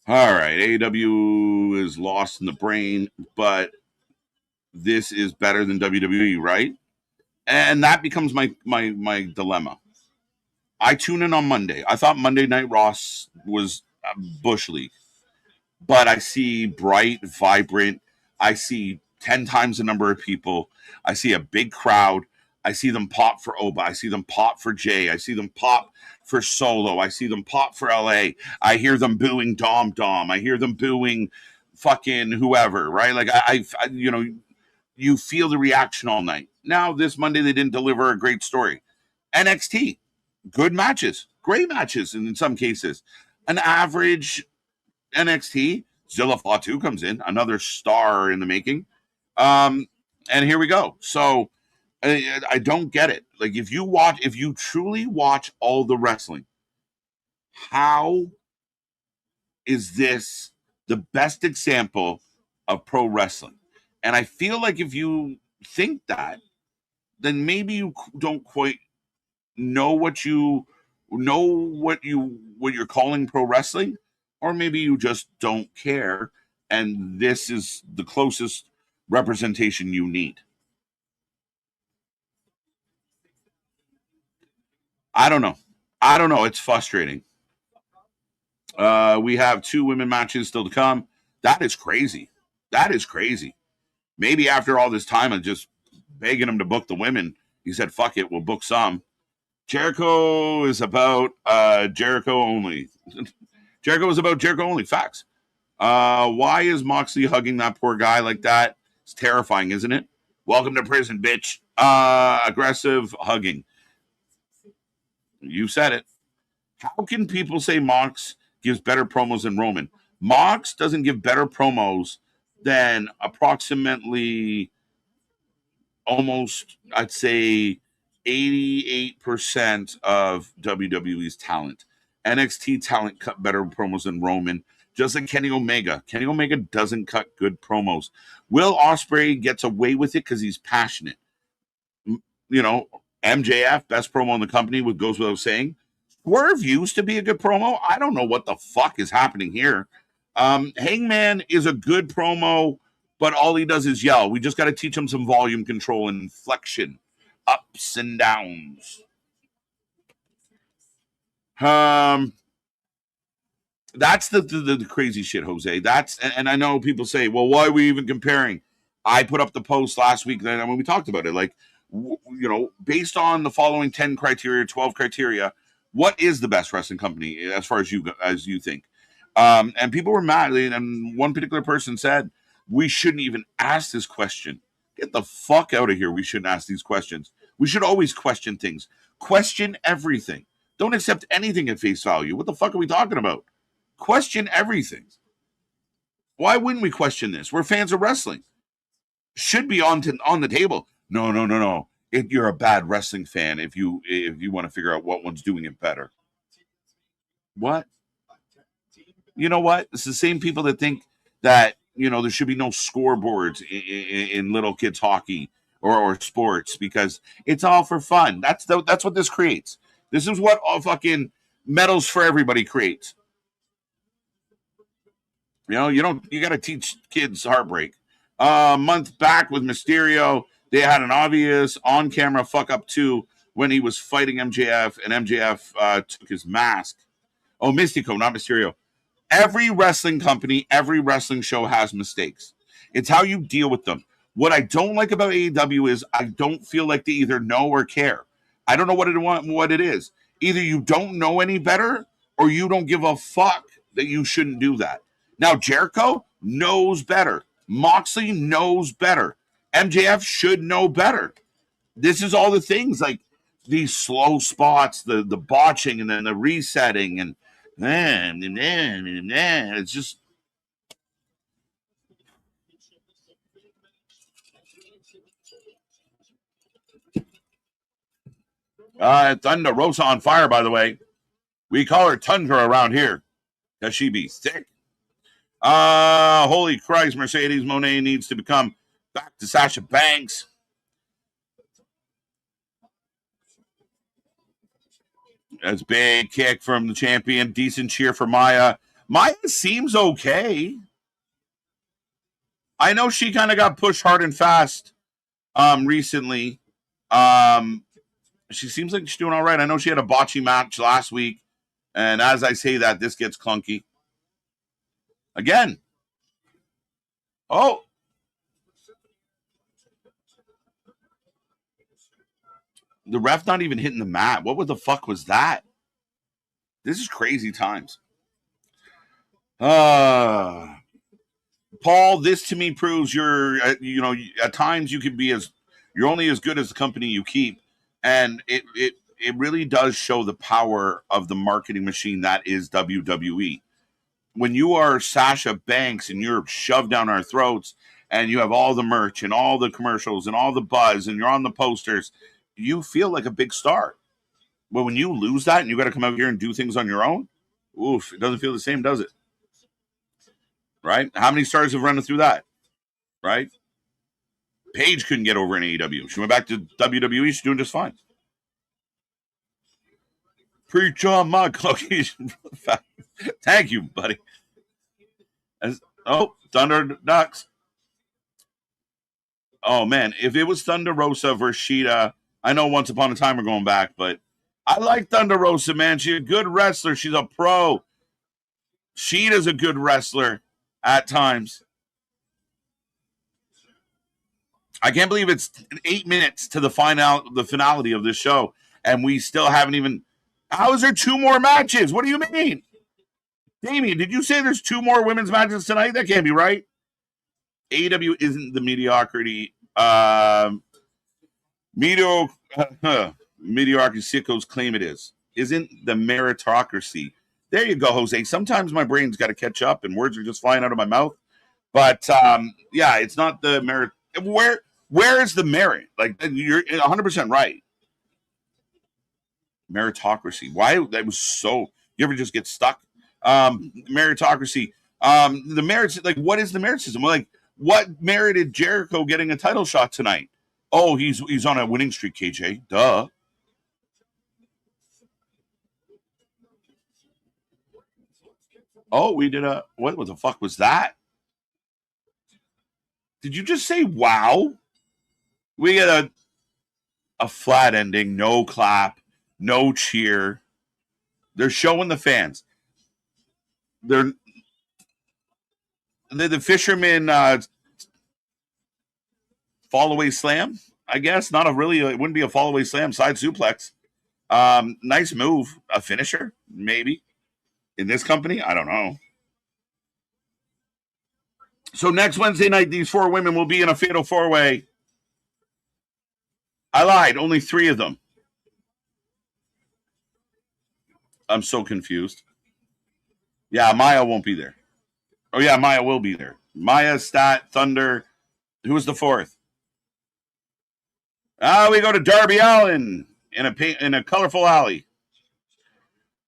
All right. AEW is lost in the brain, but this is better than WWE, right? And that becomes my dilemma. I tune in on Monday. I thought Monday Night Raw was Bush League. But I see bright, vibrant. I see 10 times the number of people. I see a big crowd. I see them pop for Oba. I see them pop for Jay. I see them pop for Solo. I see them pop for LA. I hear them booing Dom. I hear them booing fucking whoever, right? Like I you feel the reaction all night. Now, this Monday, they didn't deliver a great story. NXT, good matches, great matches in some cases. An average NXT, Zilla Fatu comes in, another star in the making. And here we go. So I don't get it. Like if you truly watch all the wrestling, how is this the best example of pro wrestling? And I feel like if you think that, then maybe you don't quite know what you're calling pro wrestling, or maybe you just don't care, and this is the closest representation you need. I don't know. I don't know. It's frustrating. We have 2 women matches still to come. That is crazy. That is crazy. Maybe after all this time of just begging him to book the women, he said, "Fuck it, we'll book some." Jericho is about Jericho only. Jericho is about Jericho only. Facts. Why is Moxley hugging that poor guy like that? It's terrifying, isn't it? Welcome to prison, bitch. Aggressive hugging. You said it. How can people say Mox gives better promos than Roman? Mox doesn't give better promos than approximately almost, I'd say, 88% of WWE's talent. NXT talent cut better promos than Roman, just like Kenny Omega. Kenny Omega doesn't cut good promos. Will Ospreay gets away with it because he's passionate. You know, MJF, best promo in the company, with goes without saying. Swerve used to be a good promo. I don't know what the fuck is happening here. Hangman is a good promo, but all he does is yell. We just got to teach him some volume control and inflection, ups and downs. Um, that's the crazy shit, Jose. And I know people say, well, why are we even comparing? I put up the post last week when we talked about it. Like, based on the following 10 criteria, 12 criteria, what is the best wrestling company as far as you think? And people were mad. And one particular person said, we shouldn't even ask this question. Get the fuck out of here. We shouldn't ask these questions. We should always question things. Question everything. Don't accept anything at face value. What the fuck are we talking about? Question everything. Why wouldn't we question this? We're fans of wrestling. Should be on the table. No, no, no, no. You're a bad wrestling fan if you want to figure out what one's doing it better. What? You know what? It's the same people that think that there should be no scoreboards in little kids hockey or sports because it's all for fun. That's what this creates. This is what all fucking medals for everybody creates. You got to teach kids heartbreak. Month back with Mysterio, they had an obvious on-camera fuck up too when he was fighting MJF, and MJF took his mask. Oh, Mystico, not Mysterio. Every wrestling company, every wrestling show has mistakes. It's how you deal with them. What I don't like about AEW is I don't feel like they either know or care. I don't know what it is. Either you don't know any better or you don't give a fuck that you shouldn't do that. Now, Jericho knows better. Moxley knows better. MJF should know better. This is all the things like these slow spots, the botching, and then the resetting, and it's just. Thunder Rosa on fire, by the way. We call her Tundra around here because she be thick. Holy Christ, Mercedes Moné needs to become back to Sasha Banks. That's big kick from the champion. Decent cheer for Maya. Maya seems okay. I know she kind of got pushed hard and fast recently. She seems like she's doing all right. I know she had a botchy match last week. And as I say that, this gets clunky. Again. Oh. The ref not even hitting the mat. What the fuck was that? This is crazy times. Paul, this to me proves at times you can be as You're only as good as the company you keep. And it really does show the power of the marketing machine that is WWE. When you are Sasha Banks and you're shoved down our throats and you have all the merch and all the commercials and all the buzz and you're on the posters, you feel like a big star. But when you lose that and you got to come out here and do things on your own, oof, it doesn't feel the same, does it? Right? How many stars have run through that? Right? Paige couldn't get over in AEW. She went back to WWE. She's doing just fine. Preach on my cookies. Thank you, buddy. Thunder Ducks. Oh, man. If it was Thunder Rosa versus Sheeta, I know once upon a time we're going back, but I like Thunder Rosa, man. She's a good wrestler. She's a pro. Sheeta's a good wrestler at times. I can't believe it's 8 minutes to the finality of this show, and we still haven't even. How is there 2 more matches? What do you mean? Damien, did you say there's 2 more women's matches tonight? That can't be right. AEW isn't the mediocrity. Mediocrity sickos claim it is. Isn't the meritocracy. There you go, Jose. Sometimes my brain's got to catch up and words are just flying out of my mouth. But, yeah, it's not the merit. Where is the merit? Like, you're 100% right. Meritocracy. Why? That was so. You ever just get stuck? Meritocracy. The merits. Like, what is the merit system? Like, what merited Jericho getting a title shot tonight? Oh, he's on a winning streak, KJ. Duh. Oh, we did a. What the fuck was that? Did you just say wow? We get a flat ending, no clap, no cheer. They're showing the fans. They're the fisherman fall away slam, I guess. Not a really, it wouldn't be a fall away slam, side suplex. Nice move. A finisher, maybe. In this company, I don't know. So next Wednesday night, these 4 women will be in a fatal 4-way. I lied. Only 3 of them. I'm so confused. Yeah, Maya won't be there. Oh, yeah, Maya will be there. Maya, Stat, Thunder. Who was the 4th? We go to Darby Allin in a colorful alley.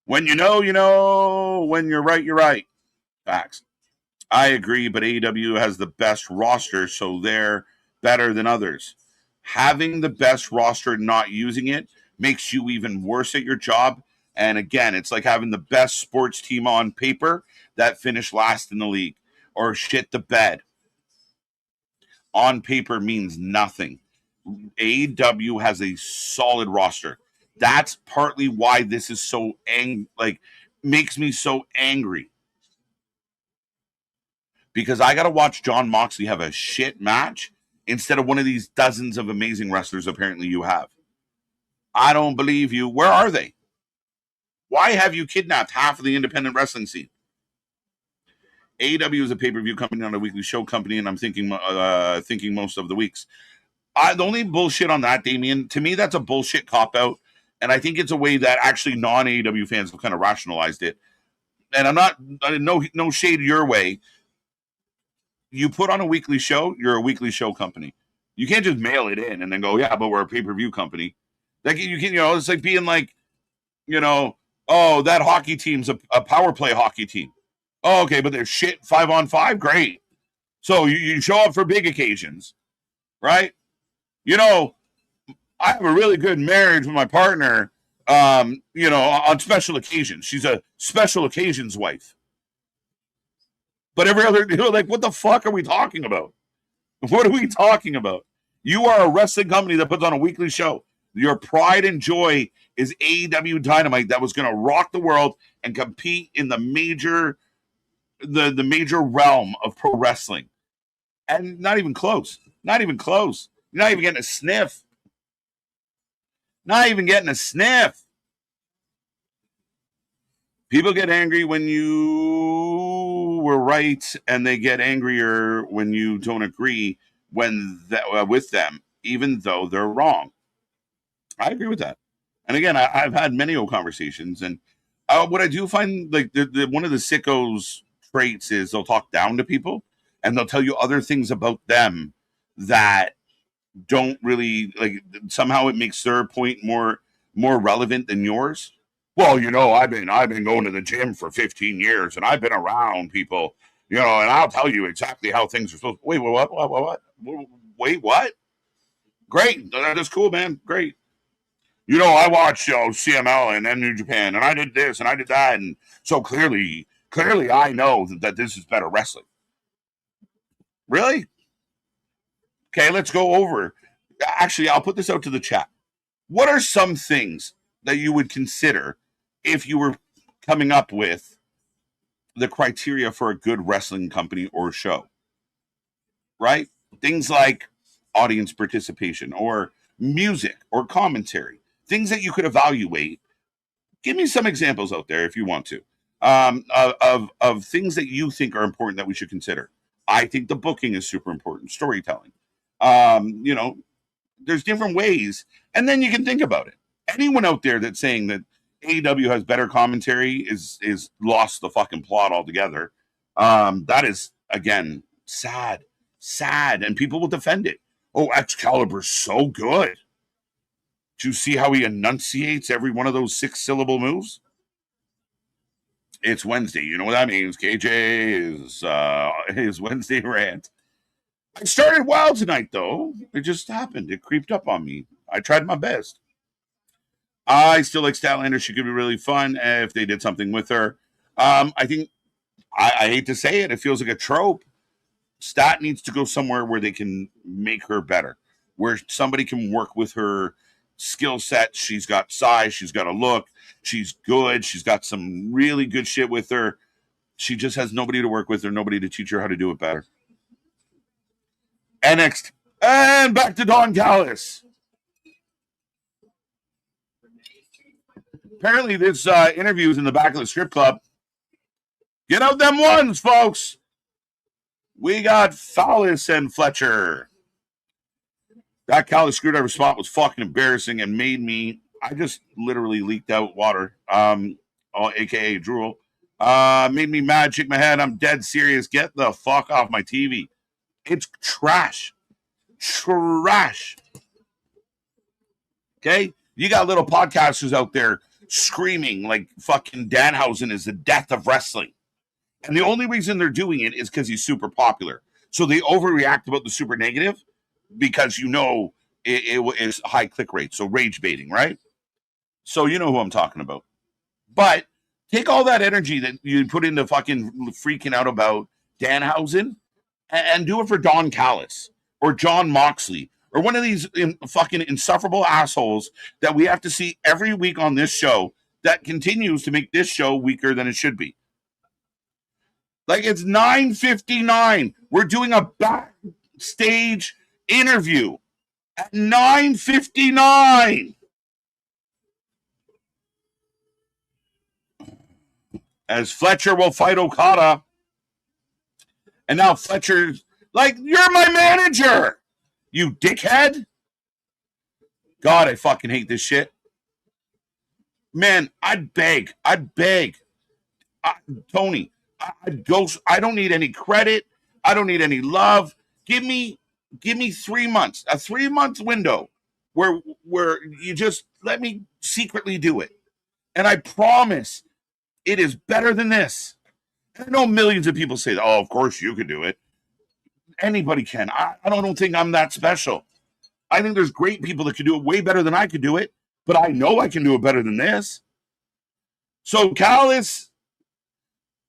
When you know, you know. When you're right, you're right. Facts. I agree, but AEW has the best roster, so they're better than others. Having the best roster and not using it makes you even worse at your job. And again, it's like having the best sports team on paper that finished last in the league or shit the bed. On paper means nothing. AEW has a solid roster. That's partly why this is so makes me so angry. Because I got to watch Jon Moxley have a shit match instead of one of these dozens of amazing wrestlers apparently you have. I don't believe you. Where are they? Why have you kidnapped half of the independent wrestling scene? AEW is a pay-per-view company, not a weekly show company, and I'm thinking most of the weeks. The only bullshit on that, Damien, to me, that's a bullshit cop-out, and I think it's a way that actually non-AEW fans have kind of rationalized it. And I'm not, no shade your way. You put on a weekly show, you're a weekly show company. You can't just mail it in and then go, yeah, but we're a pay-per-view company. Like you can, it's like being like, oh, that hockey team's a power play hockey team. Oh, okay, but they're shit 5-on-5? Great. So you show up for big occasions, right? I have a really good marriage with my partner, on special occasions. She's a special occasions wife. But every other, what the fuck are we talking about? What are we talking about? You are a wrestling company that puts on a weekly show. Your pride and joy is AEW Dynamite that was going to rock the world and compete in the major realm of pro wrestling. And not even close. Not even close. You're not even getting a sniff. Not even getting a sniff. People get angry when you were right, and they get angrier when you don't agree with them. even though they're wrong. I agree with that. And again, I've had many old conversations, and what I do find, like one of the sickos traits is they'll talk down to people, and they'll tell you other things about them that don't really, like, somehow it makes their point more relevant than yours. Well, I've been going to the gym for 15 years, and I've been around people, and I'll tell you exactly how things are supposed to. Wait, what? Wait, what? Great, that's cool, man. Great. I watched CML and then New Japan, and I did this and I did that, and so clearly, I know that this is better wrestling. Really? Okay, let's go over. Actually, I'll put this out to the chat. What are some things that you would consider if you were coming up with the criteria for a good wrestling company or show? Right? Things like audience participation or music or commentary, things that you could evaluate. Give me some examples out there if you want to, of things that you think are important that we should consider. I think the booking is super important, storytelling. There's different ways, and then you can think about it. Anyone out there that's saying that AEW has better commentary is lost the fucking plot altogether. That is, again, sad, and people will defend it. Oh, Excalibur's so good. Do you see how he enunciates every one of those 6-syllable moves? It's Wednesday. You know what that means. KJ is his Wednesday rant. I started well tonight, though. It just happened. It creeped up on me. I tried my best. I still like Statlander. She could be really fun if they did something with her. I think, I hate to say it, it feels like a trope. Stat needs to go somewhere where they can make her better, where somebody can work with her skill set. She's got size. She's got a look. She's good. She's got some really good shit with her. She just has nobody to work with or nobody to teach her how to do it better. And next, and back to Don Callis. Apparently, this interview is in the back of the strip club. Get out them ones, folks. We got Fowlis and Fletcher. That Callis screwdriver spot was fucking embarrassing and made me. I just literally leaked out water, aka drool. Made me mad. Shake my head. I'm dead serious. Get the fuck off my TV. It's trash. Okay? You got little podcasters out there screaming like fucking Danhausen is the death of wrestling. And the only reason they're doing it is because he's super popular. So they overreact about the super negative because it is high click rate. So rage baiting, right? So you know who I'm talking about. But take all that energy that you put into fucking freaking out about Danhausen and do it for Don Callis or John Moxley or one of these fucking insufferable assholes that we have to see every week on this show that continues to make this show weaker than it should be. Like, it's 9:59. We're doing a backstage interview at 9:59. As Fletcher will fight Okada. And now Fletcher's like, you're my manager, you dickhead. God, I fucking hate this shit. Man, I'd beg. Tony, I don't need any credit. I don't need any love. Give me 3 months, a 3-month window where you just let me secretly do it. And I promise it is better than this. I know millions of people say that, oh, of course you could do it. Anybody can. I don't think I'm that special. I think there's great people that could do it way better than I could do it, but I know I can do it better than this. So Callis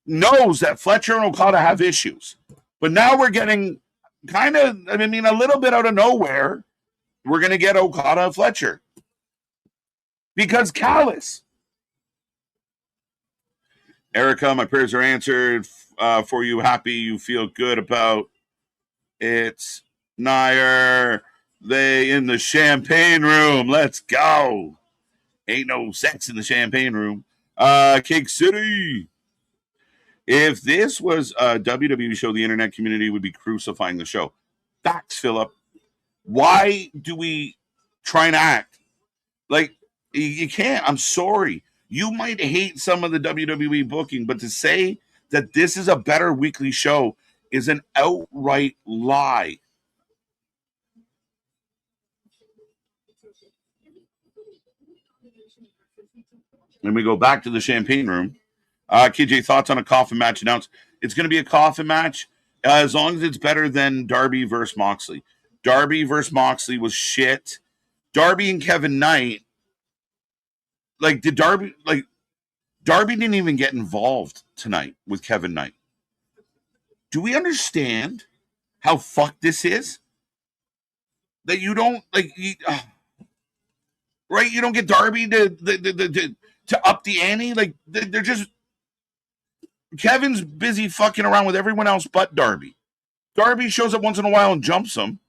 knows that Fletcher and Okada have issues, but now we're getting a little bit out of nowhere. We're going to get Okada and Fletcher because Callis. Erica, my prayers are answered for you. Happy you feel good about it. Nair, they in the champagne room. Let's go. Ain't no sex in the champagne room. Cake City. If this was a WWE show, the internet community would be crucifying the show. Facts, Philip. Why do we try and act like you can't? I'm sorry. You might hate some of the WWE booking, but to say that this is a better weekly show is an outright lie. And we go back to the champagne room. KJ, thoughts on a coffin match announced? It's going to be a coffin match as long as it's better than Darby versus Moxley. Darby versus Moxley was shit. Darby and Kevin Knight, Darby didn't even get involved tonight with Kevin Knight. Do we understand how fucked this is? That you don't right? You don't get Darby to up the ante. Like they're just Kevin's busy fucking around with everyone else but Darby. Darby shows up once in a while and jumps him.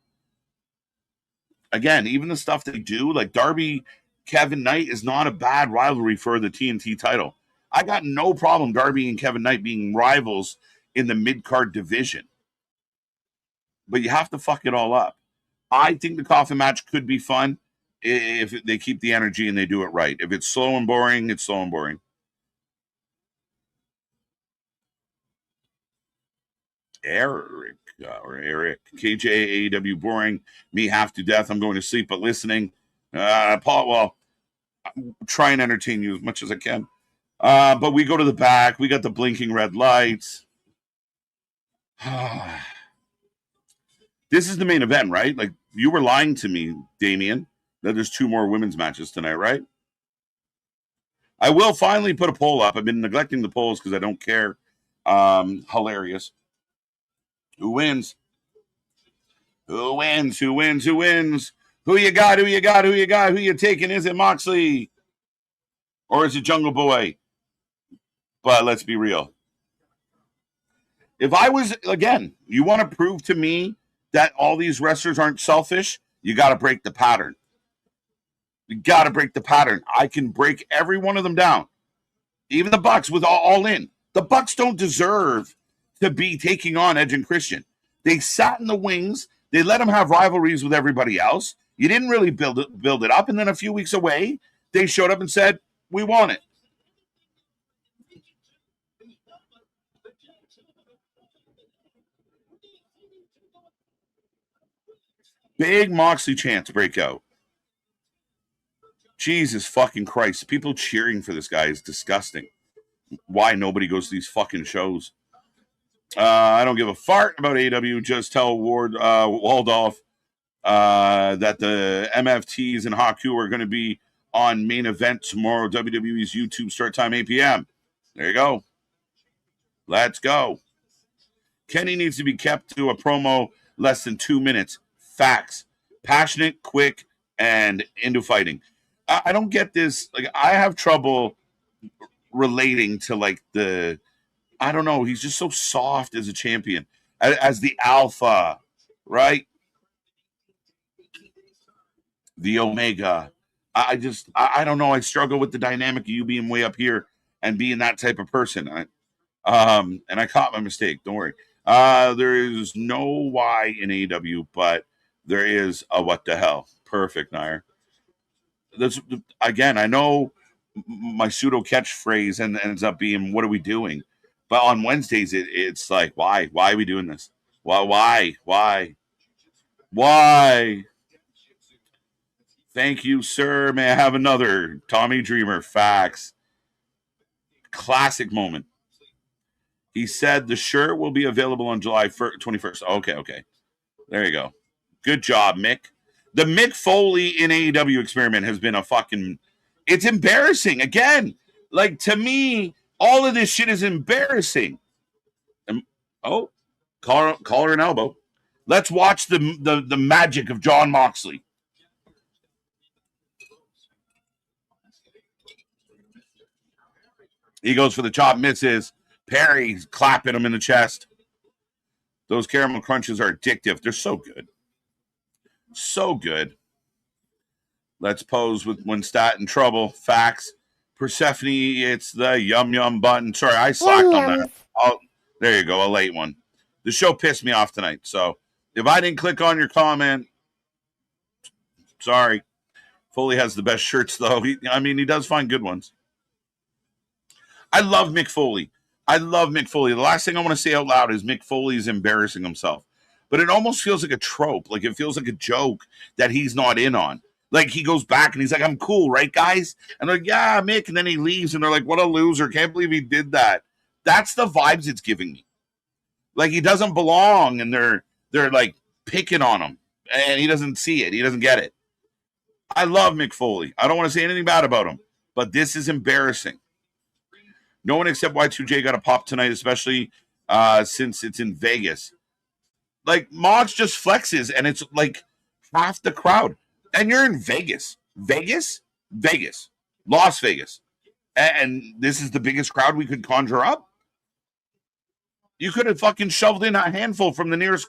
Again, even the stuff they do, like Darby, Kevin Knight is not a bad rivalry for the TNT title. I got no problem Darby and Kevin Knight being rivals in the mid-card division. But you have to fuck it all up. I think the coffin match could be fun if they keep the energy and they do it right. If it's slow and boring, it's slow and boring. Eric, KJ, AEW boring, me half to death. I'm going to sleep, but listening. Paul, well, I'm try and entertain you as much as I can. But we go to the back. We got the blinking red lights. This is the main event, right? Like, you were lying to me, Damien, that there's 2 more women's matches tonight, right? I will finally put a poll up. I've been neglecting the polls because I don't care. Hilarious. Who wins? Who wins? Who wins? Who wins? Who you got? Who you got? Who you got? Who you taking? Is it Moxley? Or is it Jungle Boy? But let's be real. If I was, again, you want to prove to me that all these wrestlers aren't selfish, you got to break the pattern. You got to break the pattern. I can break every one of them down. Even the Bucks with all in. The Bucks don't deserve to be taking on Edge and Christian. They sat in the wings. They let them have rivalries with everybody else. You didn't really build it up. And then a few weeks away, they showed up and said, we want it. Big Moxley chance breakout. Jesus fucking Christ. People cheering for this guy is disgusting. Why nobody goes to these fucking shows? I don't give a fart about AEW. Just tell Waldolph that the MFTs and Haku are going to be on main event tomorrow. WWE's YouTube start time 8 p.m. There you go. Let's go. Kenny needs to be kept to a promo less than 2 minutes. Facts. Passionate, quick, and into fighting. I don't get this. Like, I have trouble relating to I don't know. He's just so soft as a champion, as the alpha, right? The Omega. I don't know. I struggle with the dynamic of you being way up here and being that type of person. And I caught my mistake. Don't worry. There is no why in AEW, but there is a what the hell. Perfect, Nair. Again, I know my pseudo catchphrase ends up being, what are we doing? But on Wednesdays, it's like, why? Why are we doing this? Why? Thank you, sir. May I have another? Tommy Dreamer, facts. Classic moment. He said the shirt will be available on July 21st. Okay. There you go. Good job, Mick. The Mick Foley in AEW experiment has been it's embarrassing. Again, like, to me, all of this shit is embarrassing. Call her an elbow. Let's watch the magic of Jon Moxley. He goes for the chop, misses. Perry clapping him in the chest. Those caramel crunches are addictive. They're so good. So good. Let's pose with when Stat in trouble. Facts. Persephone, it's the yum button. Sorry, I slacked on that. Oh, there you go, a late one. The show pissed me off tonight. So if I didn't click on your comment, Sorry. Foley has the best shirts, though. He does find good ones. I love Mick Foley. The last thing I want to say out loud is Mick Foley is embarrassing himself. But it almost feels like a trope. Like, it feels like a joke that he's not in on. Like, he goes back and he's like, I'm cool, right, guys? And they're like, yeah, Mick. And then he leaves and they're like, what a loser. Can't believe he did that. That's the vibes it's giving me. Like, he doesn't belong and they're like picking on him. And he doesn't see it. He doesn't get it. I love Mick Foley. I don't want to say anything bad about him. But this is embarrassing. No one except Y2J got a pop tonight, especially since it's in Vegas. Like, Mox just flexes, and it's like half the crowd. And you're in Vegas. Vegas? Las Vegas. And this is the biggest crowd we could conjure up? You could have fucking shoved in a handful from the nearest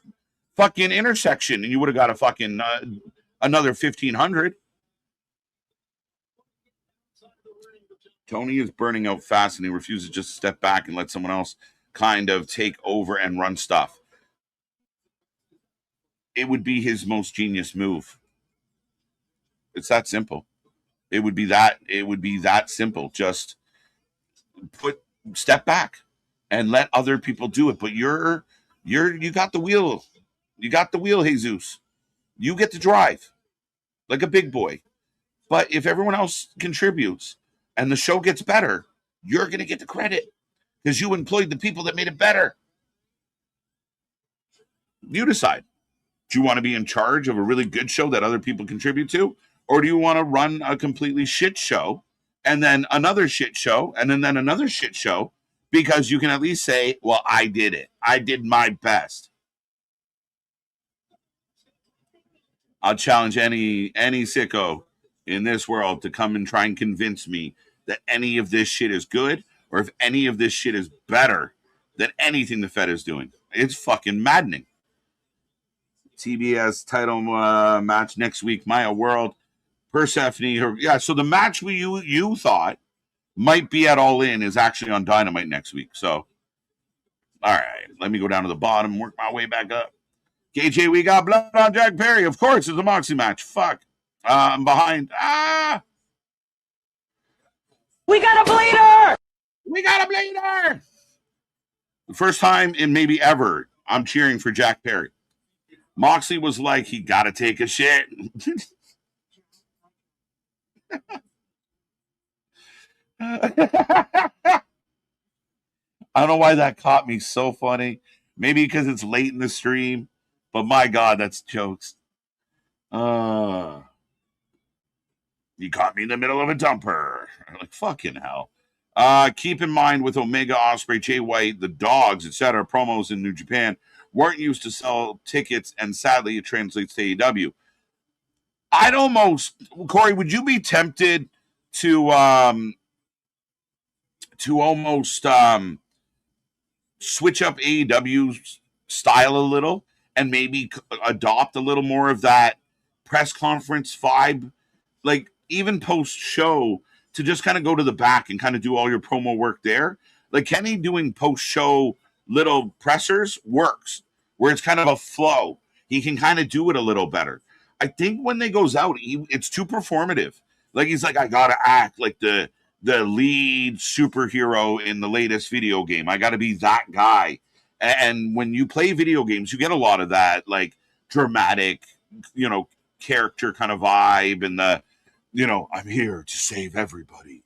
fucking intersection, and you would have got a fucking another 1,500. Tony is burning out fast, and he refuses just to step back and let someone else kind of take over and run stuff. It would be his most genius move. It's that simple. It would be that simple. Just step back and let other people do it. But you got the wheel. You got the wheel, Jesus. You get to drive like a big boy. But if everyone else contributes and the show gets better, you're going to get the credit because you employed the people that made it better. You decide. Do you want to be in charge of a really good show that other people contribute to? Or do you want to run a completely shit show and then another shit show and then another shit show because you can at least say, well, I did it. I did my best. I'll challenge any sicko in this world to come and try and convince me that any of this shit is good or if any of this shit is better than anything the Fed is doing. It's fucking maddening. TBS title match next week, Maya World, Persephone. So the match you thought might be at All In is actually on Dynamite next week. So, all right, let me go down to the bottom, work my way back up. KJ, we got blood on Jack Perry. Of course, it's a Moxie match. Fuck. I'm behind. We got a bleeder! The first time in maybe ever, I'm cheering for Jack Perry. Moxley was like, he got to take a shit. I don't know why that caught me so funny. Maybe because it's late in the stream. But my God, that's jokes. He caught me in the middle of a dumper. I'm like, fucking hell. Keep in mind with Omega, Ospreay, Jay White, the Dogs, etc., promos in New Japan weren't used to sell tickets, and sadly, it translates to AEW. I'd almost, Corey, would you be tempted to almost switch up AEW's style a little and maybe adopt a little more of that press conference vibe, like even post show, to just kind of go to the back and kind of do all your promo work there? Like Kenny doing post show little pressers works, where it's kind of a flow. He can kind of do it a little better. I think when they goes out, it's too performative. Like he's like, I gotta act like the lead superhero in the latest video game. I gotta be that guy. And when you play video games, you get a lot of that, like dramatic, character kind of vibe, and the, I'm here to save everybody.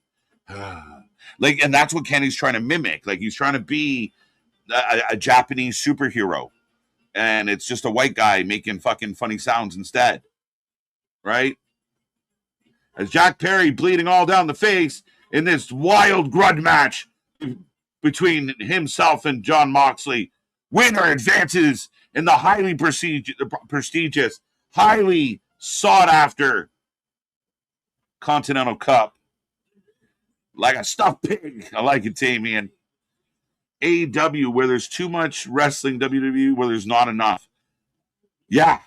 And that's what Kenny's trying to mimic. Like he's trying to be a Japanese superhero, and it's just a white guy making fucking funny sounds instead, right? As Jack Perry bleeding all down the face in this wild grudge match between himself and Jon Moxley. Winner advances in the highly prestigious, highly sought-after Continental Cup. Like a stuffed pig. I like it, Damian. AEW, where there's too much wrestling, WWE, where there's not enough. Yeah.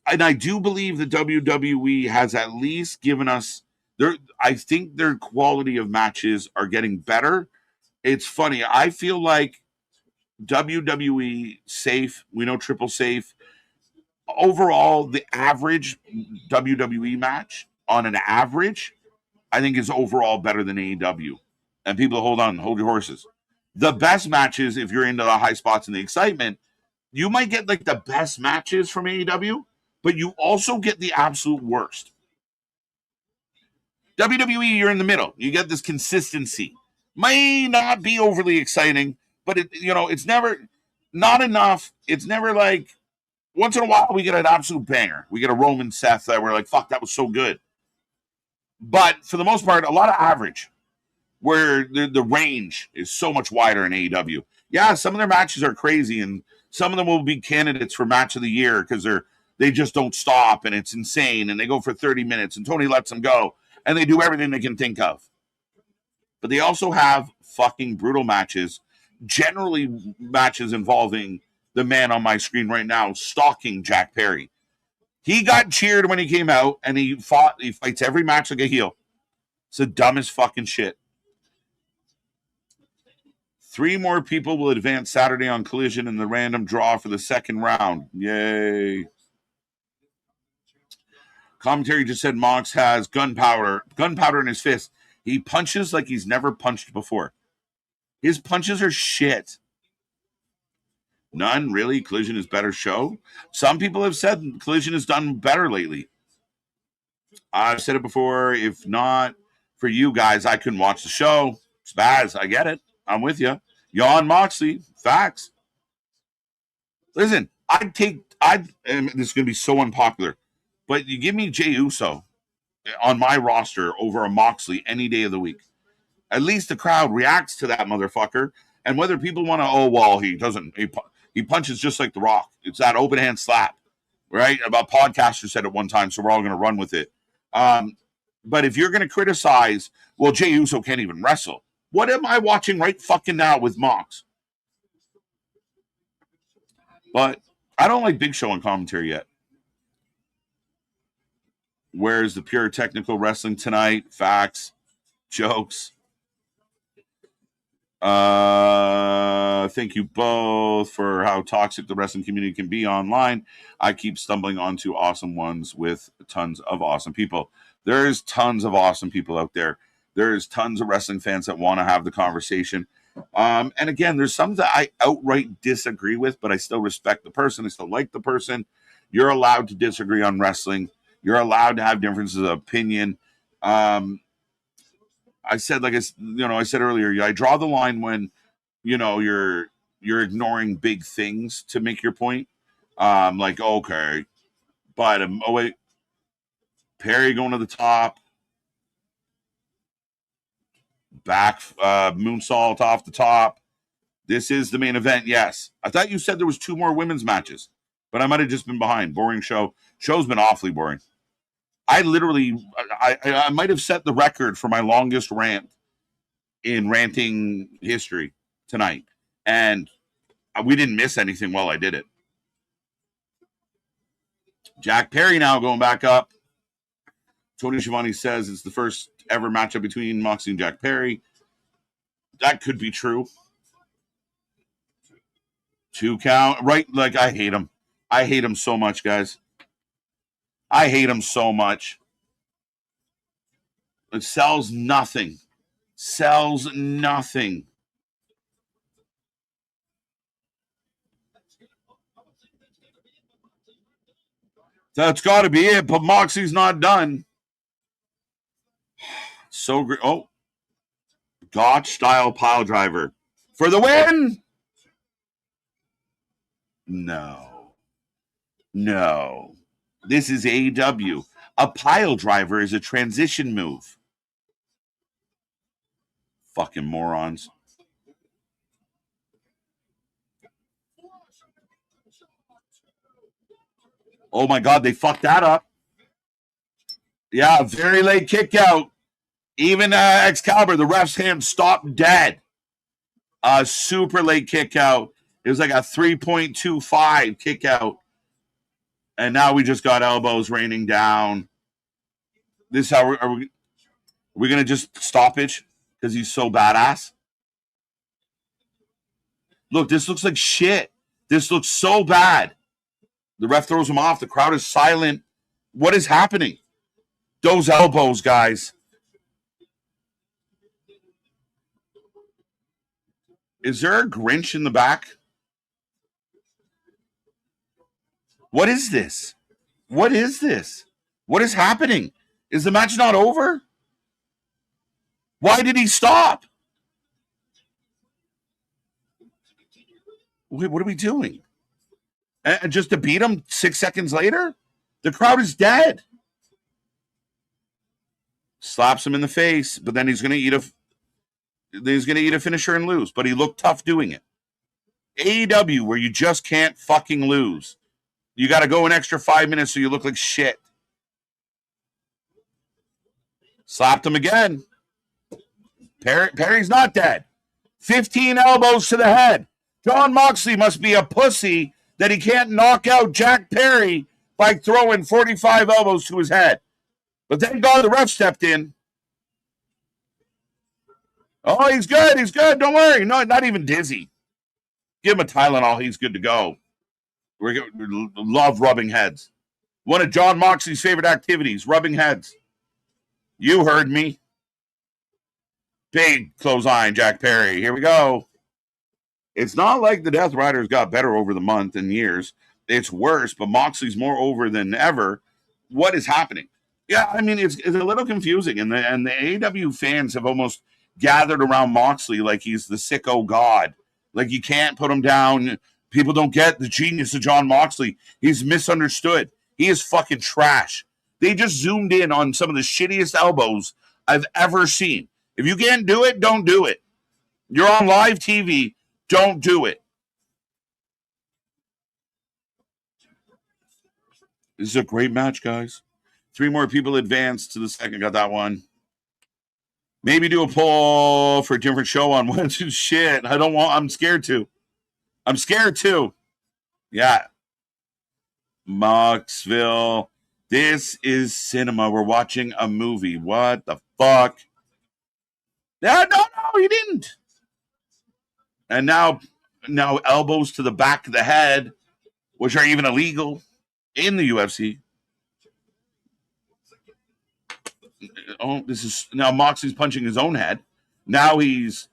And I do believe the WWE has at least given us I think their quality of matches are getting better. It's funny. I feel like WWE safe. We know Triple Safe overall, the average WWE match on an average, I think is overall better than AEW. And people, hold your horses. The best matches, if you're into the high spots and the excitement, you might get like the best matches from AEW, but you also get the absolute worst. WWE, you're in the middle. You get this consistency. May not be overly exciting, but it's never not enough. It's never like once in a while we get an absolute banger. We get a Roman Seth that we're like, fuck, that was so good. But for the most part, a lot of average, where the range is so much wider in AEW. Yeah, some of their matches are crazy, and some of them will be candidates for match of the year because they just don't stop, and it's insane, and they go for 30 minutes, and Tony lets them go, and they do everything they can think of. But they also have fucking brutal matches, generally matches involving the man on my screen right now stalking Jack Perry. He got cheered when he came out, and he fights every match like a heel. It's the dumbest fucking shit. 3 more people will advance Saturday on Collision in the random draw for the second round. Yay. Commentary just said Mox has gunpowder in his fist. He punches like he's never punched before. His punches are shit. None, really? Collision is better show? Some people have said Collision has done better lately. I've said it before. If not for you guys, I couldn't watch the show. Spaz, I get it. I'm with you. Yawn Moxley, facts. Listen, and this is going to be so unpopular, but you give me Jey Uso on my roster over a Moxley any day of the week. At least the crowd reacts to that motherfucker. And whether people want to, he doesn't. He punches just like The Rock. It's that open hand slap, right? About podcaster said it one time, so we're all going to run with it. But if you're going to criticize, well, Jey Uso can't even wrestle. What am I watching right fucking now with Mox? But I don't like Big Show on commentary yet. Where's the pure technical wrestling tonight? Facts, jokes. Thank you both for how toxic the wrestling community can be online. I keep stumbling onto awesome ones with tons of awesome people. There's tons of awesome people out there. There's tons of wrestling fans that want to have the conversation. And again, there's some that I outright disagree with, but I still respect the person. I still like the person. You're allowed to disagree on wrestling. You're allowed to have differences of opinion. I said earlier, I draw the line when, you're ignoring big things to make your point. Okay, but wait, Perry going to the top, back moonsault off the top. This is the main event. Yes, I thought you said there was 2 more women's matches, but I might have just been behind. Boring show. Show's been awfully boring. I might have set the record for my longest rant in ranting history tonight, and we didn't miss anything while I did it. Jack Perry now going back up. Tony Schiavone says it's the first ever matchup between Moxley and Jack Perry. That could be true. 2 count, right? Like, I hate him. I hate him so much, guys. I hate him so much. It sells nothing. Sells nothing. That's got to be it, but Moxie's not done. So great. Oh, Gotch style pile driver for the win. No. This is AEW. A pile driver is a transition move. Fucking morons. Oh my God, they fucked that up. Yeah, very late kick out. Even Excalibur, the ref's hand stopped dead. A super late kick out. It was like a 3.25 kick out. And now we just got elbows raining down. This how are we going to just stoppage because he's so badass? Look, this looks like shit. This looks so bad. The ref throws him off. The crowd is silent. What is happening? Those elbows, guys. Is there a Grinch in the back? What is this? What is this? What is happening? Is the match not over? Why did he stop? Wait, what are we doing? And just to beat him 6 seconds later? The crowd is dead. Slaps him in the face, but then he's going to eat a finisher and lose. But he looked tough doing it. AEW, where you just can't fucking lose. You got to go an extra 5 minutes so you look like shit. Slapped him again. Perry's not dead. 15 elbows to the head. Jon Moxley must be a pussy that he can't knock out Jack Perry by throwing 45 elbows to his head. But thank God the ref stepped in. Oh, he's good. He's good. Don't worry. No, not even dizzy. Give him a Tylenol. He's good to go. We love rubbing heads. One of Jon Moxley's favorite activities, rubbing heads. You heard me. Big clothesline, Jack Perry. Here we go. It's not like the Death Riders got better over the month and years. It's worse, but Moxley's more over than ever. What is happening? Yeah, I mean, it's a little confusing. And the AEW fans have almost gathered around Moxley like he's the sicko god. Like you can't put him down. People don't get the genius of Jon Moxley. He's misunderstood. He is fucking trash. They just zoomed in on some of the shittiest elbows I've ever seen. If you can't do it, don't do it. You're on live TV. Don't do it. This is a great match, guys. 3 more people advanced to the second. Got that one. Maybe do a poll for a different show on Wednesday. Shit. I'm scared to. I'm scared too. Yeah. Moxville. This is cinema. We're watching a movie. What the fuck? No, he didn't. And now elbows to the back of the head, which are even illegal in the UFC. Oh, now Moxley's punching his own head. Now he's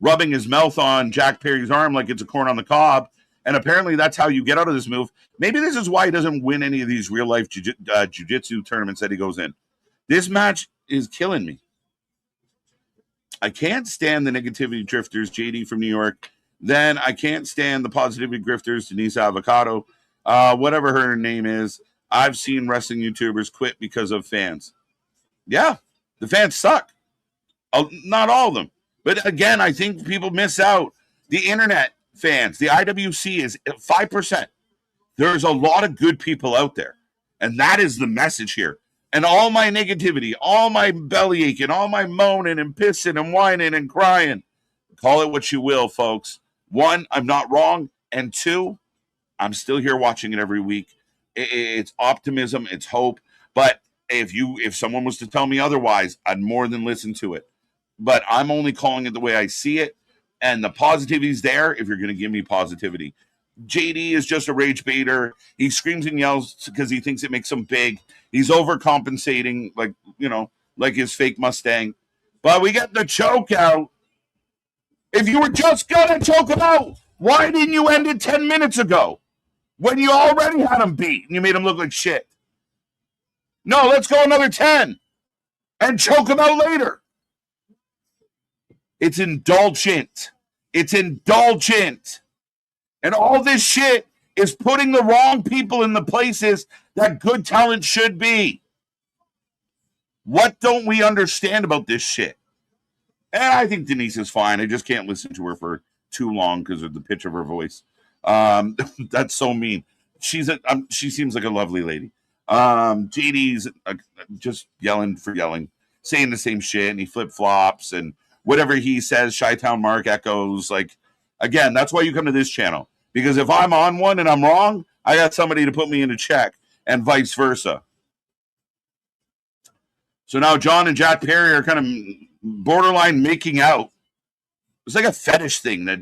rubbing his mouth on Jack Perry's arm like it's a corn on the cob. And apparently that's how you get out of this move. Maybe this is why he doesn't win any of these real-life jiu-jitsu tournaments that he goes in. This match is killing me. I can't stand the negativity drifters, JD from New York. Then I can't stand the positivity grifters, Denise Avocado, whatever her name is. I've seen wrestling YouTubers quit because of fans. Yeah, the fans suck. Not all of them. But again, I think people miss out. The internet fans, the IWC is 5%. There's a lot of good people out there. And that is the message here. And all my negativity, all my belly aching, all my moaning and pissing and whining and crying, call it what you will, folks. 1, I'm not wrong. And 2, I'm still here watching it every week. It's optimism. It's hope. But if someone was to tell me otherwise, I'd more than listen to it. But I'm only calling it the way I see it. And the positivity is there if you're going to give me positivity. JD is just a rage baiter. He screams and yells because he thinks it makes him big. He's overcompensating, like his fake Mustang. But we got the choke out. If you were just going to choke him out, why didn't you end it 10 minutes ago when you already had him beat and you made him look like shit? No, let's go another 10 and choke him out later. It's indulgent. It's indulgent. And all this shit is putting the wrong people in the places that good talent should be. What don't we understand about this shit? And I think Denise is fine. I just can't listen to her for too long because of the pitch of her voice. That's so mean. She seems like a lovely lady. JD's just yelling for yelling, saying the same shit, and he flip-flops, and whatever he says, Chi-Town Mark echoes. Like, again, that's why you come to this channel. Because if I'm on one and I'm wrong, I got somebody to put me into check, and vice versa. So now John and Jack Perry are kind of borderline making out. It's like a fetish thing that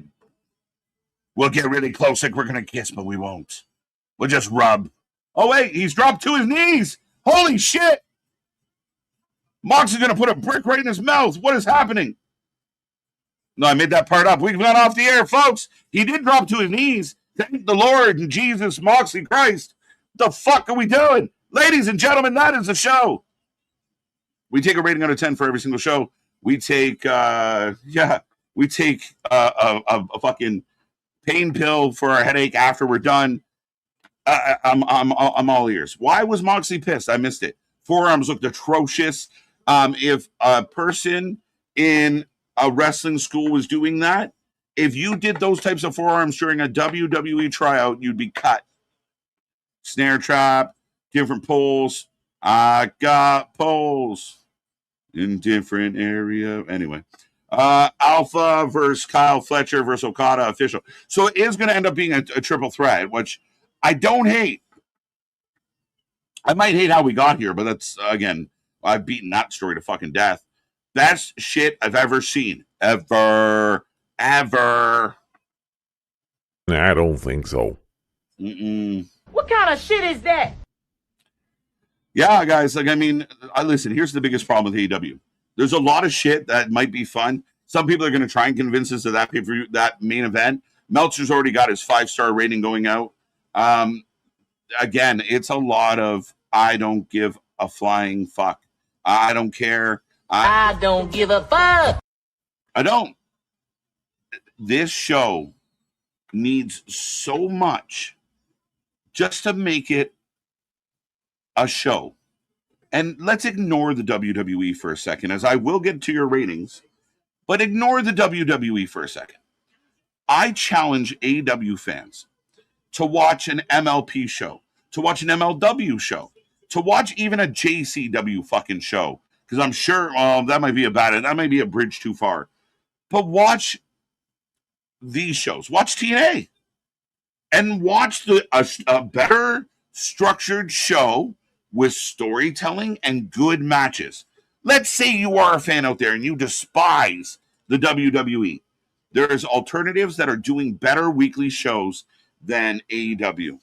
we'll get really close, like we're going to kiss, but we won't. We'll just rub. Oh, wait, he's dropped to his knees. Holy shit. Mox is going to put a brick right in his mouth. What is happening? No, I made that part up. We've gone off the air, folks. He did drop to his knees. Thank the Lord and Jesus, Moxley Christ. What the fuck are we doing? Ladies and gentlemen, that is the show. We take a rating out of 10 for every single show. We take, a fucking pain pill for our headache after we're done. I'm all ears. Why was Moxley pissed? I missed it. Forearms looked atrocious. If a person in a wrestling school was doing that, if you did those types of forearms during a WWE tryout, you'd be cut. Snare trap, different poles. I got poles in different area. Anyway, Alpha versus Kyle Fletcher versus Okada official. So it is going to end up being a triple threat, which I don't hate. I might hate how we got here, but that's, again, I've beaten that story to fucking death. Best shit I've ever seen. Ever. I don't think so. What kind of shit is that? Yeah, guys, listen, here's the biggest problem with AEW. There's a lot of shit that might be fun. Some people are going to try and convince us of that pay-per-view, that main event. Meltzer's already got his 5-star rating going out. Again, it's a lot of, I don't give a flying fuck. I don't care. I don't give a fuck. I don't. This show needs so much just to make it a show. And let's ignore the WWE for a second, as I will get to your ratings, but ignore the WWE for a second. I challenge AEW fans to watch an MLP show, to watch an MLW show, to watch even a JCW fucking show, because I'm sure that might be that might be a bridge too far. But watch these shows. Watch TNA. And watch a better structured show with storytelling and good matches. Let's say you are a fan out there and you despise the WWE. There's alternatives that are doing better weekly shows than AEW.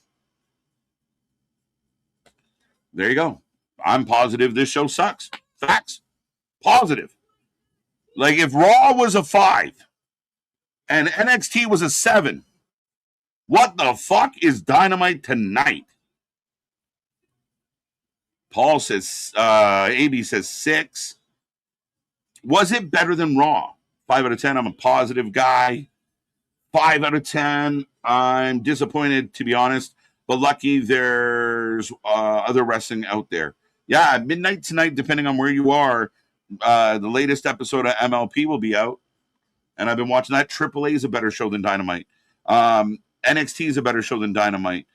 There you go. I'm positive this show sucks. Facts. Positive. Like if Raw was a 5 and NXT was a 7, what the fuck is Dynamite tonight? Paul says, AB says 6. Was it better than Raw? 5 out of 10. I'm a positive guy. 5 out of 10. I'm disappointed, to be honest, but lucky there's other wrestling out there. Yeah, midnight tonight, depending on where you are, the latest episode of MLP will be out, and I've been watching that. AAA is a better show than Dynamite. NXT is a better show than Dynamite.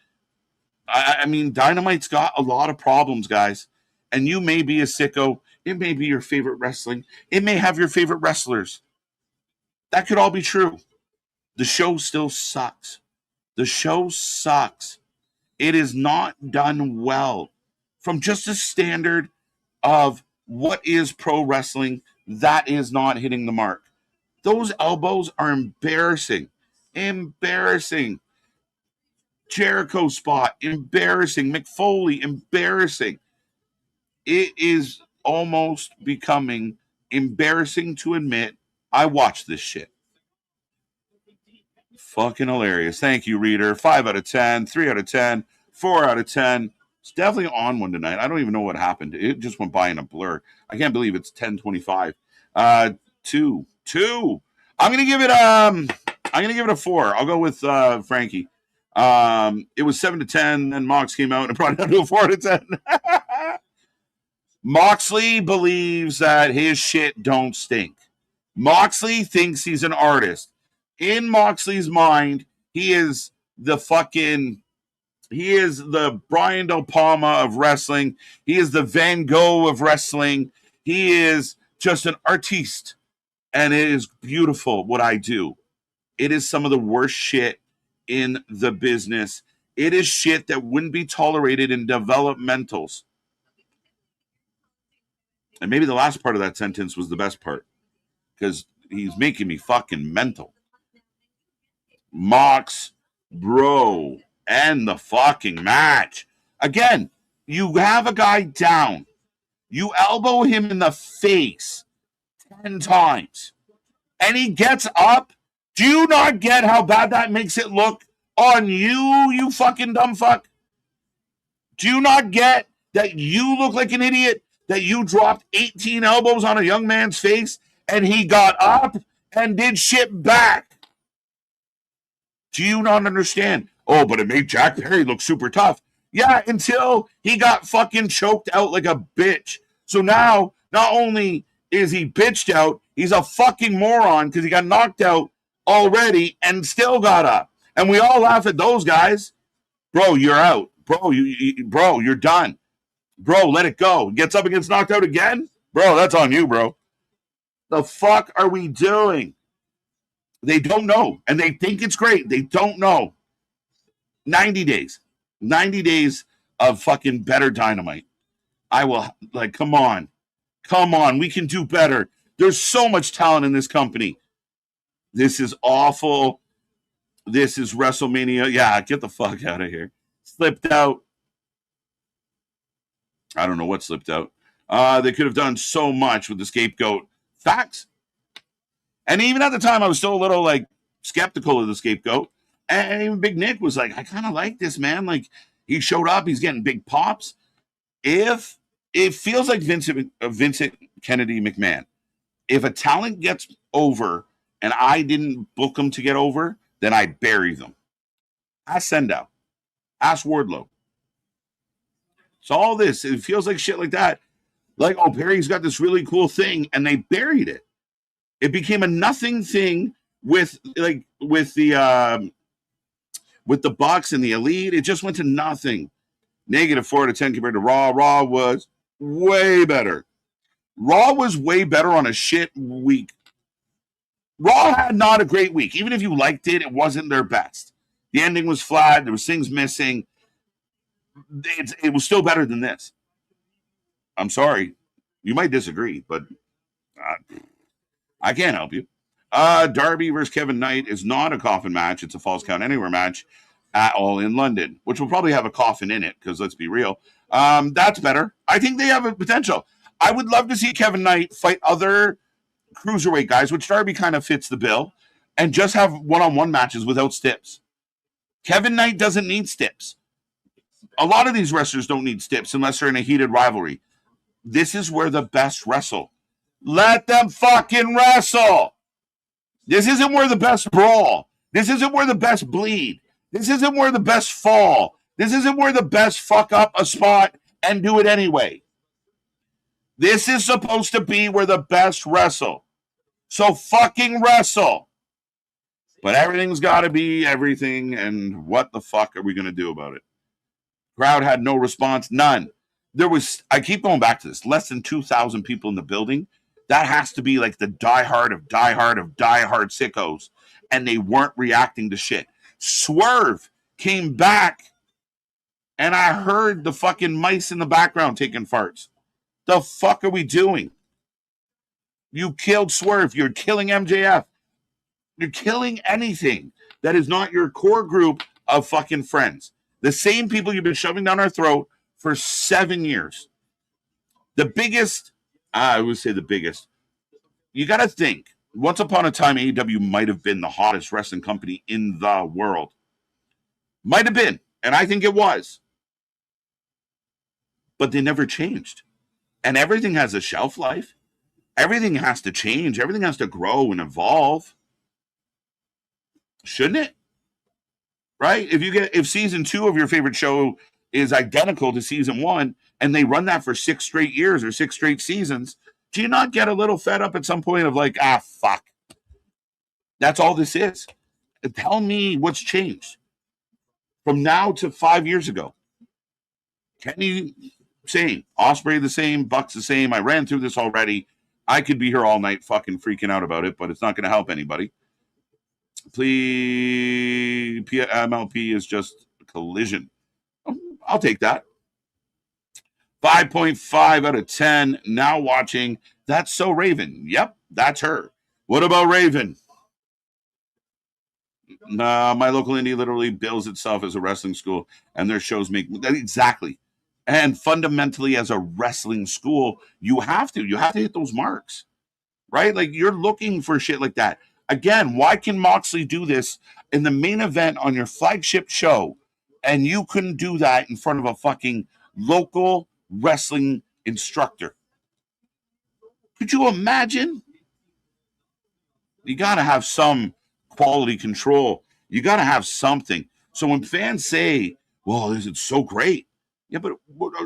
I mean, Dynamite's got a lot of problems, guys, and you may be a sicko. It may be your favorite wrestling. It may have your favorite wrestlers. That could all be true. The show still sucks. The show sucks. It is not done well. From just a standard of what is pro wrestling, that is not hitting the mark. Those elbows are embarrassing. Embarrassing. Jericho spot, embarrassing. McFoley, embarrassing. It is almost becoming embarrassing to admit I watched this shit. Fucking hilarious. Thank you, reader. 5 out of 10, 3 out of 10, 4 out of 10. It's definitely on one tonight. I don't even know what happened. It just went by in a blur. I can't believe it's 10:25. 2. I'm gonna give it a 4. I'll go with Frankie. It was 7 to 10, then Mox came out and brought it down to a 4 to 10. Moxley believes that his shit don't stink. Moxley thinks he's an artist. In Moxley's mind, he is the Brian De Palma of wrestling. He is the Van Gogh of wrestling. He is just an artiste. And it is beautiful what I do. It is some of the worst shit in the business. It is shit that wouldn't be tolerated in developmentals. And maybe the last part of that sentence was the best part, because he's making me fucking mental. Mox, bro, End the fucking match. Again, you have a guy down. You elbow him in the face 10 times. And he gets up. Do you not get how bad that makes it look on you, you fucking dumb fuck? Do you not get that you look like an idiot? That you dropped 18 elbows on a young man's face and he got up and did shit back? Do you not understand? Oh, but it made Jack Perry look super tough. Yeah, until he got fucking choked out like a bitch. So now, not only is he bitched out, he's a fucking moron because he got knocked out already and still got up. And we all laugh at those guys. Bro, you're out. Bro, bro, you're done. Bro, let it go. Gets up and gets knocked out again? Bro, that's on you, bro. The fuck are we doing? They don't know. And they think it's great. They don't know. 90 days. 90 days of fucking better Dynamite. I will, like, come on. Come on. We can do better. There's so much talent in this company. This is awful. This is WrestleMania. Yeah, get the fuck out of here. Slipped out. I don't know what slipped out. They could have done so much with the scapegoat. Facts. And even at the time, I was still a little, like, skeptical of the scapegoat. And even Big Nick was like, I kind of like this, man. Like, he showed up. He's getting big pops. If it feels like Vincent Kennedy McMahon, if a talent gets over and I didn't book them to get over, then I bury them. Ask Sandow. Ask Wardlow. So all this, it feels like shit like that. Like, oh, Perry's got this really cool thing, and they buried it. It became a nothing thing with the Bucks and the Elite. It just went to nothing. -4 out of 10 compared to Raw. Raw was way better. Raw was way better on a shit week. Raw had not a great week. Even if you liked it, it wasn't their best. The ending was flat. There was things missing. It was still better than this. I'm sorry. You might disagree, but I can't help you. Darby versus Kevin Knight is not a coffin match. It's a Falls Count Anywhere match at All in London, which will probably have a coffin in it because let's be real. That's better. I think they have a potential. I would love to see Kevin Knight fight other cruiserweight guys, which Darby kind of fits the bill, and just have one-on-one matches without stips. Kevin Knight doesn't need stips. A lot of these wrestlers don't need stips unless they're in a heated rivalry. This is where the best wrestle. Let them fucking wrestle. This isn't where the best brawl. This isn't where the best bleed. This isn't where the best fall. This isn't where the best fuck up a spot and do it anyway. This is supposed to be where the best wrestle. So fucking wrestle. But everything's got to be everything, and what the fuck are we going to do about it? Crowd had no response, none. There was, I keep going back to this, less than 2,000 people in the building. That has to be like the diehard of sickos, and they weren't reacting to shit. Swerve came back, and I heard the fucking mice in the background taking farts. The fuck are we doing? You killed Swerve. You're killing MJF. You're killing anything that is not your core group of fucking friends. The same people you've been shoving down our throat for 7 years. The biggest, I would say the biggest. You got to think, once upon a time, AEW might have been the hottest wrestling company in the world. Might have been, and I think it was. But they never changed. And everything has a shelf life. Everything has to change. Everything has to grow and evolve. Shouldn't it? Right? If season 2 of your favorite show is identical to season 1 and they run that for 6 straight years or 6 straight seasons, do you not get a little fed up at some point of like, fuck. That's all this is. Tell me what's changed from now to 5 years ago. Kenny, same. Ospreay the same. Bucks the same. I ran through this already. I could be here all night fucking freaking out about it, but it's not going to help anybody. Please, MLP is just a collision. I'll take that. 5.5 out of 10. Now watching. That's So Raven. Yep, that's her. What about Raven? Nah, my local indie literally bills itself as a wrestling school, and their shows make exactly. And fundamentally, as a wrestling school, you have to hit those marks, right? Like you're looking for shit like that. Again, why can Moxley do this in the main event on your flagship show, and you couldn't do that in front of a fucking local wrestling instructor? Could you imagine? You got to have some quality control. You got to have something. So when fans say, "Well, is it so great?" Yeah, but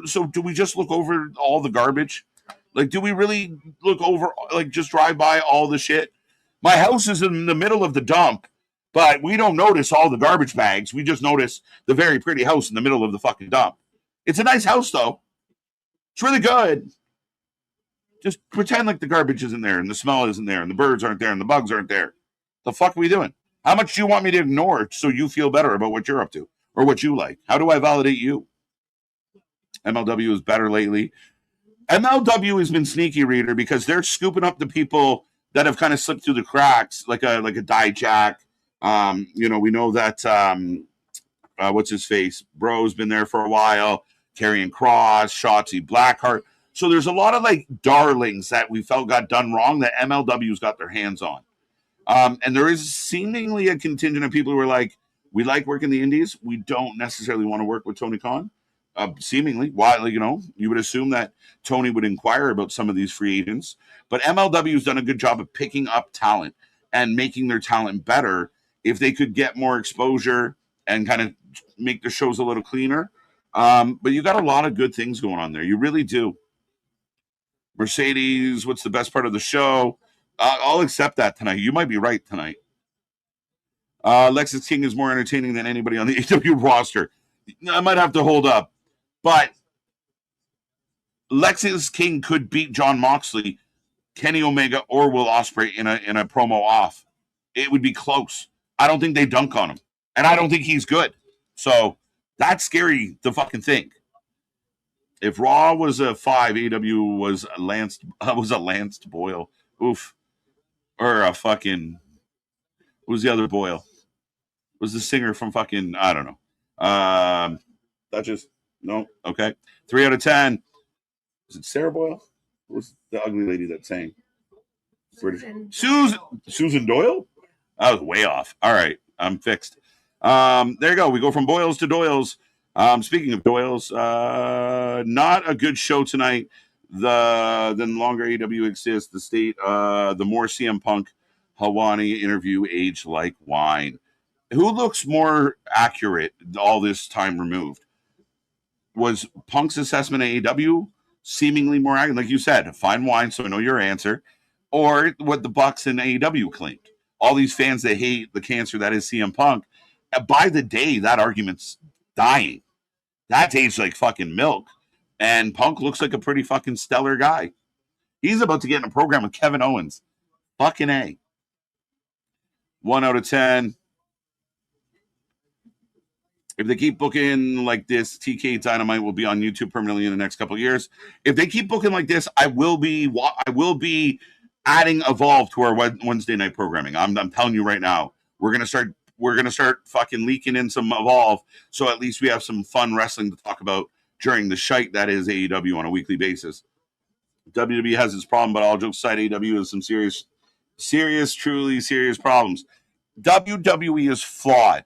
so do we just look over all the garbage? Like, do we really look over, like, just drive by all the shit? My house is in the middle of the dump, but we don't notice all the garbage bags. We just notice the very pretty house in the middle of the fucking dump. It's a nice house, though. It's really good. Just pretend like the garbage isn't there and the smell isn't there and the birds aren't there and the bugs aren't there. The fuck are we doing? How much do you want me to ignore so you feel better about what you're up to or what you like? How do I validate you? MLW is better lately. MLW has been sneaky, reader, because they're scooping up the people that have kind of slipped through the cracks, like a Dijak. We know that what's his face? Bro's been there for a while. Karrion Kross, Shotzi Blackheart. So there's a lot of like darlings that we felt got done wrong that MLW's got their hands on. And there is seemingly a contingent of people who are like, we like working the indies. We don't necessarily want to work with Tony Khan. Seemingly, why, you would assume that Tony would inquire about some of these free agents. But MLW has done a good job of picking up talent and making their talent better if they could get more exposure and kind of make their shows a little cleaner. But you got a lot of good things going on there. You really do. Mercedes, what's the best part of the show? I'll accept that tonight. You might be right tonight. Lexus King is more entertaining than anybody on the AEW roster. I might have to hold up. But Lexus King could beat Jon Moxley, Kenny Omega, or Will Ospreay in a promo off. It would be close. I don't think they dunk on him. And I don't think he's good. So that's scary to fucking think. If Raw was a 5, AEW was a Lanced Boyle. Oof. Or a fucking, who's the other Boyle? Was the singer from fucking, I don't know. That just, no, okay. 3 out of 10. Is it Sarah Boyle? What was the ugly lady that sang? Susan Doyle? I was way off. All right, I'm fixed. There you go. We go from Boyles to Doyles. Speaking of Doyles, not a good show tonight. The longer AEW exists, the more CM Punk Hawani interview aged like wine. Who looks more accurate all this time removed? Was Punk's assessment of AEW seemingly more accurate? Like you said, fine wine, so I know your answer. Or what the Bucks and AEW claimed. All these fans that hate the cancer that is CM Punk, by the day, that argument's dying. That tastes like fucking milk. And Punk looks like a pretty fucking stellar guy. He's about to get in a program with Kevin Owens. Fucking A. 1 out of 10. If they keep booking like this, TK Dynamite will be on YouTube permanently in the next couple of years. If they keep booking like this, I will be adding Evolve to our Wednesday night programming. I'm telling you right now, we're gonna start fucking leaking in some Evolve, so at least we have some fun wrestling to talk about during the shite that is AEW on a weekly basis. WWE has its problem, but all jokes aside, AEW has some truly serious problems. WWE is flawed.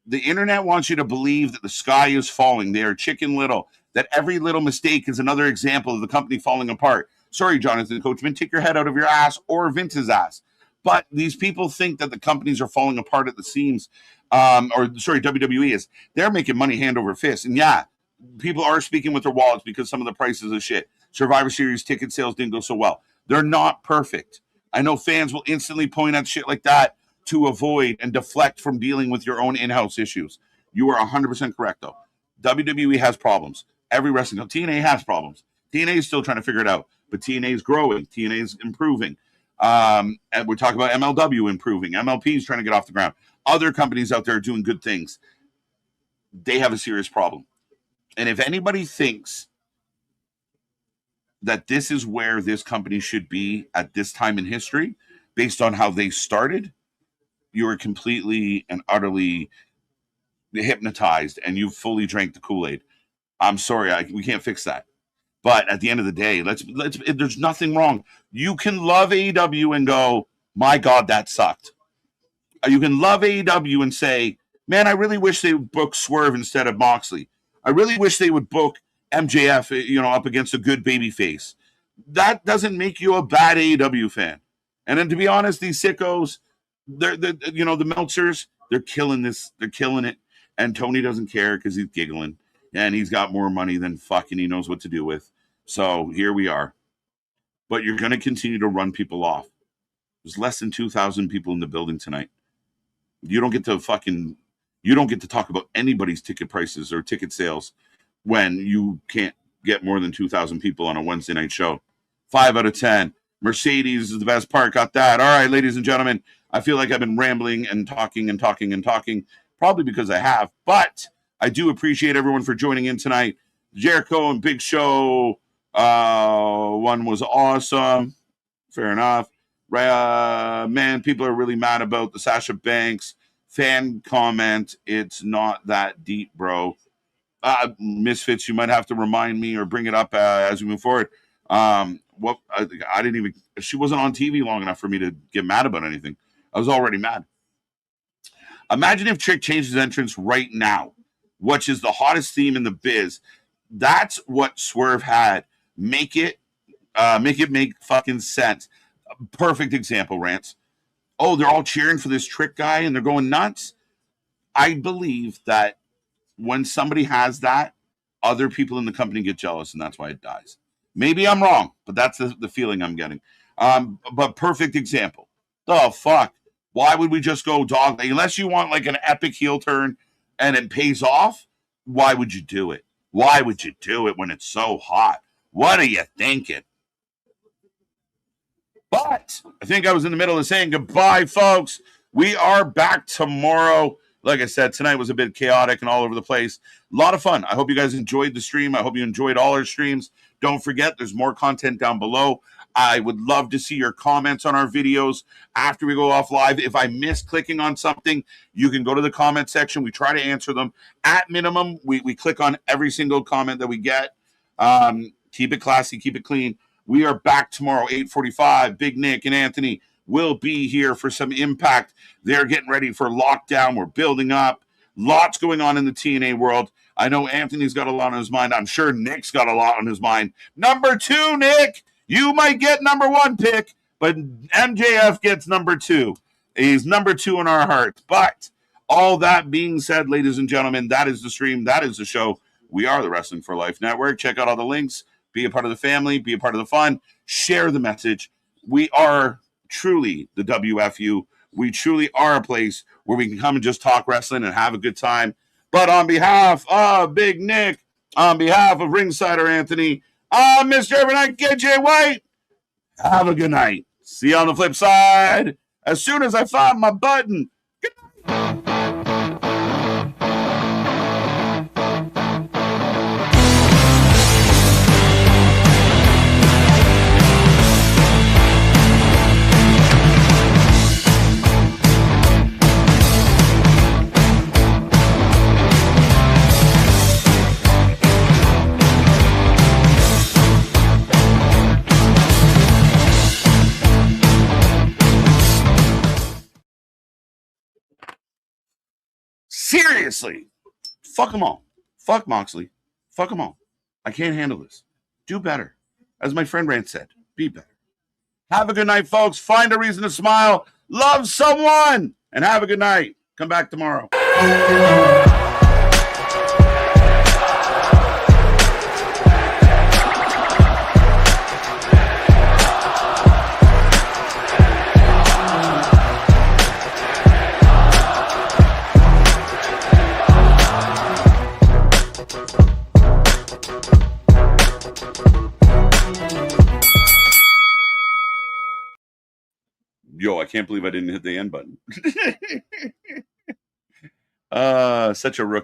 The internet wants you to believe that the sky is falling. They are Chicken Little, that every little mistake is another example of the company falling apart. Sorry, Jonathan Coachman, take your head out of your ass or Vince's ass. But these people think that the companies are falling apart at the seams. WWE is. They're making money hand over fist. And yeah, people are speaking with their wallets because some of the prices of shit. Survivor Series ticket sales didn't go so well. They're not perfect. I know fans will instantly point at shit like that to avoid and deflect from dealing with your own in-house issues. You are 100% correct, though. WWE has problems. Every wrestling company, TNA has problems. TNA is still trying to figure it out, but TNA is growing. TNA is improving. And we're talking about MLW improving. MLP is trying to get off the ground. Other companies out there are doing good things. They have a serious problem. And if anybody thinks that this is where this company should be at this time in history, based on how they started, you were completely and utterly hypnotized and you fully drank the Kool-Aid. I'm sorry, we can't fix that. But at the end of the day, there's nothing wrong. You can love AEW and go, my God, that sucked. You can love AEW and say, man, I really wish they would book Swerve instead of Moxley. I really wish they would book MJF, up against a good baby face. That doesn't make you a bad AEW fan. And then to be honest, these sickos, they're the Meltzers, they're killing this. They're killing it. And Tony doesn't care because he's giggling. And he's got more money than fucking he knows what to do with. So here we are. But you're going to continue to run people off. There's less than 2,000 people in the building tonight. You don't get to talk about anybody's ticket prices or ticket sales when you can't get more than 2,000 people on a Wednesday night show. 5 out of 10. Mercedes is the best part. Got that. All right, ladies and gentlemen, I feel like I've been rambling and talking, probably because I have, but I do appreciate everyone for joining in tonight. Jericho and Big Show one was awesome. Fair enough. Man, people are really mad about the Sasha Banks fan comment. It's not that deep, bro. Misfits, you might have to remind me or bring it up as we move forward. I didn't even. She wasn't on TV long enough for me to get mad about anything. I was already mad. Imagine if Trick changes entrance right now, which is the hottest theme in the biz. That's what Swerve had. Make it make fucking sense. Perfect example, Rance. Oh, they're all cheering for this Trick guy and they're going nuts. I believe that when somebody has that, other people in the company get jealous and that's why it dies. Maybe I'm wrong, but that's the feeling I'm getting. But perfect example. The fuck? Why would we just go dog? Unless you want like an epic heel turn and it pays off, why would you do it? Why would you do it when it's so hot? What are you thinking? But I think I was in the middle of saying goodbye, folks. We are back tomorrow. Like I said, tonight was a bit chaotic and all over the place. A lot of fun. I hope you guys enjoyed the stream. I hope you enjoyed all our streams. Don't forget, there's more content down below. I would love to see your comments on our videos after we go off live. If I miss clicking on something, you can go to the comment section. We try to answer them. At minimum, we click on every single comment that we get. Keep it classy, keep it clean. We are back tomorrow, 8:45. Big Nick and Anthony will be here for some Impact. They're getting ready for lockdown. We're building up. Lots going on in the TNA world. I know Anthony's got a lot on his mind. I'm sure Nick's got a lot on his mind. Number 2, Nick. You might get number 1 pick, but MJF gets number 2. He's number 2 in our hearts. But all that being said, ladies and gentlemen, that is the stream. That is the show. We are the Wrestling for Life Network. Check out all the links. Be a part of the family. Be a part of the fun. Share the message. We are truly the WFU. We truly are a place where we can come and just talk wrestling and have a good time. But on behalf of Big Nick, on behalf of Ringsider Anthony, I'm Mr. Evernight, KJ White. Have a good night. See you on the flip side. As soon as I find my button. Good night. Seriously. Fuck them all. Fuck Moxley. Fuck them all. I can't handle this. Do better. As my friend Rand said, be better. Have a good night, folks. Find a reason to smile. Love someone. And have a good night. Come back tomorrow. Yo, I can't believe I didn't hit the end button. Such a rookie.